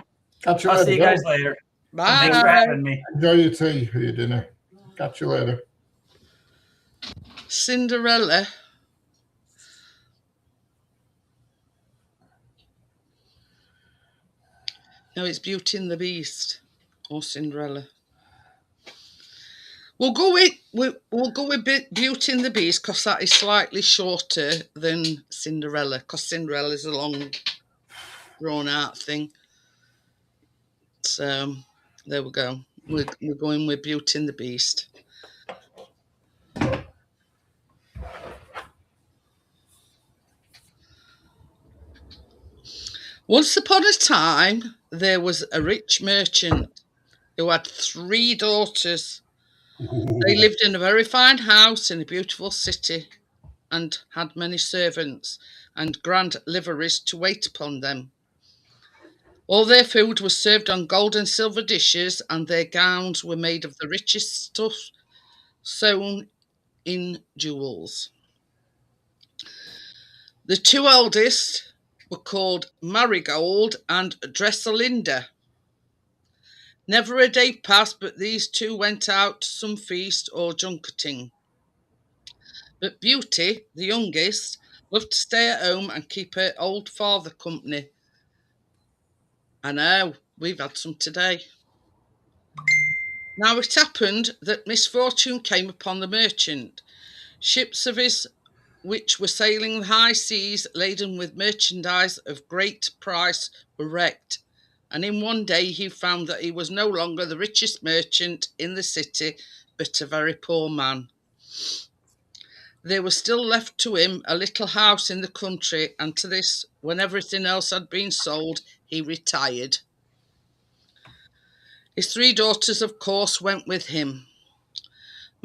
I'll see you guys later. Bye. Thanks for having me. Enjoy your tea or your dinner. Catch you later. Cinderella. No, it's Beauty and the Beast or Cinderella. We'll go with Beauty and the Beast because that is slightly shorter than Cinderella, because Cinderella is a long, drawn-out thing. So there we go. We're going with Beauty and the Beast. Once upon a time, there was a rich merchant who had 3 daughters. They lived in a very fine house in a beautiful city and had many servants and grand liveries to wait upon them. All their food was served on gold and silver dishes, and their gowns were made of the richest stuff sewn in jewels. The 2 eldest were called Marigold and Dresselinda. Never a day passed but these 2 went out to some feast or junketing. But Beauty, the youngest, loved to stay at home and keep her old father company. I know, we've had some today. Now it happened that misfortune came upon the merchant. Ships of his which were sailing the high seas laden with merchandise of great price were wrecked, and in one day he found that he was no longer the richest merchant in the city, but a very poor man. There was still left to him a little house in the country, and to this, when everything else had been sold, he retired. His 3 daughters, of course, went with him.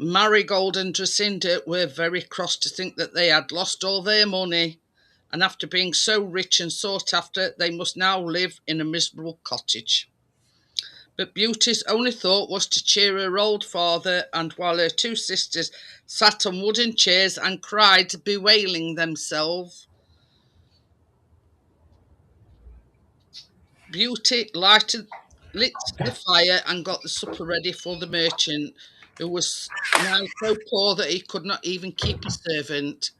Marigold and Dresselinda were very cross to think that they had lost all their money, and after being so rich and sought after, they must now live in a miserable cottage. But Beauty's only thought was to cheer her old father, and while her 2 sisters sat on wooden chairs and cried, bewailing themselves, Beauty lit the fire and got the supper ready for the merchant, who was now so poor that he could not even keep a servant.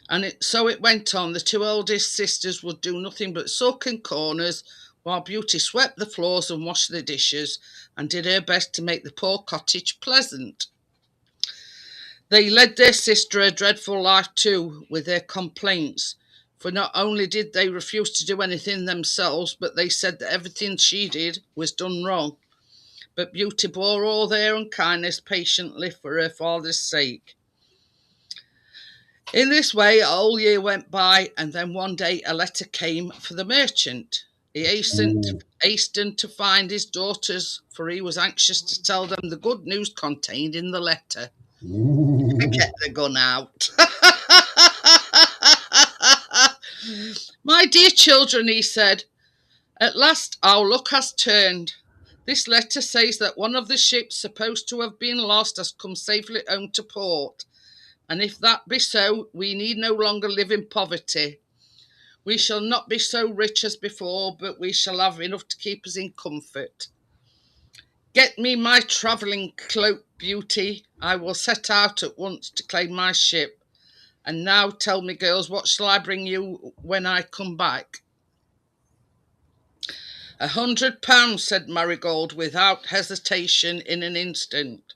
And so it went on. The 2 eldest sisters would do nothing but sulk in corners, while Beauty swept the floors and washed the dishes, and did her best to make the poor cottage pleasant. They led their sister a dreadful life too, with their complaints, for not only did they refuse to do anything themselves, but they said that everything she did was done wrong. But Beauty bore all their unkindness patiently for her father's sake. In this way, a whole year went by, and then one day a letter came for the merchant. He hastened to find his daughters, for he was anxious to tell them the good news contained in the letter. Get the gun out. My dear children, he said, at last our luck has turned. This letter says that one of the ships supposed to have been lost has come safely home to port. And if that be so, we need no longer live in poverty. We shall not be so rich as before, but we shall have enough to keep us in comfort. Get me my travelling cloak, Beauty. I will set out at once to claim my ship. And now tell me, girls, what shall I bring you when I come back? £100, said Marigold, without hesitation in an instant.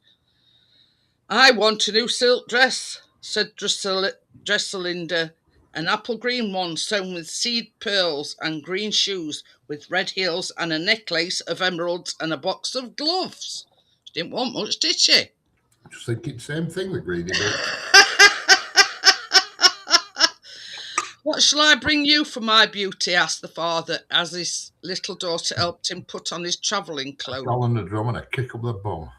I want a new silk dress, said Dresselinda, an apple green one sewn with seed pearls, and green shoes with red heels, and a necklace of emeralds, and a box of gloves. She didn't want much, did she? I just think it's the same thing, the greedy bit. What shall I bring you for my Beauty? Asked the father, as his little daughter helped him put on his travelling cloak. Call on the drum and a kick up the bum.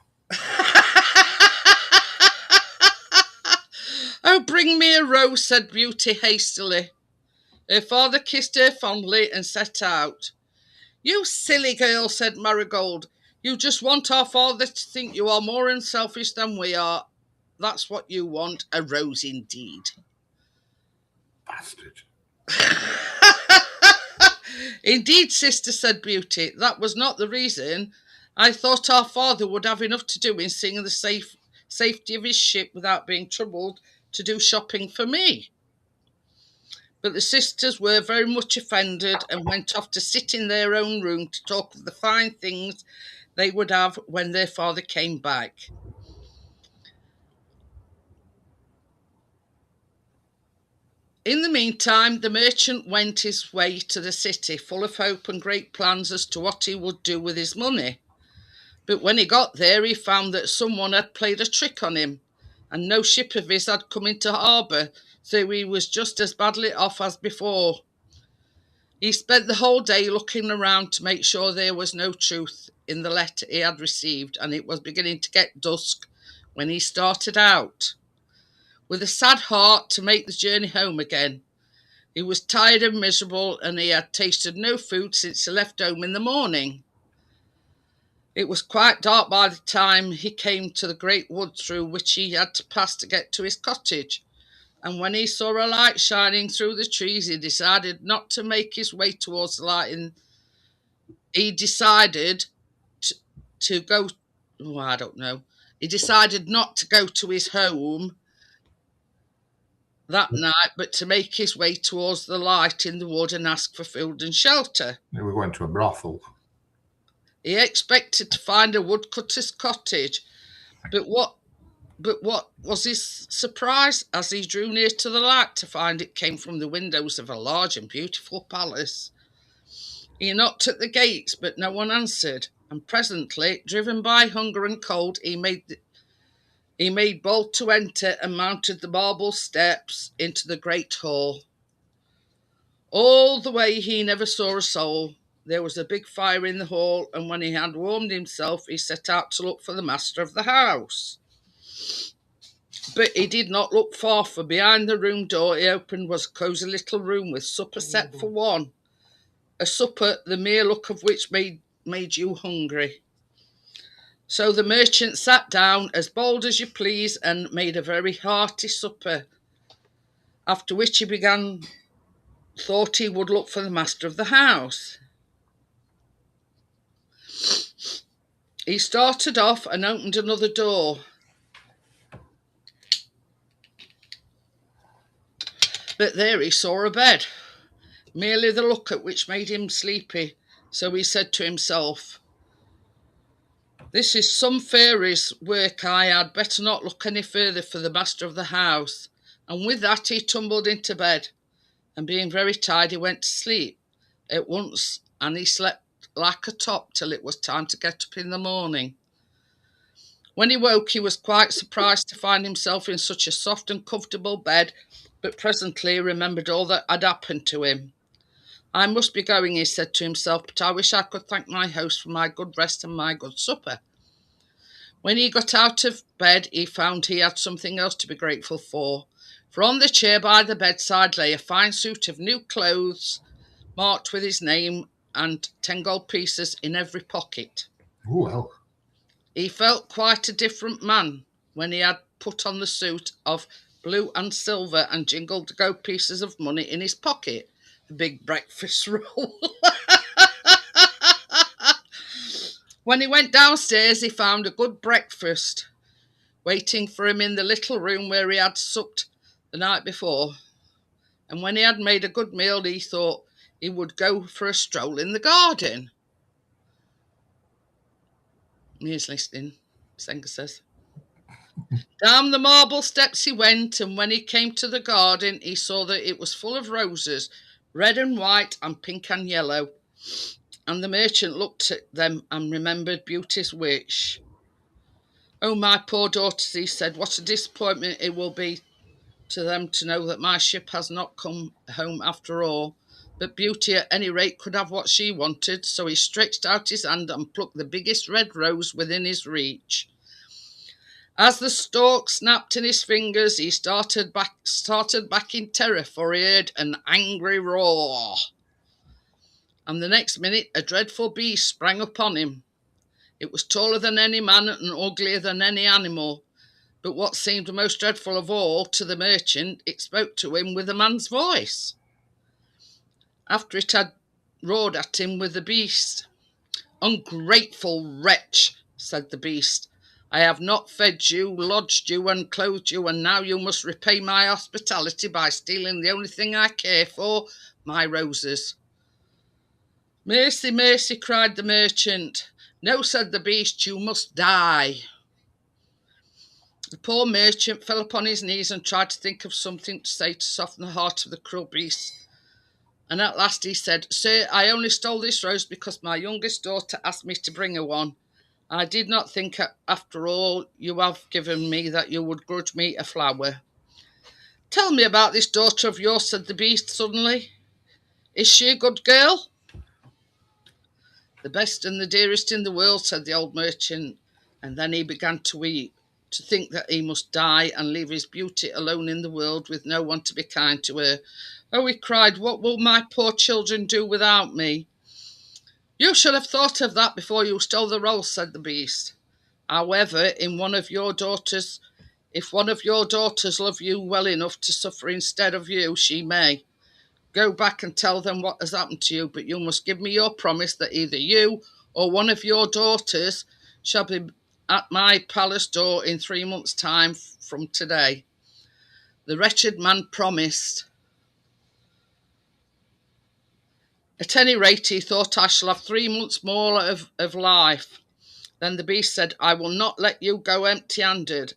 Oh, bring me a rose, said Beauty hastily. Her father kissed her fondly and set out. You silly girl, said Marigold. You just want our father to think you are more unselfish than we are. That's what you want, a rose indeed. Bastard. Indeed, sister, said Beauty, that was not the reason. I thought our father would have enough to do in seeing the safety of his ship without being troubled to do shopping for me. But the sisters were very much offended and went off to sit in their own room to talk of the fine things they would have when their father came back. In the meantime, the merchant went his way to the city, full of hope and great plans as to what he would do with his money. But when he got there, he found that someone had played a trick on him, and no ship of his had come into harbour, so he was just as badly off as before. He spent the whole day looking around to make sure there was no truth in the letter he had received, and it was beginning to get dusk when he started out, with a sad heart, to make the journey home again. He was tired and miserable, and he had tasted no food since he left home in the morning. It was quite dark by the time he came to the great wood through which he had to pass to get to his cottage, and when he saw a light shining through the trees, he decided not to make his way towards the light. He decided to go, I don't know. He decided not to go to his home that night, but to make his way towards the light in the wood and ask for food and shelter. We were going to a brothel. He expected to find a woodcutter's cottage, but what was his surprise as he drew near to the light to find it came from the windows of a large and beautiful palace. He knocked at the gates, but no one answered, and presently, driven by hunger and cold, he made bold to enter and mounted the marble steps into the great hall. All the way he never saw a soul. There was a big fire in the hall, and when he had warmed himself, he set out to look for the master of the house. But he did not look far, for behind the room door he opened was a cosy little room with supper set for one, a supper the mere look of which made you hungry. So the merchant sat down as bold as you please and made a very hearty supper, after which he thought he would look for the master of the house. He started off and opened another door. But there he saw a bed, merely the look at which made him sleepy. So he said to himself, "This is some fairy's work. I had better not look any further for the master of the house." And with that he tumbled into bed and being very tired, he went to sleep at once, and he slept like a top till it was time to get up in the morning. When he woke, he was quite surprised to find himself in such a soft and comfortable bed, but presently he remembered all that had happened to him. I must be going, he said to himself, but I wish I could thank my host for my good rest and my good supper. When he got out of bed, he found he had something else to be grateful for on the chair by the bedside lay a fine suit of new clothes, marked with his name and 10 gold pieces in every pocket. Oh, well. He felt quite a different man when he had put on the suit of blue and silver and jingled the gold pieces of money in his pocket. A big breakfast roll. When he went downstairs, he found a good breakfast waiting for him in the little room where he had supped the night before. And when he had made a good meal, he thought he would go for a stroll in the garden. He's listening, Senga says. Down the marble steps he went, and when he came to the garden, he saw that it was full of roses, red and white and pink and yellow. And the merchant looked at them and remembered Beauty's wish. Oh, my poor daughters, he said, what a disappointment it will be to them to know that my ship has not come home after all. But Beauty at any rate could have what she wanted, so he stretched out his hand and plucked the biggest red rose within his reach. As the stalk snapped in his fingers, he started back in terror, for he heard an angry roar. And the next minute a dreadful beast sprang upon him. It was taller than any man and uglier than any animal. But what seemed most dreadful of all to the merchant, it spoke to him with a man's voice. After it had roared at him with the beast. Ungrateful wretch, said the beast, I have not fed you, lodged you and clothed you, and now you must repay my hospitality by stealing the only thing I care for, my roses. Mercy, mercy, cried the merchant. No, said the beast, you must die. The poor merchant fell upon his knees and tried to think of something to say to soften the heart of the cruel beast. And at last he said, Sir, I only stole this rose because my youngest daughter asked me to bring her one. I did not think, after all you have given me, that you would grudge me a flower. Tell me about this daughter of yours, said the beast suddenly. Is she a good girl? The best and the dearest in the world, said the old merchant, and then he began to weep, to think that he must die and leave his Beauty alone in the world with no one to be kind to her. Oh, he cried, what will my poor children do without me? You should have thought of that before you stole the rose, said the beast. However, if one of your daughters love you well enough to suffer instead of you, she may. Go back and tell them what has happened to you, but you must give me your promise that either you or one of your daughters shall be at my palace door in 3 months' time from today. The wretched man promised. At any rate, he thought, I shall have 3 months more of life. Then the beast said, I will not let you go empty-handed.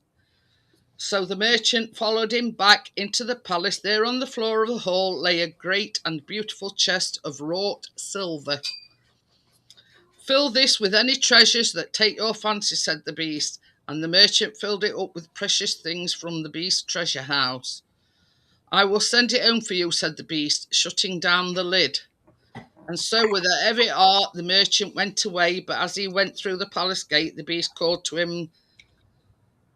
So the merchant followed him back into the palace. There on the floor of the hall lay a great and beautiful chest of wrought silver. Fill this with any treasures that take your fancy, said the beast, and the merchant filled it up with precious things from the beast's treasure house. I will send it home for you, said the beast, shutting down the lid. And so with a heavy heart the merchant went away, but as he went through the palace gate, the beast called to him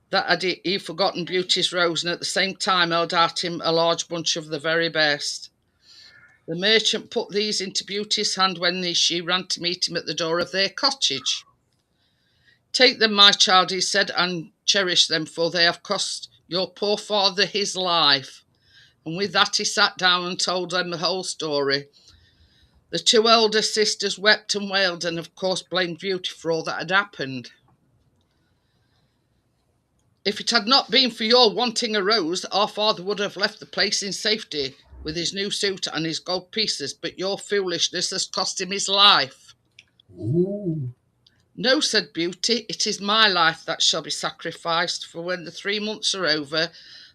that had he forgotten Beauty's rose, and at the same time held out him a large bunch of the very best. The merchant put these into Beauty's hand when she ran to meet him at the door of their cottage. Take them, my child, he said, and cherish them, for they have cost your poor father his life. And with that he sat down and told them the whole story. The 2 elder sisters wept and wailed, and of course blamed Beauty for all that had happened. If it had not been for your wanting a rose, our father would have left the place in safety with his new suit and his gold pieces, but your foolishness has cost him his life. Ooh. No, said Beauty, it is my life that shall be sacrificed, for when the 3 months are over,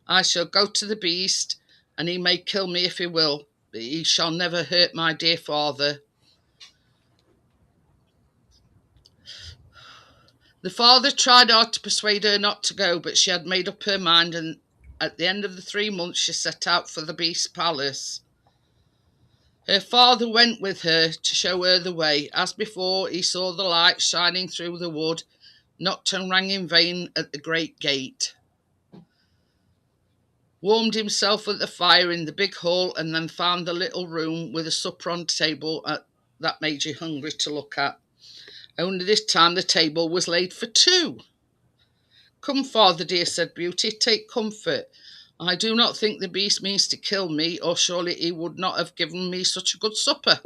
I shall go to the beast, and he may kill me if he will. but he shall never hurt my dear father. The father tried hard to persuade her not to go, but she had made up her mind, and at the end of the 3 months she set out for the Beast's palace. Her father went with her to show her the way. As before, he saw the light shining through the wood, knocked and rang in vain at the great gate, warmed himself at the fire in the big hall, and then found the little room with a supper on table that made you hungry to look at. Only this time the table was laid for 2. "Come, father dear," said Beauty, "take comfort. I do not think the Beast means to kill me, or surely he would not have given me such a good supper."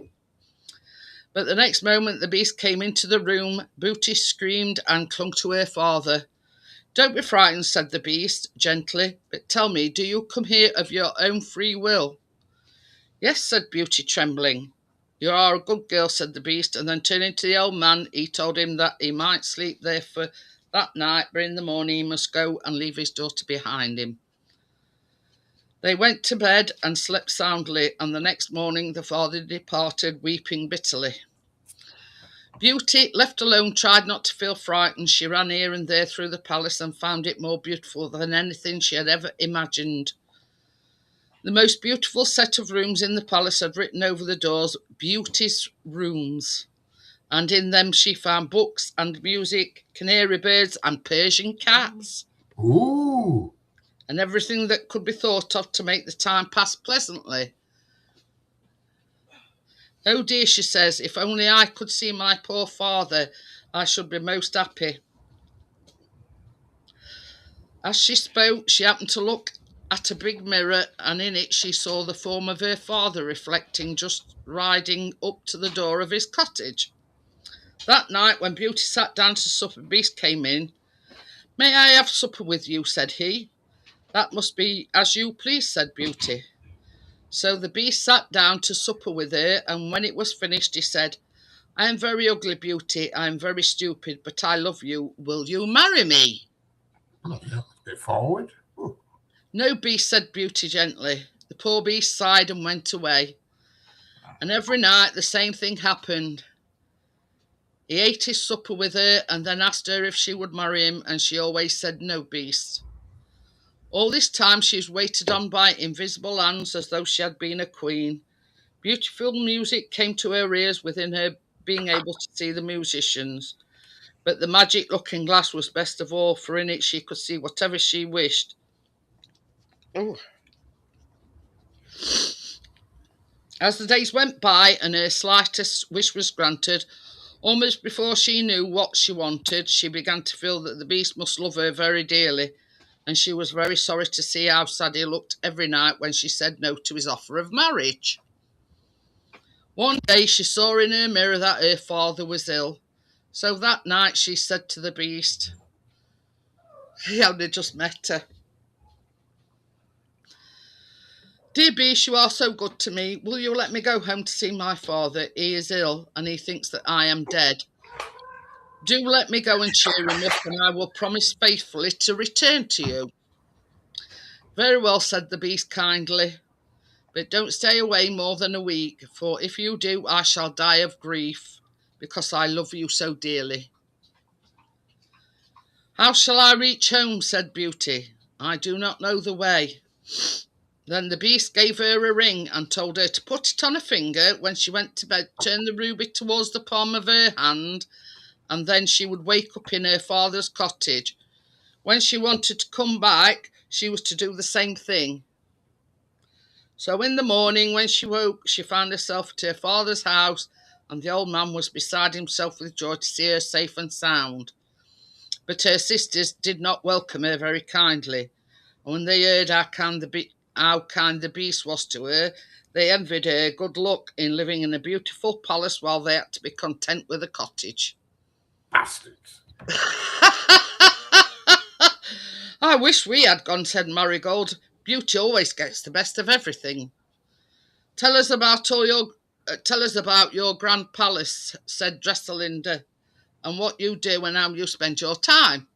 But the next moment the Beast came into the room. Beauty screamed and clung to her father. "Don't be frightened," said the Beast gently, "but tell me, do you come here of your own free will?" "Yes," said Beauty, trembling. "You are a good girl," said the Beast, and then turning to the old man, he told him that he might sleep there for that night, but in the morning he must go and leave his daughter behind him. They went to bed and slept soundly, and the next morning the father departed, weeping bitterly. Beauty, left alone, tried not to feel frightened. She ran here and there through the palace and found it more beautiful than anything she had ever imagined. The most beautiful set of rooms in the palace had written over the doors, "Beauty's Rooms," and in them she found books and music, canary birds and Persian cats. Ooh. And everything that could be thought of to make the time pass pleasantly. "Oh dear," she says, "if only I could see my poor father, I should be most happy." As she spoke, she happened to look at a big mirror, and in it she saw the form of her father reflecting, just riding up to the door of his cottage. That night, when Beauty sat down to supper, Beast came in. "May I have supper with you?" said he. "That must be as you please," said Beauty. So the Beast sat down to supper with her, and when it was finished he said, "I am very ugly, Beauty, I am very stupid, but I love you. Will you marry me?" Oh, yeah, let's get forward. Ooh. "No, Beast," said Beauty gently. The poor Beast sighed and went away. And every night the same thing happened. He ate his supper with her and then asked her if she would marry him, and she always said, "No, Beast." All this time she was waited on by invisible hands as though she had been a queen. Beautiful music came to her ears within her being able to see the musicians. But the magic looking glass was best of all, for in it she could see whatever she wished. Oh. As the days went by and her slightest wish was granted, almost before she knew what she wanted, she began to feel that the Beast must love her very dearly, and she was very sorry to see how sad he looked every night when she said no to his offer of marriage. One day she saw in her mirror that her father was ill. So that night she said to the Beast, he only just met her, "Dear Beast, you are so good to me. Will you let me go home to see my father? He is ill and he thinks that I am dead. Do let me go and cheer him up, and I will promise faithfully to return to you." "Very well," said the Beast kindly, "but don't stay away more than a week, for if you do I shall die of grief, because I love you so dearly." "How shall I reach home?" said Beauty. "I do not know the way." Then the Beast gave her a ring and told her to put it on her finger. When she went to bed, turn the ruby towards the palm of her hand, and then she would wake up in her father's cottage. When she wanted to come back, she was to do the same thing. So in the morning, when she woke, she found herself at her father's house, and the old man was beside himself with joy to see her safe and sound. But her sisters did not welcome her very kindly, and when they heard how kind the Beast was to her, they envied her good luck in living in a beautiful palace while they had to be content with a cottage. Bastards. "I wish we had gone," said Marigold. "Beauty always gets the best of everything." Tell us about your grand palace," said Dresselinda, "and what you do and how you spend your time."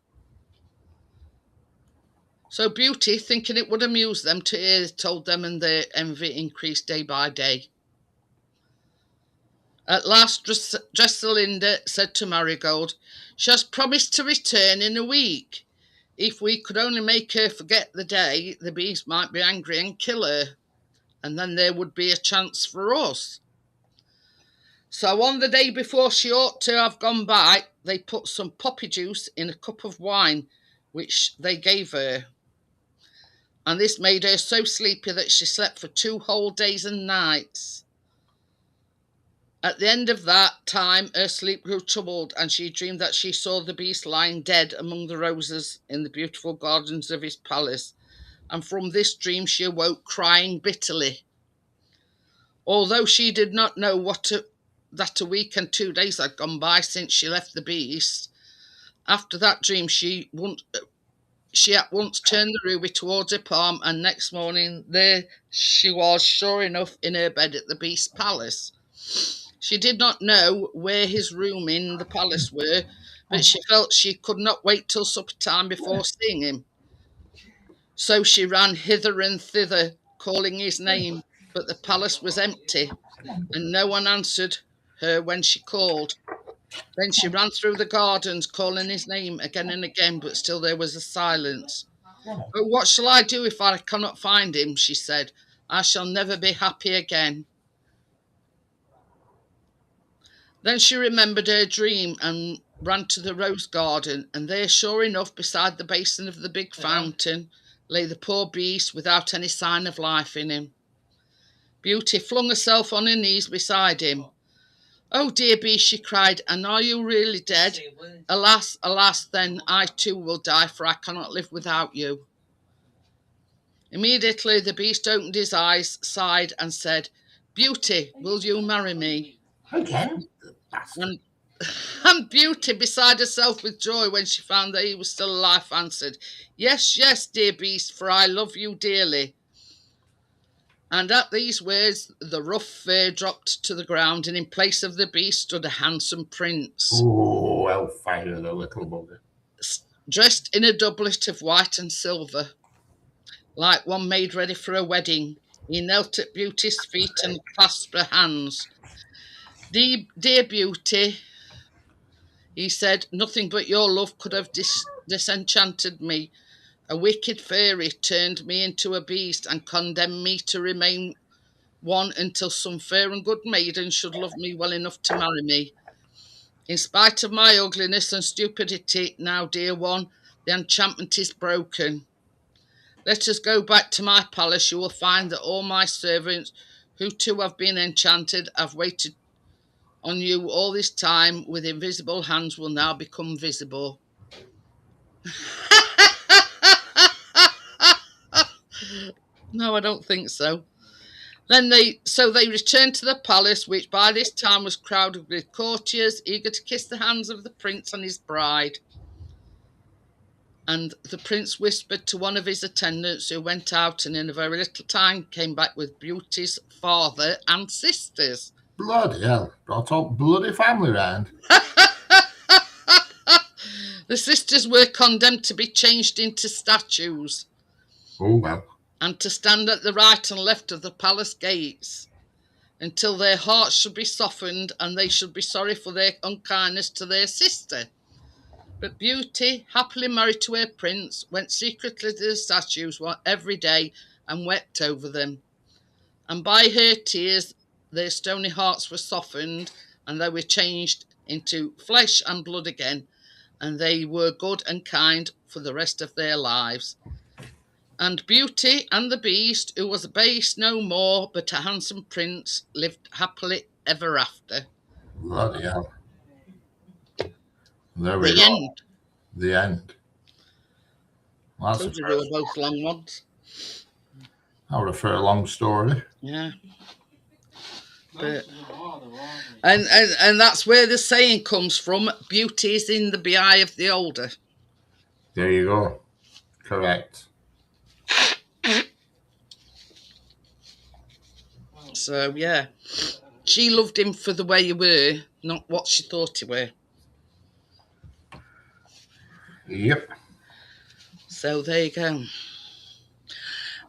So Beauty, thinking it would amuse them to hear, told them, and their envy increased day by day. At last, Dresselinda said to Marigold, "She has promised to return in a week. If we could only make her forget the day, the beast might be angry and kill her, and then there would be a chance for us." So on the day before she ought to have gone by, they put some poppy juice in a cup of wine, which they gave her. And this made her so sleepy that she slept for 2 whole days and nights. At the end of that time, her sleep grew troubled, and she dreamed that she saw the beast lying dead among the roses in the beautiful gardens of his palace. And from this dream she awoke crying bitterly. Although she did not know that a week and 2 days had gone by since she left the beast, after that dream she at once turned the ruby towards her palm, and next morning there she was, sure enough, in her bed at the beast's palace. She did not know where his room in the palace were, but she felt she could not wait till supper time before seeing him. So she ran hither and thither, calling his name, but the palace was empty, and no one answered her when she called. Then she ran through the gardens, calling his name again and again, but still there was a silence. "Oh, what shall I do if I cannot find him?" she said. "I shall never be happy again." Then she remembered her dream and ran to the rose garden, and there, sure enough, beside the basin of the big fountain, lay the poor beast without any sign of life in him. Beauty flung herself on her knees beside him. "Oh, dear beast," she cried, "and are you really dead? Alas, alas, then I too will die, for I cannot live without you." Immediately the beast opened his eyes, sighed, and said, "Beauty, will you marry me?" Again? And Beauty, beside herself with joy when she found that he was still alive, answered, "Yes, yes, dear beast, for I love you dearly." And at these words the rough fur dropped to the ground, and in place of the beast stood a handsome prince. Oh, hellfire, the little bugger. Dressed in a doublet of white and silver, like one made ready for a wedding. He knelt at Beauty's feet and clasped her hands. Dear Beauty," he said, "nothing but your love could have disenchanted me. A wicked fairy turned me into a beast and condemned me to remain one until some fair and good maiden should love me well enough to marry me. In spite of my ugliness and stupidity, now, dear one, the enchantment is broken. Let us go back to my palace. You will find that all my servants, who too have been enchanted, have waited on you all this time. With invisible hands will now become visible." No, I don't think so. Then they returned to the palace, which by this time was crowded with courtiers eager to kiss the hands of the prince and his bride. And the prince whispered to one of his attendants, who went out and in a very little time came back with Beauty's father and sisters. Bloody hell, brought all bloody family round. The sisters were condemned to be changed into statues, Oh, well. and to stand at the right and left of the palace gates, until their hearts should be softened and they should be sorry for their unkindness to their sister. But Beauty, happily married to her prince, went secretly to the statues every day and wept over them. And by her tears their stony hearts were softened, and they were changed into flesh and blood again, and they were good and kind for the rest of their lives. And Beauty and the Beast, who was a beast no more, but a handsome prince, lived happily ever after. Bloody hell. There we The go. end. The end. Well, that's Told you they were both long ones. I would have for a long story. Yeah. But, and that's where the saying comes from, beauty is in the eye of the older. There you go. Correct. So, yeah. She loved him for the way he were, not what she thought he were. Yep. So, there you go.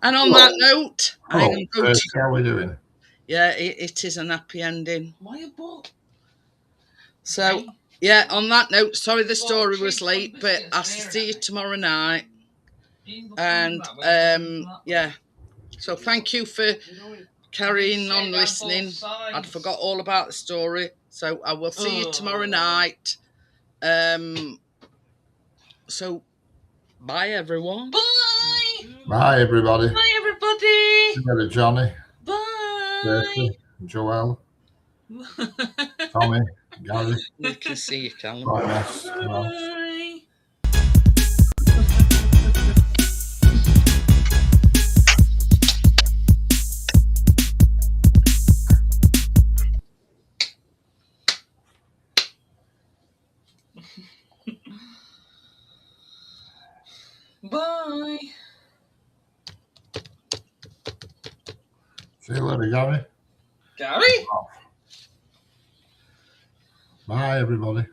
And on that note, I am going Tracy, to. how are we doing? Yeah, it is an happy ending. So, yeah, on that note, sorry the story was late, but I'll see you tomorrow night. And, yeah, so thank you for carrying on listening. I'd forgot all about the story. So I will see you tomorrow night. So, bye, everyone. Bye. Bye, everybody. Bye, everybody. Together, Johnny, Bye. Tracy, Joelle, Tommy, Gary. We can see you, Callum. Bye, Miss. Well. Bye. Bye. See you later, Gary. Gary? Bye, everybody.